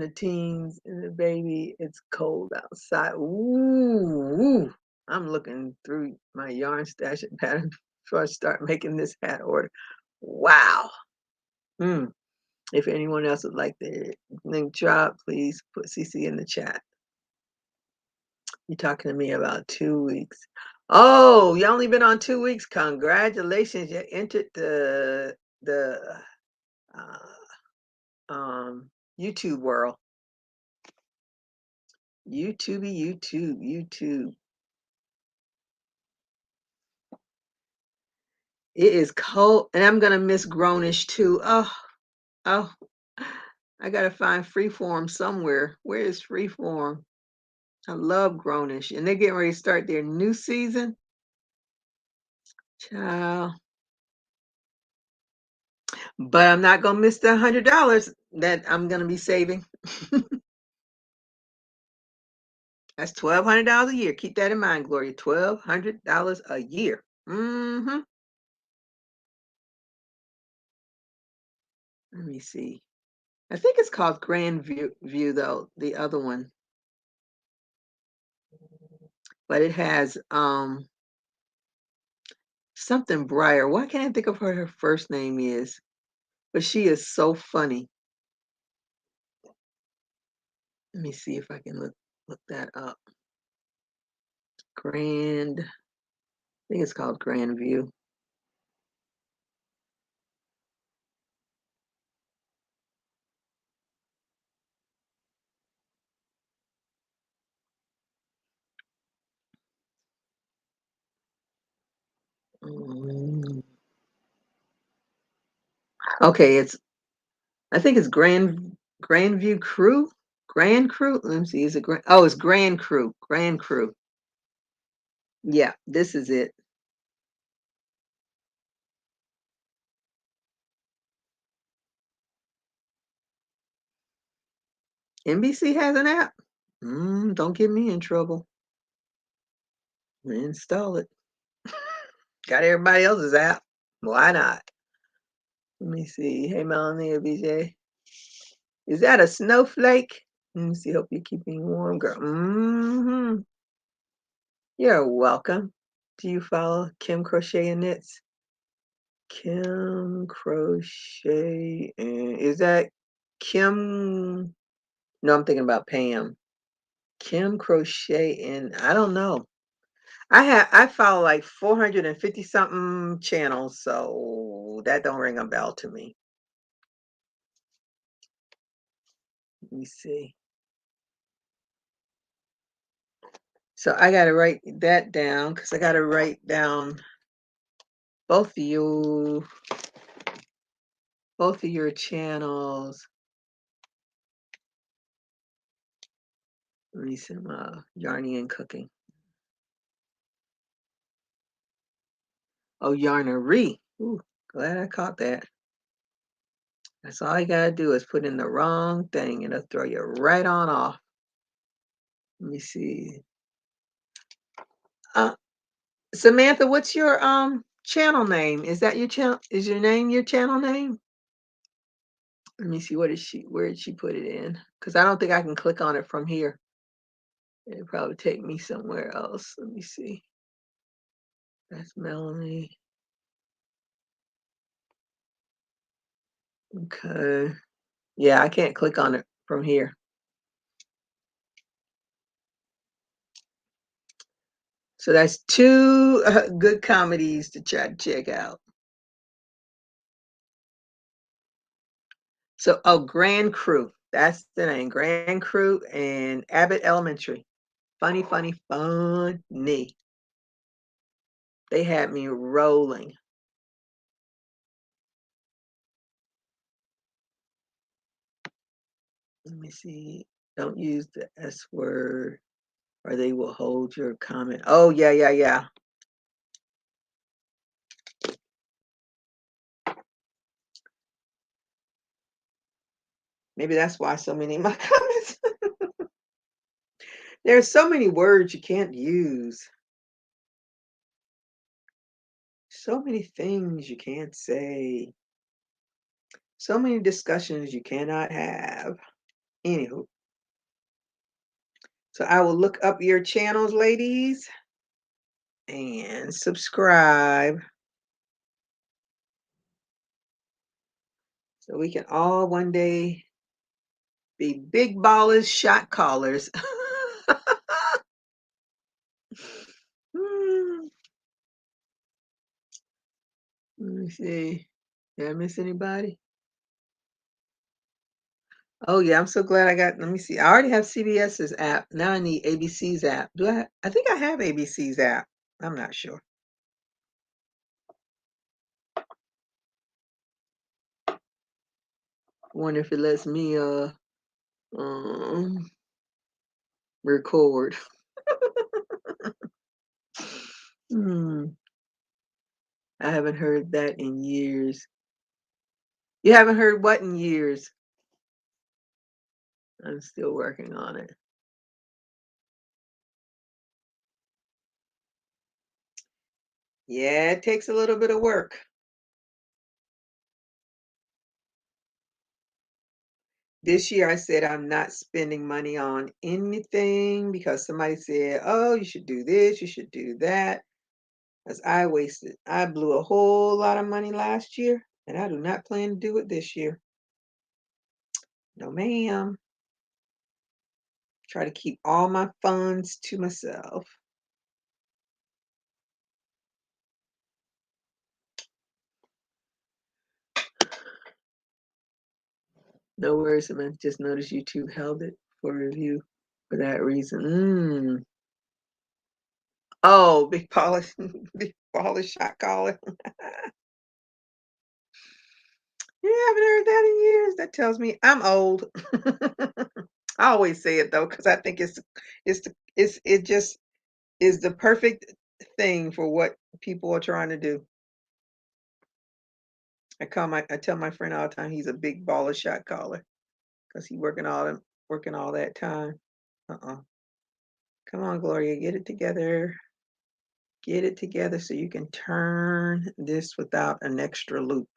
the teens and the baby, it's cold outside. Ooh, I'm looking through my yarn stash and pattern before I start making this hat order. Wow. Hmm. If anyone else would like the link drop, please put CC in the chat. You're talking to me about 2 weeks. Oh, you only been on 2 weeks. Congratulations. You entered the YouTube world. YouTube. It is cold, and I'm gonna miss Grownish too. Oh, I gotta find Freeform somewhere. Where is Freeform? I love Grownish, and they're getting ready to start their new season. Child. But I'm not gonna miss the $100 that I'm gonna be saving. That's $1,200 a year. Keep that in mind, Gloria. $1,200 a year. Mm-hmm. Let me see. I think it's called Grand View though, the other one. But it has something Breyer. Why can't I think of what her first name is? But she is so funny. Let me see if I can look that up. Grand. I think it's called Grand View. Okay, I think it's Grandview Crew. Grand Crew. Let me see. Is it Grand? Oh, it's Grand Crew. Grand Crew. Yeah, this is it. NBC has an app. Don't get me in trouble. Install it. Got everybody else's app. Why not? Let me see. Hey, Melanie or BJ. Is that a snowflake? Let me see. Hope you're keeping warm, girl. You're welcome. Do you follow Kim Crochet and Knits? Kim Crochet and is that Kim? No, I'm thinking about Pam. Kim Crochet and I don't know. I follow like 450 something channels, so that don't ring a bell to me. Let me see. So I gotta write that down because I gotta write down both of your channels. Let me see yarning and cooking. Oh, yarnery. Ooh, glad I caught that. That's all you gotta do is put in the wrong thing and it'll throw you right on off. Let me see. Samantha, what's your channel name? Is that your channel? Is your name your channel name? Let me see. Where did she put it in? Because I don't think I can click on it from here. It'll probably take me somewhere else. Let me see. That's Melanie. Okay. Yeah, I can't click on it from here. So that's two good comedies to try to check out. So, Grand Crew. That's the name, Grand Crew and Abbott Elementary. Funny, funny, funny. They had me rolling. Let me see. Don't use the S word or they will hold your comment. Oh, yeah, yeah, yeah. Maybe that's why so many of my comments. There's so many words you can't use. So many things you can't say. So many discussions you cannot have. Anywho, so I will look up your channels, ladies, and subscribe so we can all one day be big ballers, shot callers. Hmm, let me see. Did I miss anybody? Oh yeah, I'm so glad I got. Let me see. I already have CBS's app. Now I need ABC's app. Do I? I think I have ABC's app. I'm not sure. Wonder if it lets me um record. Hmm. I haven't heard that in years. You haven't heard what in years? I'm still working on it. Yeah, it takes a little bit of work. This year I said I'm not spending money on anything because somebody said, "Oh, you should do this, you should do that." As I blew a whole lot of money last year, and I do not plan to do it this year. No, ma'am. Try to keep all my funds to myself. No worries, I just noticed YouTube held it for review for that reason. Oh, big polish, big polish shot collar. Yeah, I haven't heard that in years. That tells me I'm old. I always say it though, because I think it just is the perfect thing for what people are trying to do. I tell my friend all the time he's a big baller shot caller because he working all that time. Come on, Gloria, get it together. Get it together so you can turn this without an extra loop.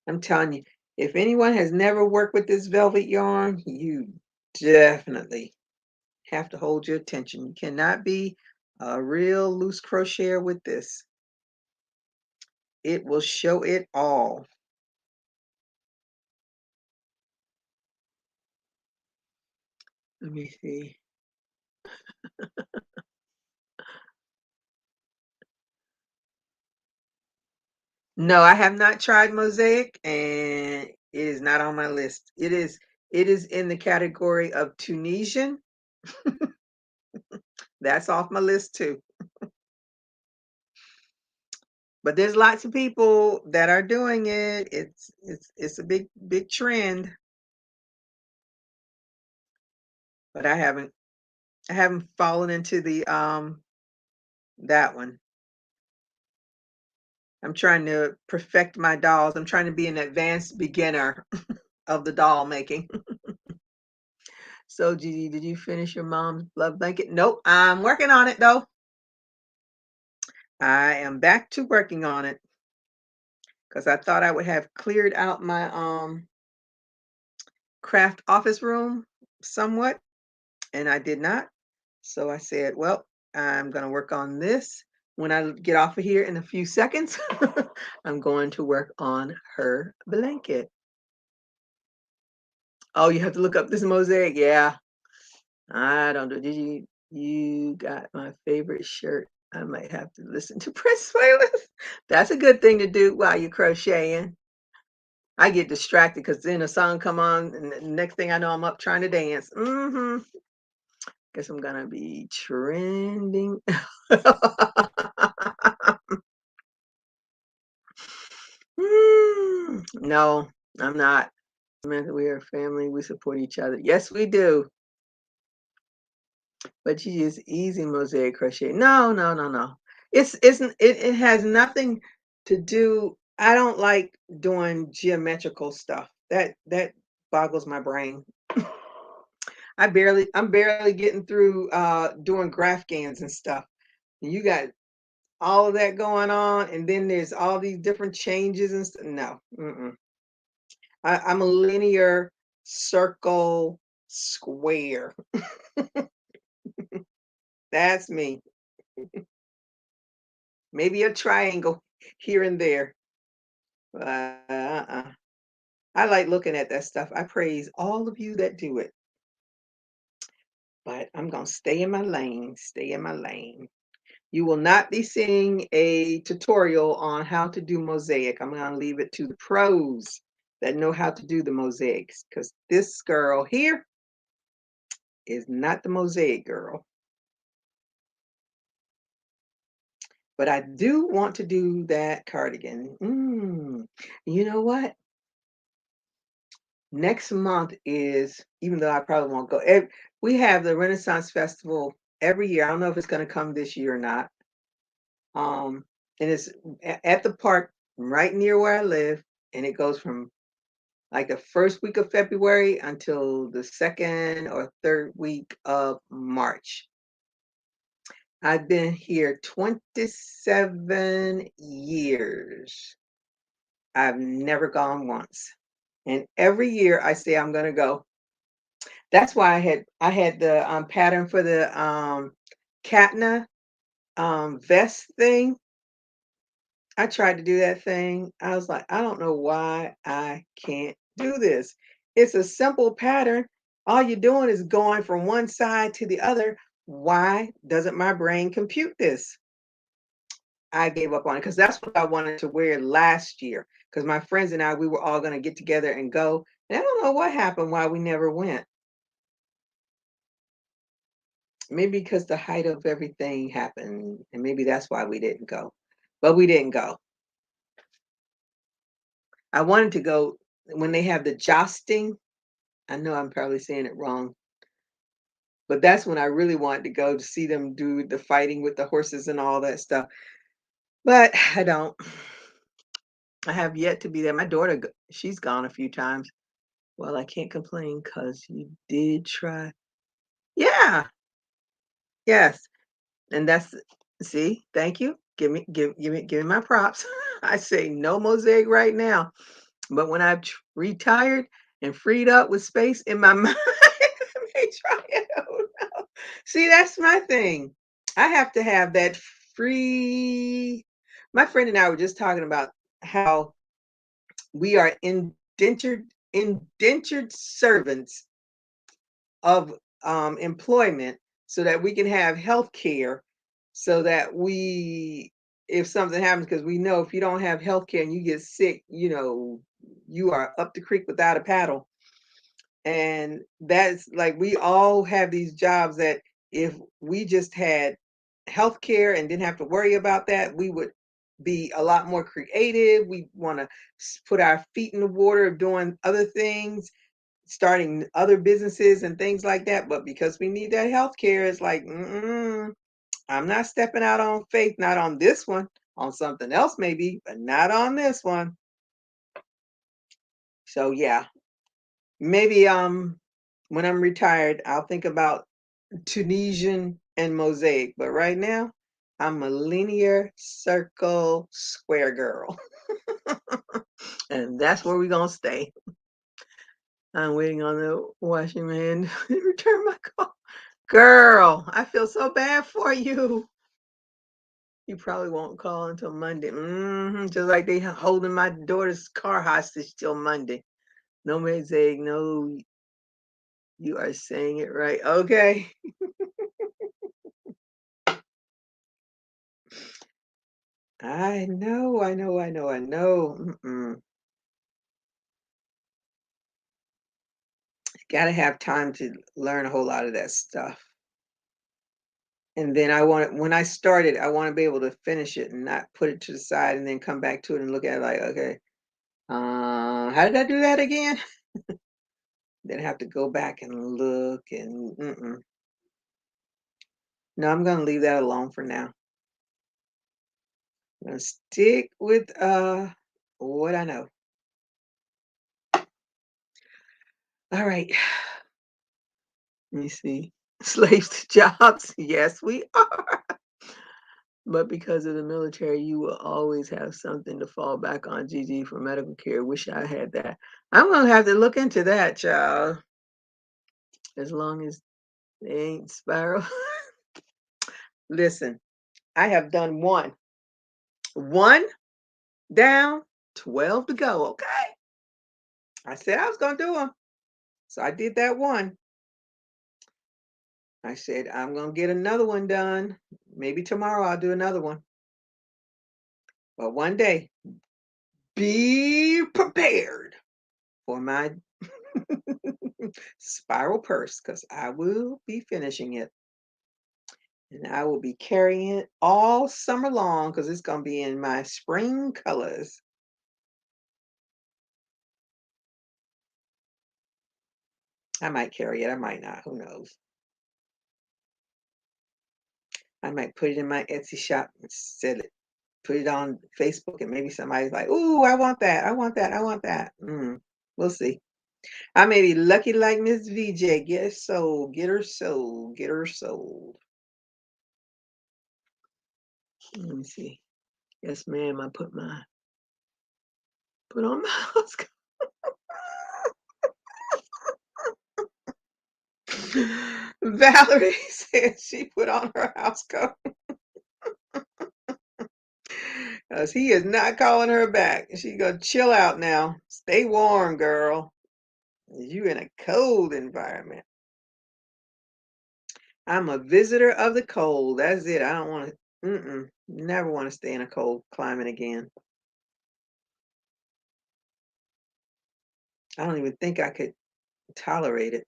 I'm telling you, if anyone has never worked with this velvet yarn, you definitely have to hold your attention. You cannot be a real loose crocheter with this. It will show it all. Let me see. No, I have not tried mosaic and it is not on my list. It is in the category of Tunisian. That's off my list too. But there's lots of people that are doing it. It's a big trend. But I haven't fallen into the that one. I'm trying to perfect my dolls. I'm trying to be an advanced beginner of the doll making. So, Gigi, did you finish your mom's love blanket? Nope. I'm working on it though. I am back to working on it because I thought I would have cleared out my craft office room somewhat, and I did not. So I said, well, I'm going to work on this. When I get off of here in a few seconds, I'm going to work on her blanket. Oh, you have to look up this mosaic. Yeah, I don't do. You got my favorite shirt. I might have to listen to Prince playlist. That's a good thing to do while you're crocheting. I get distracted because then a song come on, and the next thing I know, I'm up trying to dance. Guess I'm gonna be trending. No, I'm not. We are family. We support each other. Yes, we do. But you use easy mosaic crochet. No, no, no, no. It has nothing to do. I don't like doing geometrical stuff. That boggles my brain. I'm barely getting through doing graph gans and stuff. You got all of that going on, and then there's all these different changes and stuff. No, I'm a linear circle square. That's me. Maybe a triangle here and there. Uh-uh. I like looking at that stuff. I praise all of you that do it, but I'm gonna stay in my lane. Stay in my lane. You will not be seeing a tutorial on how to do mosaic. I'm gonna leave it to the pros that know how to do the mosaics, because this girl here is not the mosaic girl. But I do want to do that cardigan. You know what? Next month is, even though I probably won't go, we have the Renaissance Festival every year. I don't know if it's going to come this year or not. And it's at the park right near where I live, and it goes from like the first week of February until the second or third week of March. I've been here 27 years. I've never gone once. And every year I say I'm going to go. That's why I had the pattern for the Katna vest thing. I tried to do that thing. I was like, I don't know why I can't do this. It's a simple pattern. All you're doing is going from one side to the other. Why doesn't my brain compute this? I gave up on it because that's what I wanted to wear last year. Because my friends and I, we were all going to get together and go. And I don't know what happened why we never went. Maybe because the height of everything happened, and maybe that's why we didn't go. But we didn't go. I wanted to go when they have the jousting. I know I'm probably saying it wrong, but that's when I really wanted to go to see them do the fighting with the horses and all that stuff. But I don't. I have yet to be there. My daughter, she's gone a few times. Well, I can't complain because you did try. Yeah, yes. And that's, see, thank you. Give me my props. I say no mosaic right now. But when I've retired and freed up with space in my mind, I may try it out. See, that's my thing. I have to have that free. My friend and I were just talking about how we are indentured servants of employment so that we can have health care, so that we, if something happens, because we know if you don't have health care and you get sick, you are up the creek without a paddle. And that's like, we all have these jobs that if we just had health care and didn't have to worry about that, we would be a lot more creative. We want to put our feet in the water doing other things, starting other businesses and things like that. But because we need that health care, it's like, I'm not stepping out on faith, not on this one, on something else maybe, but not on this one. So yeah, maybe when I'm retired, I'll think about Tunisian and mosaic. But right now, I'm a linear circle square girl. And that's where we're gonna stay. I'm waiting on the washing man to return my call. Girl, I feel so bad for you. You probably won't call until Monday. Just like they holding my daughter's car hostage till Monday. No mosaic, no, you are saying it right. Okay. I know. Gotta have time to learn a whole lot of that stuff. And then I want when I start it, I want to be able to finish it and not put it to the side and then come back to it and look at it like, okay, how did I do that again? Then I have to go back and look and no, I'm gonna leave that alone for now. I'm gonna stick with what I know. All right. Let me see. Slaves to jobs. Yes, we are. But because of the military, you will always have something to fall back on, Gigi, for medical care. Wish I had that. I'm gonna have to look into that, child. As long as they ain't spiral. Listen, I have done one. One down, 12 to go. Okay. I said I was gonna do them. So I did that one. I said I'm gonna get another one done. Maybe tomorrow I'll do another one. But one day, be prepared for my spiral purse because I will be finishing it. And I will be carrying it all summer long because it's going to be in my spring colors. I might carry it. I might not. Who knows? I might put it in my Etsy shop and sell it. Put it on Facebook and maybe somebody's like, "Ooh, I want that. I want that. I want that." We'll see. I may be lucky like Miss VJ. Get it sold. Get her sold. Get her sold. Let me see. Yes, ma'am. I put on my house coat. Valerie said she put on her house coat. Cause he is not calling her back. She gonna chill out now. Stay warm, girl. You in a cold environment. I'm a visitor of the cold. That's it. I don't want to. Never want to stay in a cold climate again. I don't even think I could tolerate it.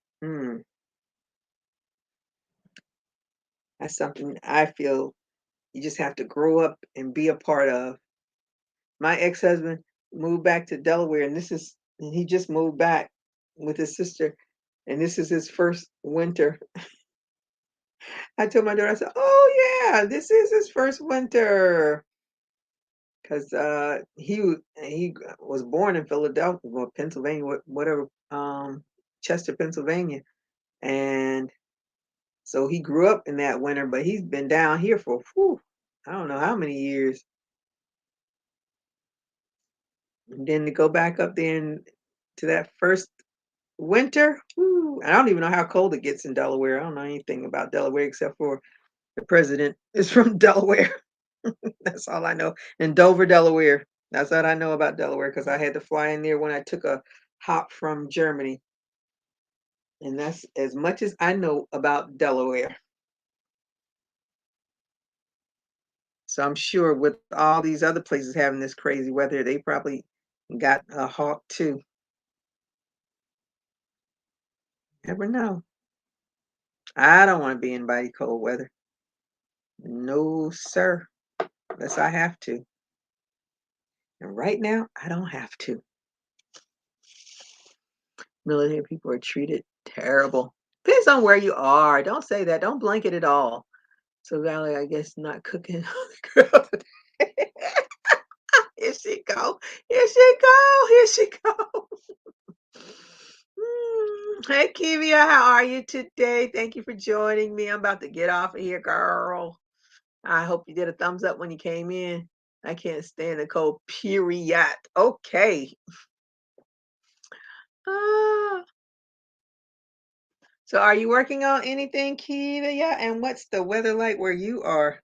That's something I feel you just have to grow up and be a part of. My ex-husband moved back to Delaware, and he just moved back with his sister, and this is his first winter. I told my daughter, I said, "Oh yeah, this is his first winter," because he was born in Philadelphia, well, Pennsylvania, whatever, Chester, Pennsylvania, and so he grew up in that winter, but he's been down here for I don't know how many years. And then to go back up there to that first winter, I don't even know how cold it gets in Delaware. I don't know anything about Delaware except for the president is from Delaware. That's all I know. And Dover, Delaware. That's what I know about Delaware because I had to fly in there when I took a hop from Germany. And that's as much as I know about Delaware. So I'm sure with all these other places having this crazy weather, they probably got a hawk too. Never know. I don't want to be in mighty cold weather. No, sir. Unless I have to. And right now, I don't have to. Military people are treated terrible. Depends on where you are. Don't say that. Don't blanket it all. So Valerie, I guess not cooking on the grill today. Here she go. Here she go. Here she go. Hey Kivia, how are you today? Thank you for joining me. I'm about to get off of here, girl. I hope you did a thumbs up when you came in. I can't stand the cold, period. Okay. Ah. So are you working on anything, Kivia? And what's the weather like where you are?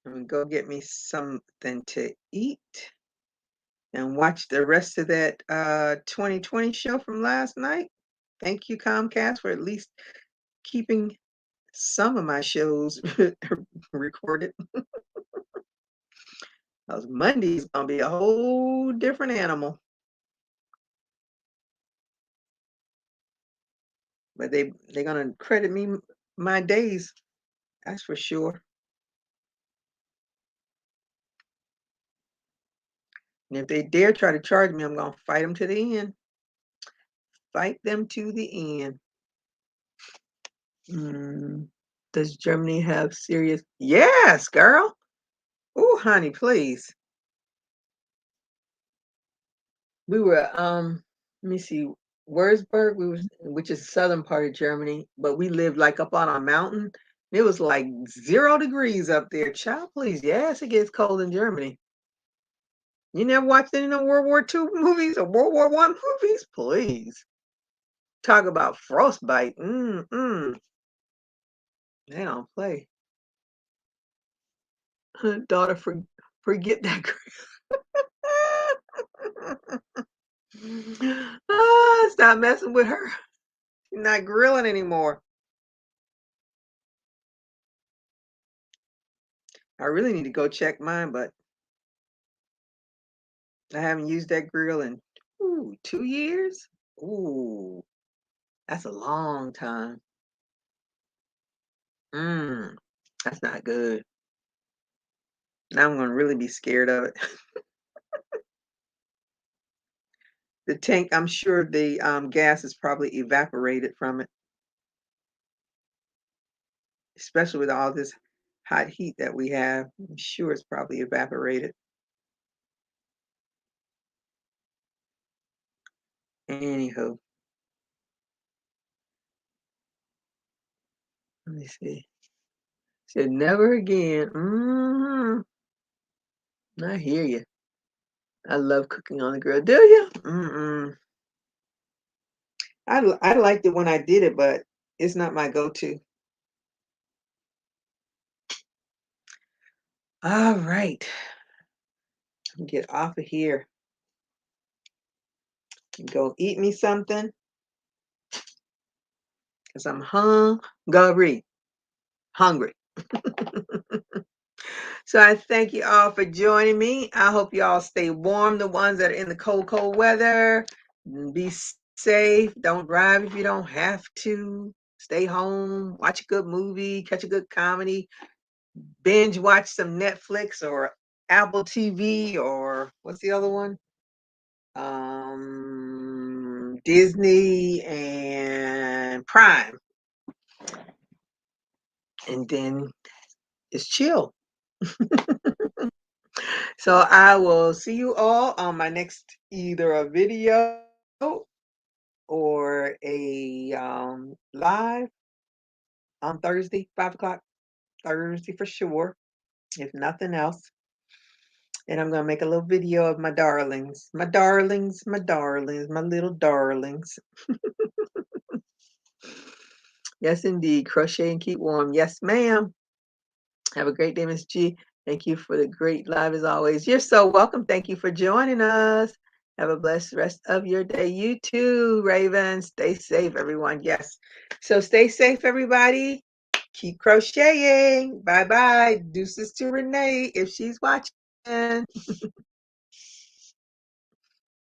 I'm gonna go get me something to eat and watch the rest of that 2020 show from last night. Thank you, Comcast, for at least keeping some of my shows recorded. Because Monday's gonna be a whole different animal. But they're gonna credit me my days. That's for sure. And if they dare try to charge me, I'm gonna fight them to the end. Fight them to the end. Does Germany have serious? Yes, girl. Oh, honey, please. We were let me see, Wurzburg, which is the southern part of Germany, but we lived like up on a mountain. It was like 0 degrees up there. Child, please. Yes, it gets cold in Germany. You never watched any of the World War II movies or World War I movies? Please. Talk about frostbite. They don't play. Daughter, forget that. Stop messing with her. She's not grilling anymore. I really need to go check mine, but I haven't used that grill in 2 years. Ooh, that's a long time. That's not good. Now I'm gonna really be scared of it. The tank, I'm sure the gas is probably evaporated from it, especially with all this hot heat that we have. I'm sure it's probably evaporated. Anywho, let me see. Said never again. I hear you. I love cooking on the grill. Do you? I liked it when I did it, but it's not my go-to. All right. Get off of here and go eat me something because I'm hungry. Hungry. So I thank you all for joining me. I hope you all stay warm, the ones that are in the cold, cold weather. Be safe. Don't drive if you don't have to. Stay home. Watch a good movie. Catch a good comedy. Binge watch some Netflix or Apple TV or what's the other one? Disney and Prime. And then it's chill. So I will see you all on my next either a video or a live on Thursday, 5 o'clock Thursday for sure, if nothing else. And I'm gonna make a little video of my darlings, my darlings, my darlings, my little darlings. Yes, indeed. Crochet and keep warm. Yes, ma'am. Have a great day, Miss G. Thank you for the great live as always. You're so welcome. Thank you for joining us. Have a blessed rest of your day. You too, Raven. Stay safe, everyone. Yes. So stay safe, everybody. Keep crocheting. Bye-bye. Deuces to Renee if she's watching.